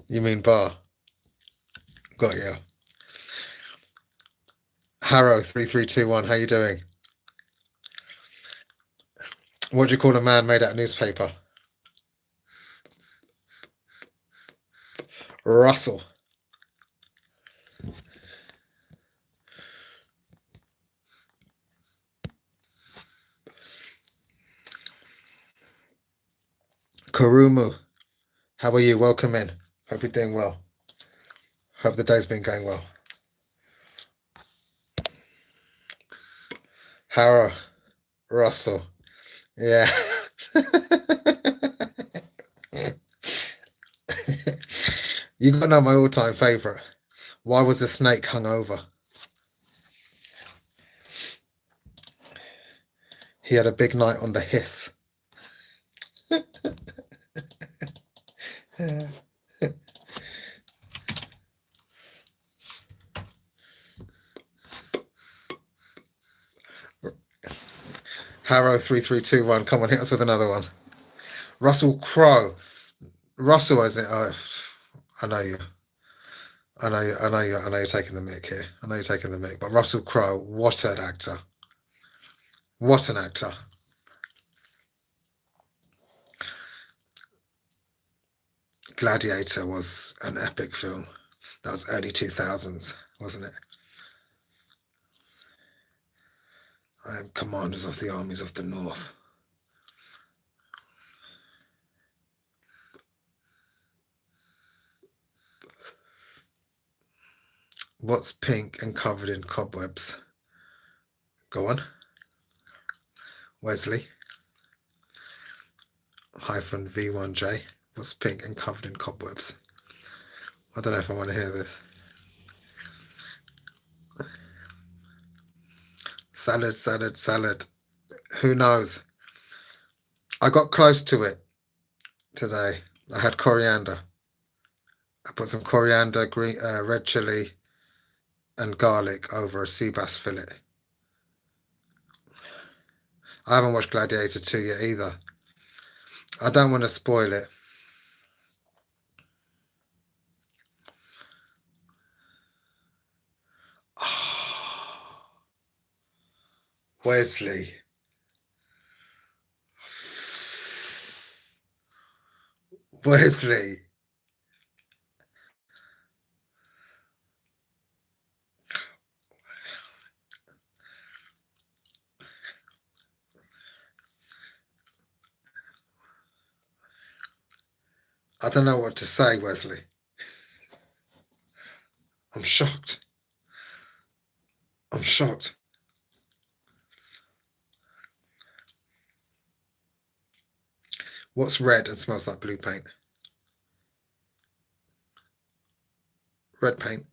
You mean bar? Got you. Harrow 3321, how you doing? What do you call a man made out of newspaper? Russell. Kurumu, how are you? Welcome in. Hope you're doing well. Hope the day's been going well. Harrow, Russell. Yeah. You got to know my all-time favourite. Why was the snake hung over? He had a big night on the hiss. Harrow 3321, come on, hit us with another one. Russell Crowe. Russell, isn't it? Oh, I know you. I know you're taking the mick here. I know you're taking the mick. But Russell Crowe, what an actor. What an actor. Gladiator was an epic film. That was early 2000s, wasn't it? I am commanders of the armies of the north. What's pink and covered in cobwebs? Go on. Wesley. Hyphen V1J. What's pink and covered in cobwebs? I don't know if I want to hear this. Salad, salad, salad. Who knows? I got close to it today. I had coriander. I put some coriander, green, red chili, and garlic over a sea bass fillet. I haven't watched Gladiator 2 yet either. I don't want to spoil it. Wesley. Wesley. I don't know what to say, Wesley. I'm shocked. I'm shocked. What's red and smells like blue paint? Red paint.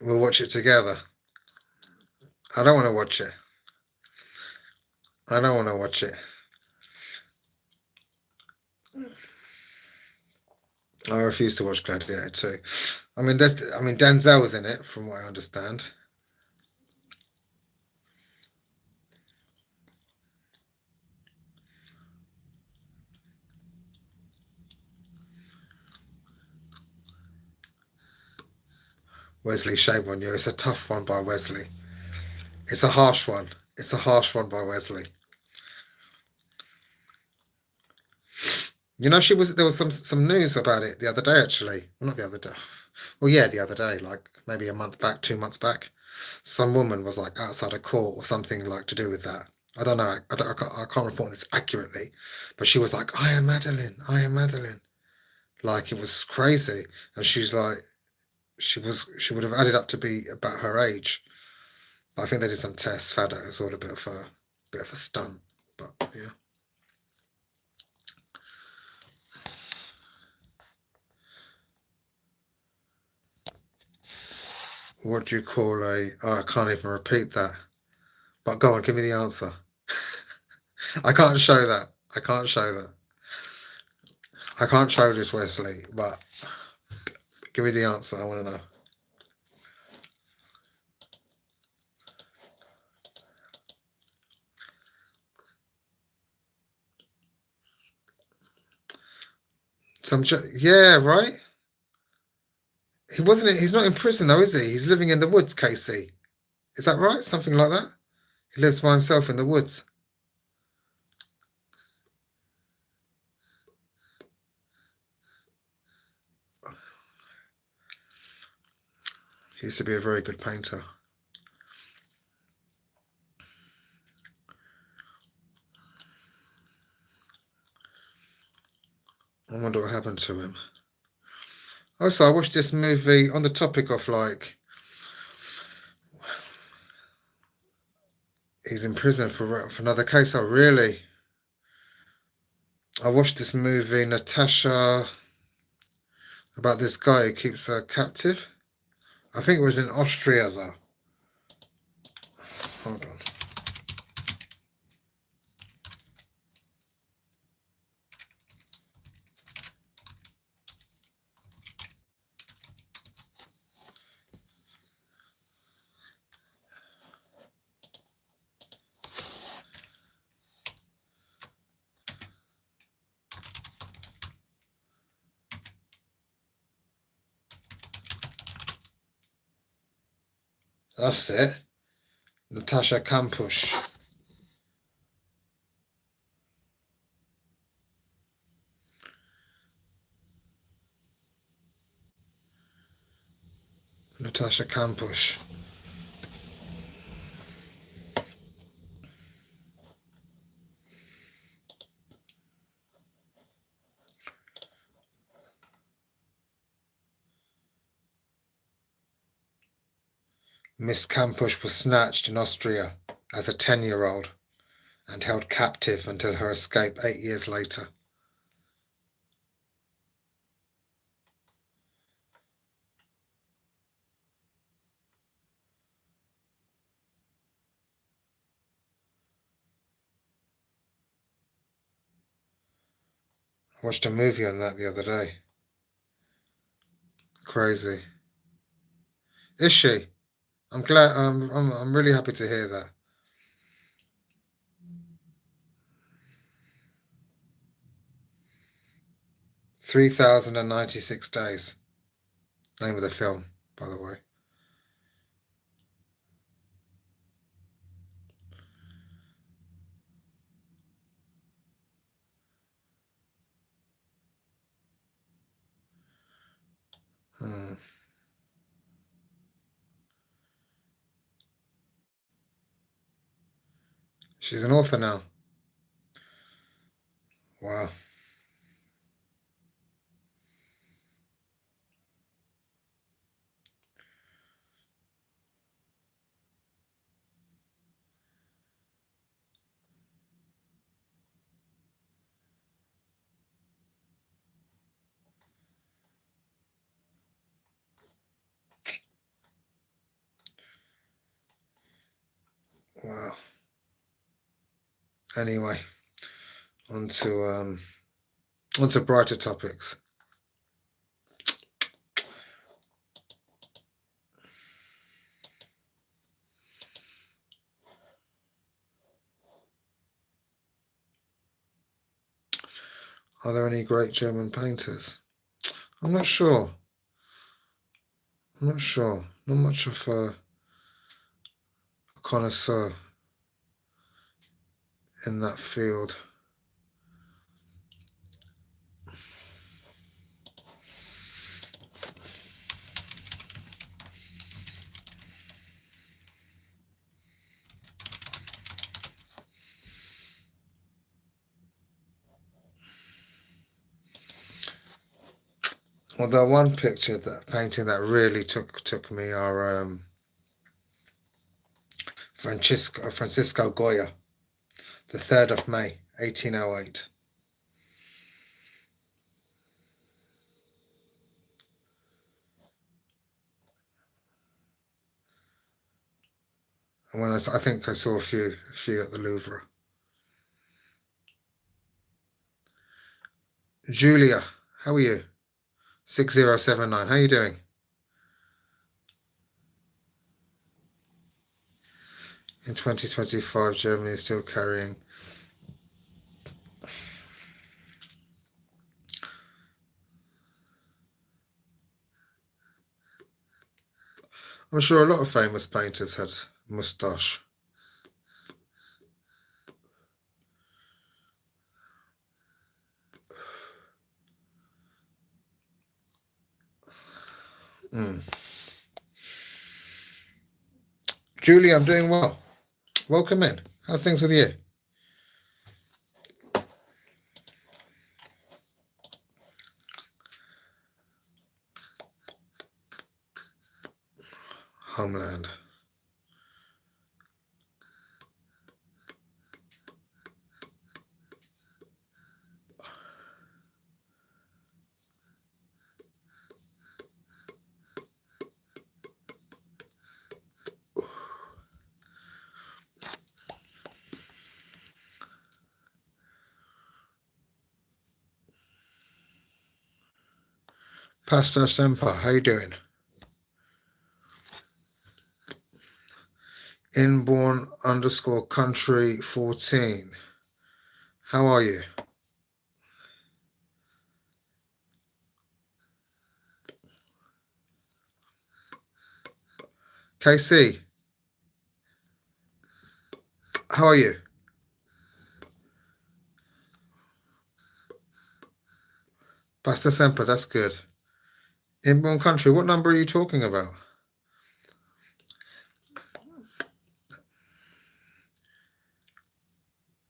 We'll watch it together. I don't want to watch it. I don't want to watch it. I refuse to watch Gladiator 2. I mean, Denzel's in it, from what I understand. Wesley, shame on you. It's a tough one by Wesley. It's a harsh one. It's a harsh one by Wesley. You know, there was some news about it the other day, actually. Well, not the other day. Well, yeah, the other day, like maybe a month back, 2 months back. Some woman was like outside a court or something like to do with that. I don't know. I can't report this accurately, but she was like, "I am Madeline. I am Madeline." Like it was crazy, and she's like, she would have added up to be about her age. I think they did some tests, found out it was all a bit of a stunt, but yeah. What do you call a? Oh, I can't even repeat that. But go on, give me the answer. I can't show that. I can't show that. I can't show this, Wesley. But give me the answer. I want to know. Yeah, right. He wasn't. He's not in prison though, is he? He's living in the woods, Casey. Is that right? Something like that. He lives by himself in the woods. He used to be a very good painter. I wonder what happened to him. Also, I watched this movie on the topic of like he's in prison for another case. Oh, really? I watched this movie, Natasha, about this guy who keeps her captive. I think it was in Austria, though. Hold on. That's it. Natasha Kampusch. Natasha Kampusch. Miss Kampusch was snatched in Austria as a 10-year-old and held captive until her escape 8 years later. I watched a movie on that the other day. Crazy. Is she? I'm glad. I'm really happy to hear that. 3,096 days. Name of the film, by the way. Mm. She's an author now. Wow. Wow. Anyway, on to brighter topics. Are there any great German painters? I'm not sure. Not much of a connoisseur in that field. Although one painting that really took me are Francisco Goya, the 3rd of May, 1808. And I think I saw a few at the Louvre. Julia, how are you? 6079. How are you doing? In 2025, Germany is still carrying. I'm sure a lot of famous painters had moustache. Mm. Julie, I'm doing well. Welcome in. How's things with you? Homeland. Pastor Semper, how you doing? Inborn_country14. How are you? KC, how are you? Pasta Semper, that's good. Inborn country, what number are you talking about?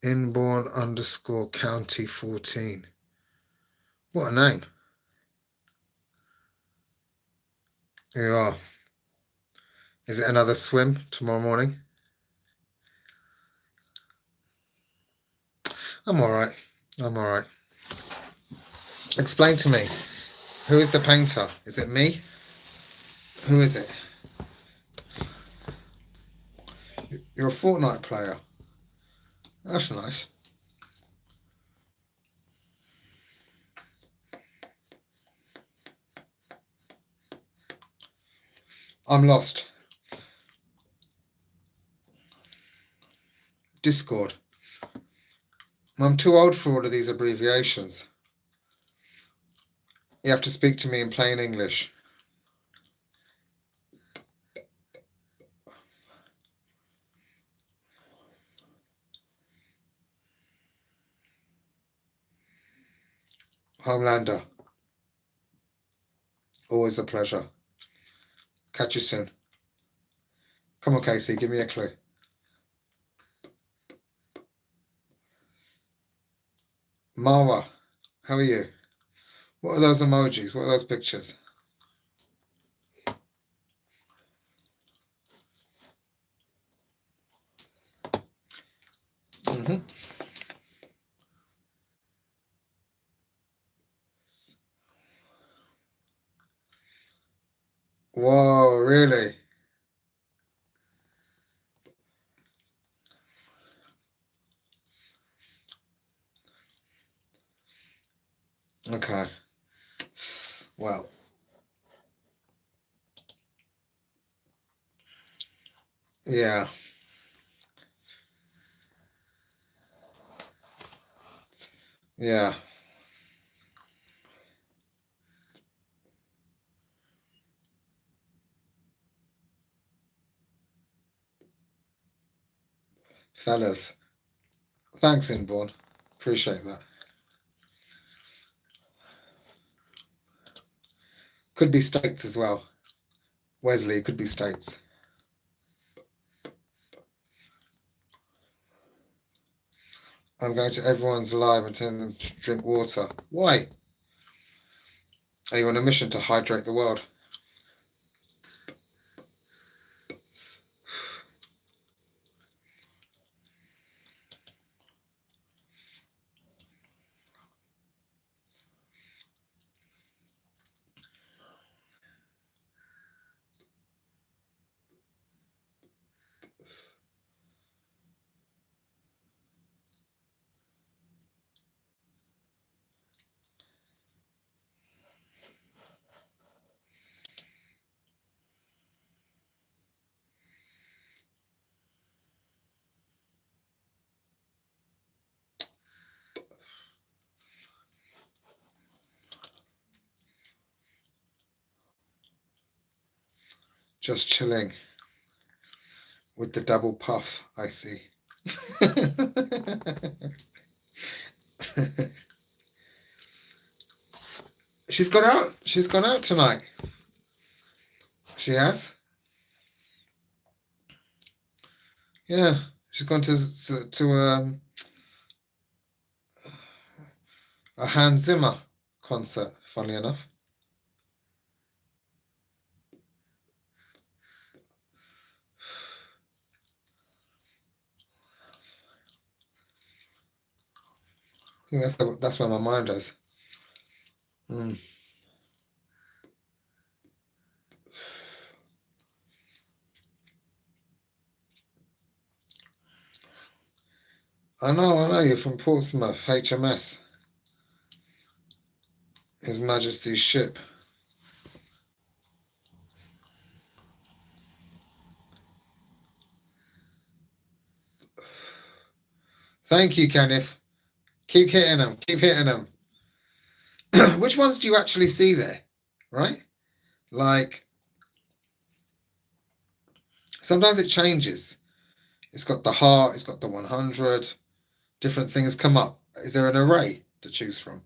Inborn _ county 14. What a name. Here you are. Is it another swim tomorrow morning? I'm alright. I'm alright. Explain to me, who is the painter? Is it me? Who is it? You're a Fortnite player. That's nice. I'm lost. Discord. I'm too old for all of these abbreviations. You have to speak to me in plain English. Homelander. Always a pleasure. Catch you soon. Come on, Casey, give me a clue. Marwa, how are you? What are those emojis? What are those pictures? Whoa, really? Okay. Well. Yeah. Yeah. Fellas. Thanks, Inborn. Appreciate that. Could be states as well. Wesley, could be states. I'm going to everyone's live and telling them to drink water. Why? Are you on a mission to hydrate the world? Just chilling with the double puff, I see. She's gone out. She's gone out tonight. She has. Yeah, she's gone to a Hans Zimmer concert. Funny enough. I think that's where my mind is. I know, you're from Portsmouth, HMS. His Majesty's ship. Thank you, Kenneth. Keep hitting them. Keep hitting them. Which ones do you actually see there? Right? Like, Sometimes it changes. It's got the heart, it's got the 100. Different things come up. Is there an array to choose from?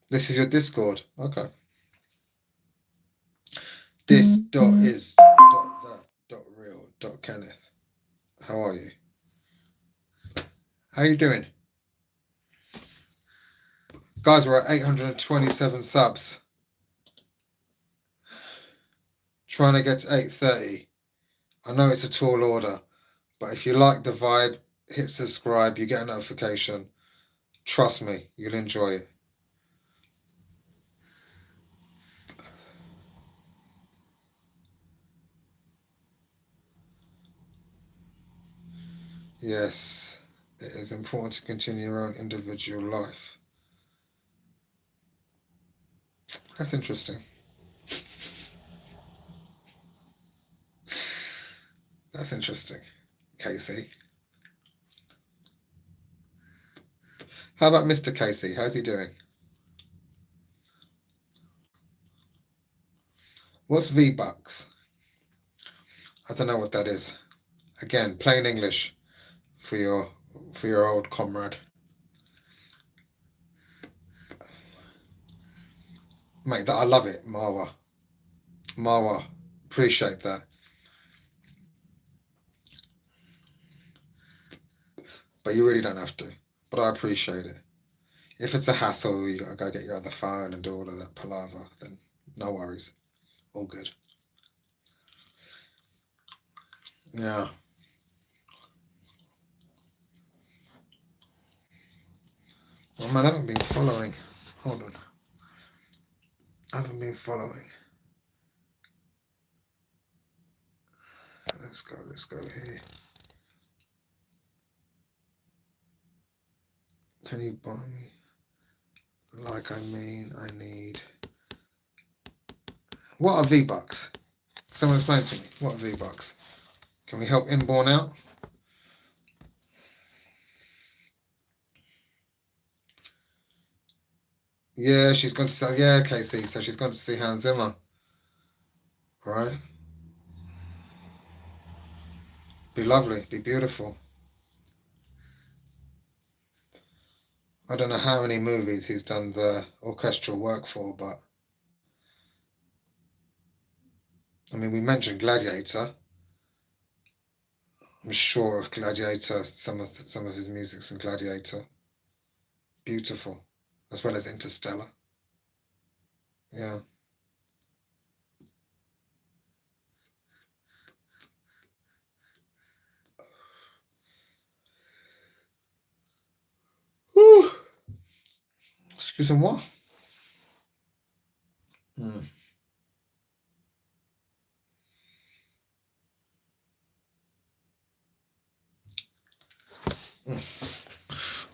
This is your Discord. Okay. This dot is dot that dot real dot Kenneth. How are you? How you doing? Guys, we're at 827 subs. Trying to get to 830. I know it's a tall order, but if you like the vibe, hit subscribe, you get a notification. Trust me, you'll enjoy it. Yes, it is important to continue your own individual life. That's interesting. That's interesting, Casey. How about Mr. Casey? How's he doing? What's V-Bucks? I don't know what that is. Again, plain English for your old comrade. Mate, that I love it, Marwa. Marwa, appreciate that. But you really don't have to. But I appreciate it. If it's a hassle, you gotta go get your other phone and do all of that palaver, then no worries. All good. Yeah. Well, man, I haven't been following. Hold on. I haven't been following. Let's go here. Can you buy me? Like I mean, I need. What are V-Bucks? Someone explain to me. What are V-Bucks? Can we help Inborn out? Yeah, she's going to see. Yeah, Casey. So she's going to see Hans Zimmer. All right. Be lovely. Be beautiful. I don't know how many movies he's done the orchestral work for, but I mean, we mentioned Gladiator. I'm sure Gladiator. Some of his music's in Gladiator. Beautiful, as well as Interstellar. Yeah. Ooh. Excusez-moi. Mm. Mm.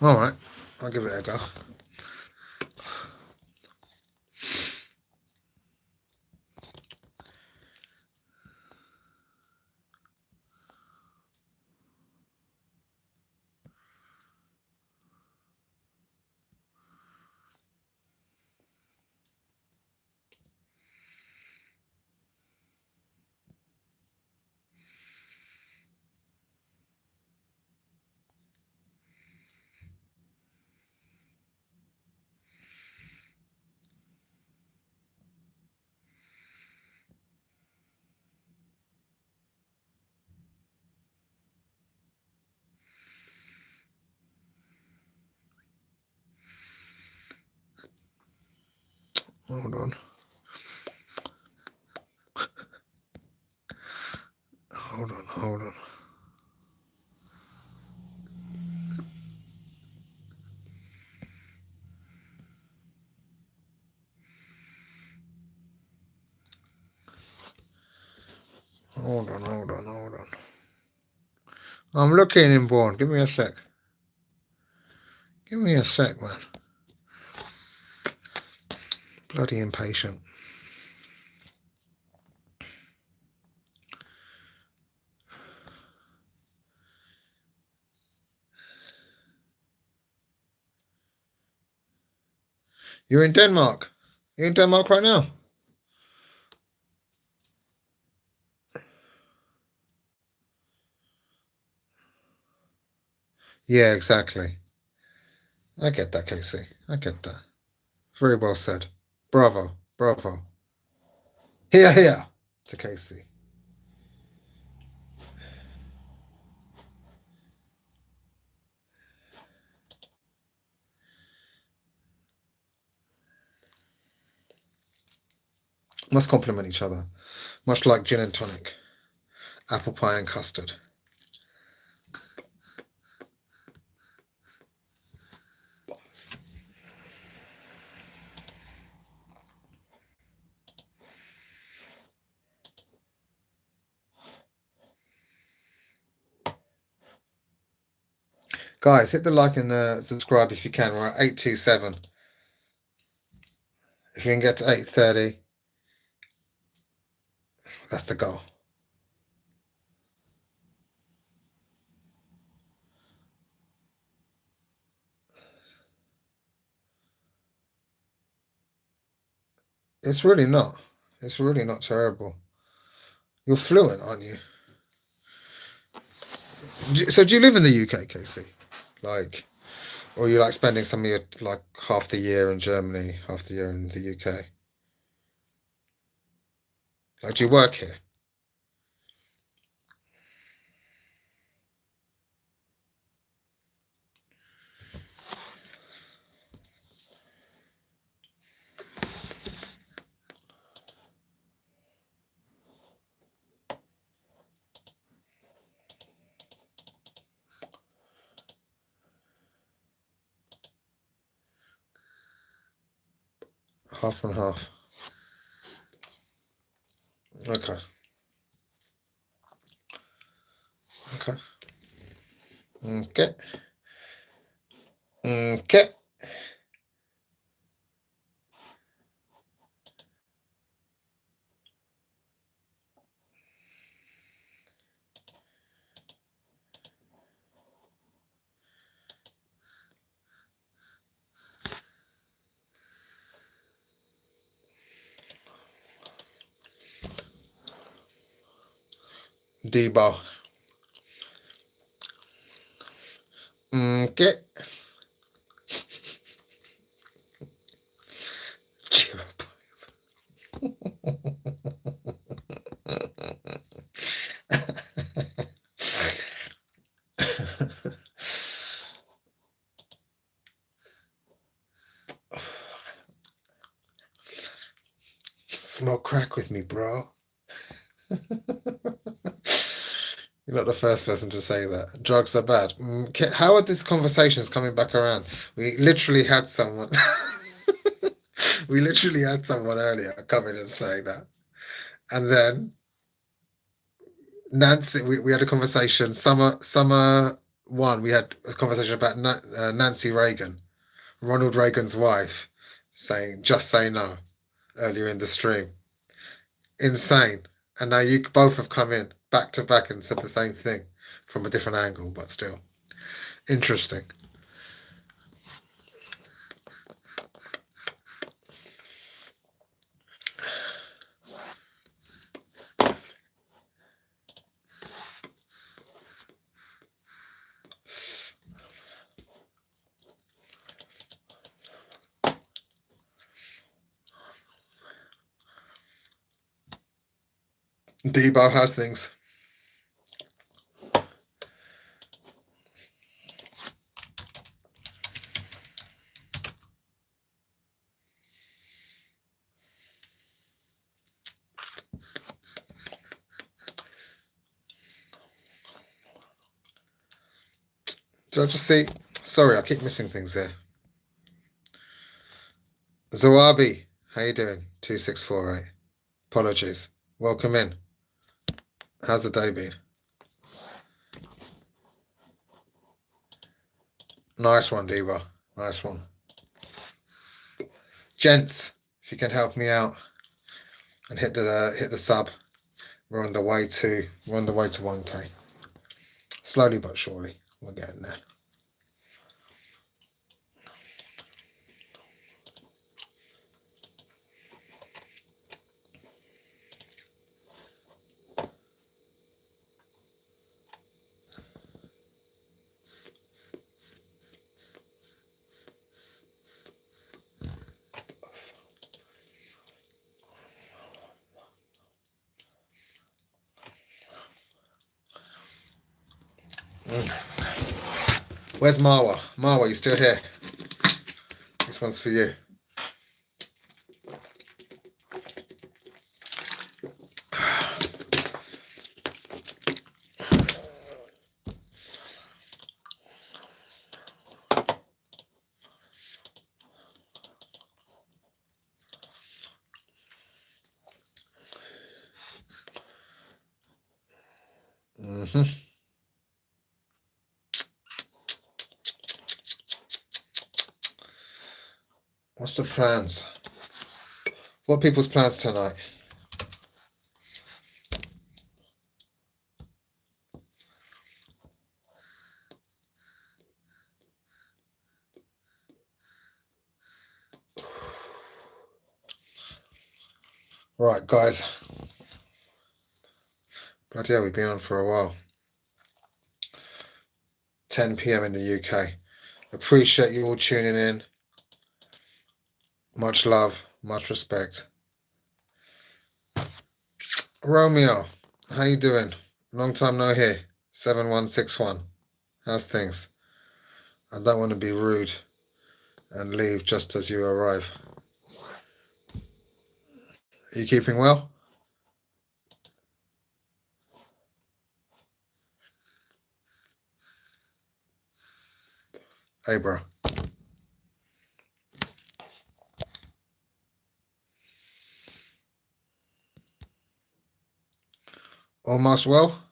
All right, I'll give it a go. Hold on. Hold on. Hold on. Hold on. Hold on. Hold on. I'm looking, Inborn. Give me a sec. Give me a sec, man. Bloody impatient. You're in Denmark. You're in Denmark right now. Yeah, exactly. I get that, Casey. I get that. Very well said. Bravo. Bravo. Here, here to Casey. Must complement each other. Much like gin and tonic, apple pie and custard. Guys, hit the like and subscribe if you can. We're at 827. If we can get to 830, that's the goal. It's really not. It's really not terrible. You're fluent, aren't you? So do you live in the UK, Casey? Like, or you like spending some of your like half the year in Germany, half the year in the UK? Like, do you work here? Half and half. Okay. Okay. Okay. Okay. Debo. Okay. Smoke crack with me, bro. You're not the first person to say that. Drugs are bad. How are these conversations coming back around? We literally had someone. We literally had someone earlier come in and say that, and then Nancy. We had a conversation. Summer one. We had a conversation about Nancy Reagan, Ronald Reagan's wife, saying "just say no" earlier in the stream. Insane. And now you both have come in back to back and said the same thing from a different angle, but still interesting. Debo has things. Did I just see? Sorry, I keep missing things here. Zawabi, how you doing? 2648. Apologies. Welcome in. How's the day been? Nice one, Debo. Nice one. Gents, if you can help me out and hit the sub. We're on the way to 1K. Slowly but surely, we're getting there. Where's Marwa? Marwa, you still here? This one's for you. What's the plans? What are people's plans tonight? Right, guys. Bloody hell, we've been on for a while. 10 p.m. in the UK. Appreciate you all tuning in. Much love, much respect. Romeo, how you doing? Long time no hear. 7161. How's things? I don't want to be rude and leave just as you arrive. Are you keeping well? Hey, bro. Almost well?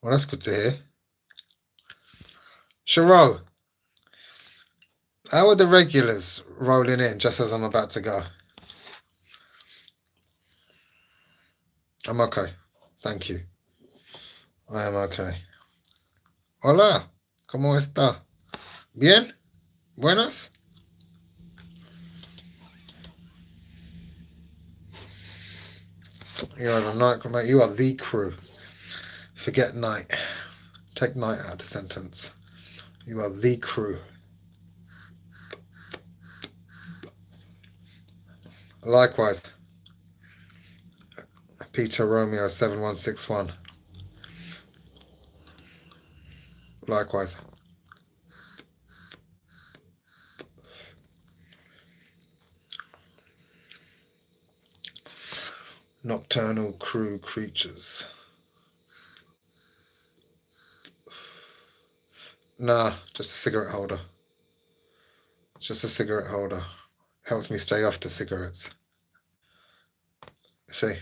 Well, that's good to hear. Shiro, how are the regulars rolling in just as I'm about to go? I'm okay. Thank you. I am okay. Hola. ¿Cómo está? Bien? Buenas? You are the night crew, mate. You are the crew. Forget night. Take night out of the sentence. You are the crew. Likewise. Peter Romeo 7161. Likewise. Nocturnal crew creatures. Nah, just a cigarette holder. Just a cigarette holder. Helps me stay off the cigarettes. See?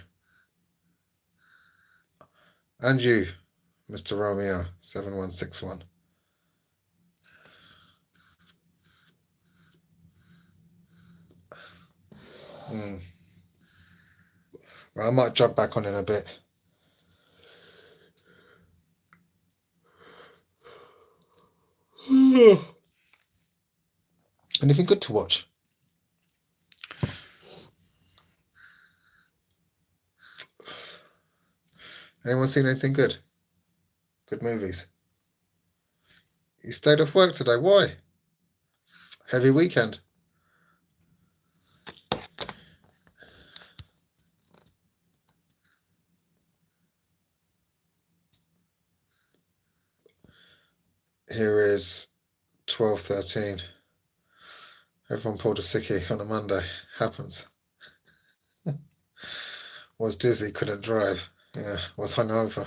And you, Mr. Romeo 7161. Well, I might jump back on in a bit. Anything good to watch? Anyone seen anything good? Good movies? You stayed off work today. Why? Heavy weekend. Here is 12:13. Everyone pulled a sickie on a Monday. Happens. Was dizzy, couldn't drive. Yeah, was hungover.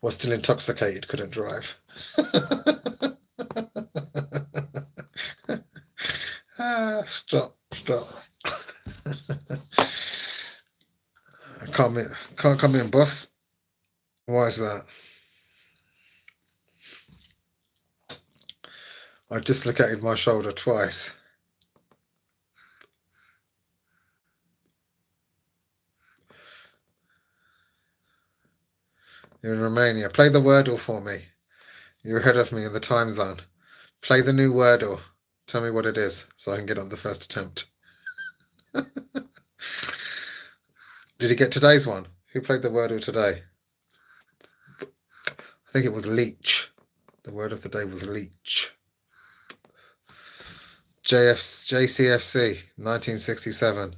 Was still intoxicated, couldn't drive. Stop. Can't come in, boss. Why is that? I dislocated my shoulder twice. You're in Romania. Play the Wordle for me. You're ahead of me in the time zone. Play the new Wordle. Tell me what it is so I can get on the first attempt. Did you get today's one? Who played the Wordle today? I think it was leech. The word of the day was leech. JCFC 1967.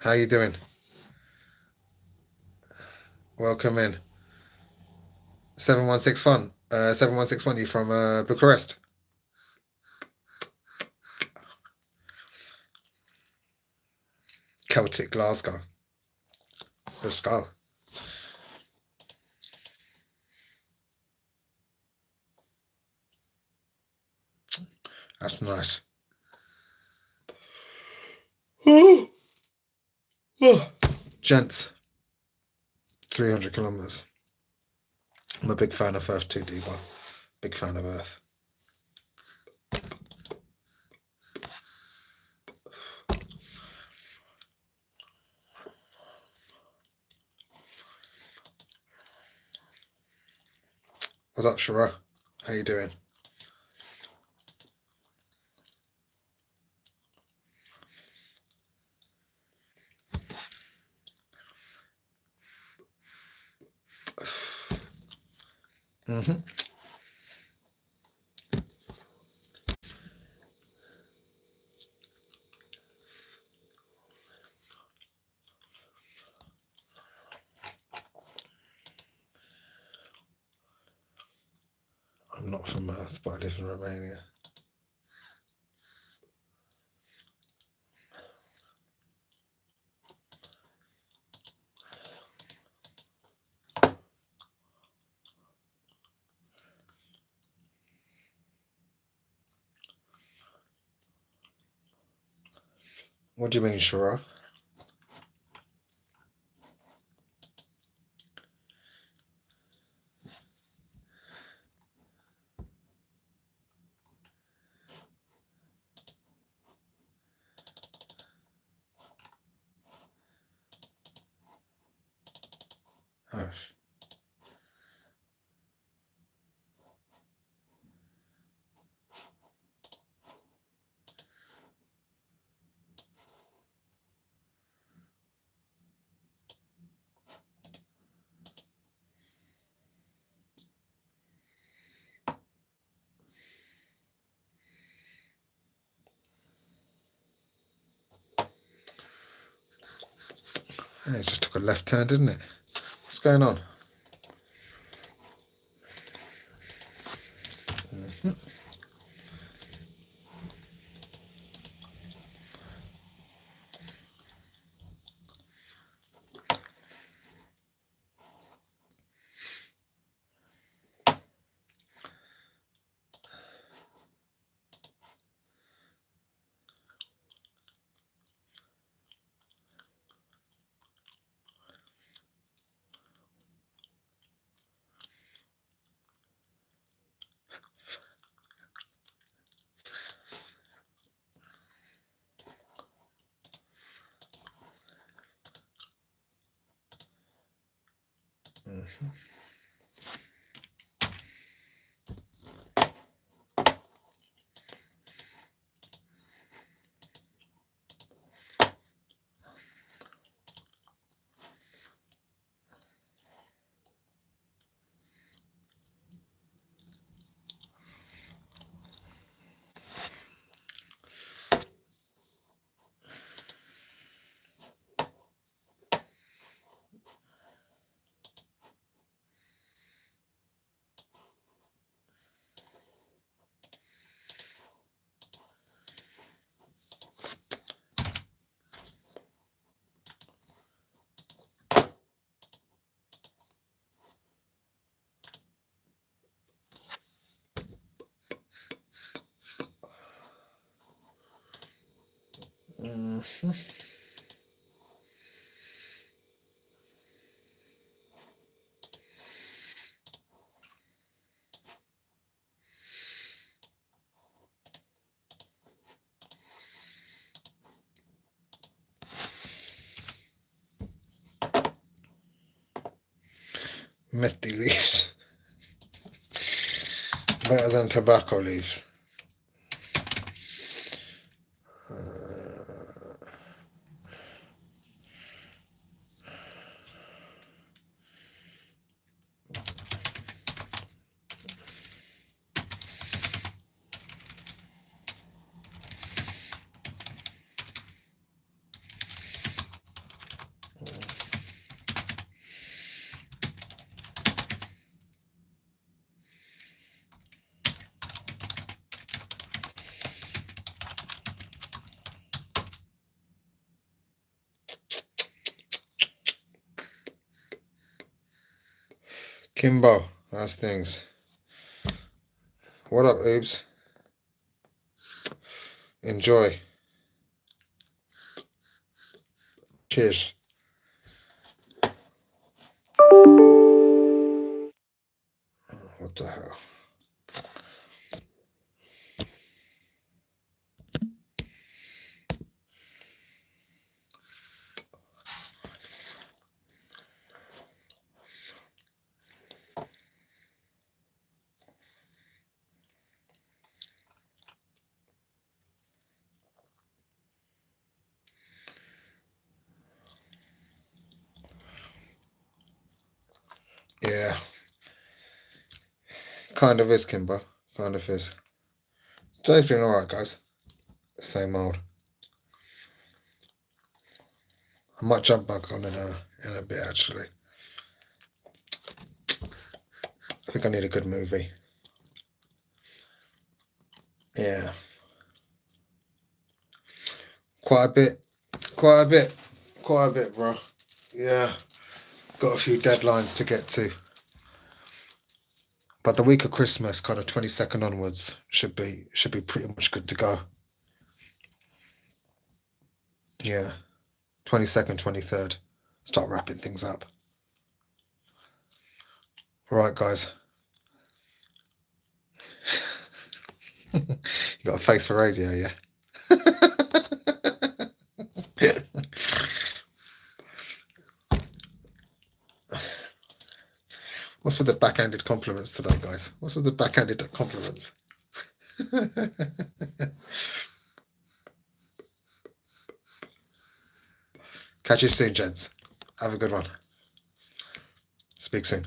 How you doing? Welcome in. 716 716 you from Bucharest. Celtic Glasgow. Let's go. That's nice. Gents, 300 kilometers. I'm a big fan of Earth 2D, but big fan of Earth. What's up, Shara? How you doing? Mm-hmm. I'm not from Earth, but I live in Romania. What do you mean, Shara? Oh. Hey, it just took a left turn, didn't it? What's going on? Mm-hmm. Mm-hmm. Mm-hmm. Methi leaves. Better than tobacco leaves. Kimbo, how's things? What up, Oobs? Enjoy. Cheers. What the hell? Yeah, kind of is, Kimbo. Kind of is. Today's been alright, guys. Same old. I might jump back on in a bit, actually. I think I need a good movie. Yeah. Quite a bit. Quite a bit. Quite a bit, bro. Yeah. Got a few deadlines to get to. But the week of Christmas, kind of 22nd onwards, should be pretty much good to go. Yeah. 22nd, 23rd. Start wrapping things up. Right, guys. You got a face for radio, yeah? What's with the backhanded compliments today, guys? What's with the backhanded compliments? Catch you soon, gents. Have a good one. Speak soon.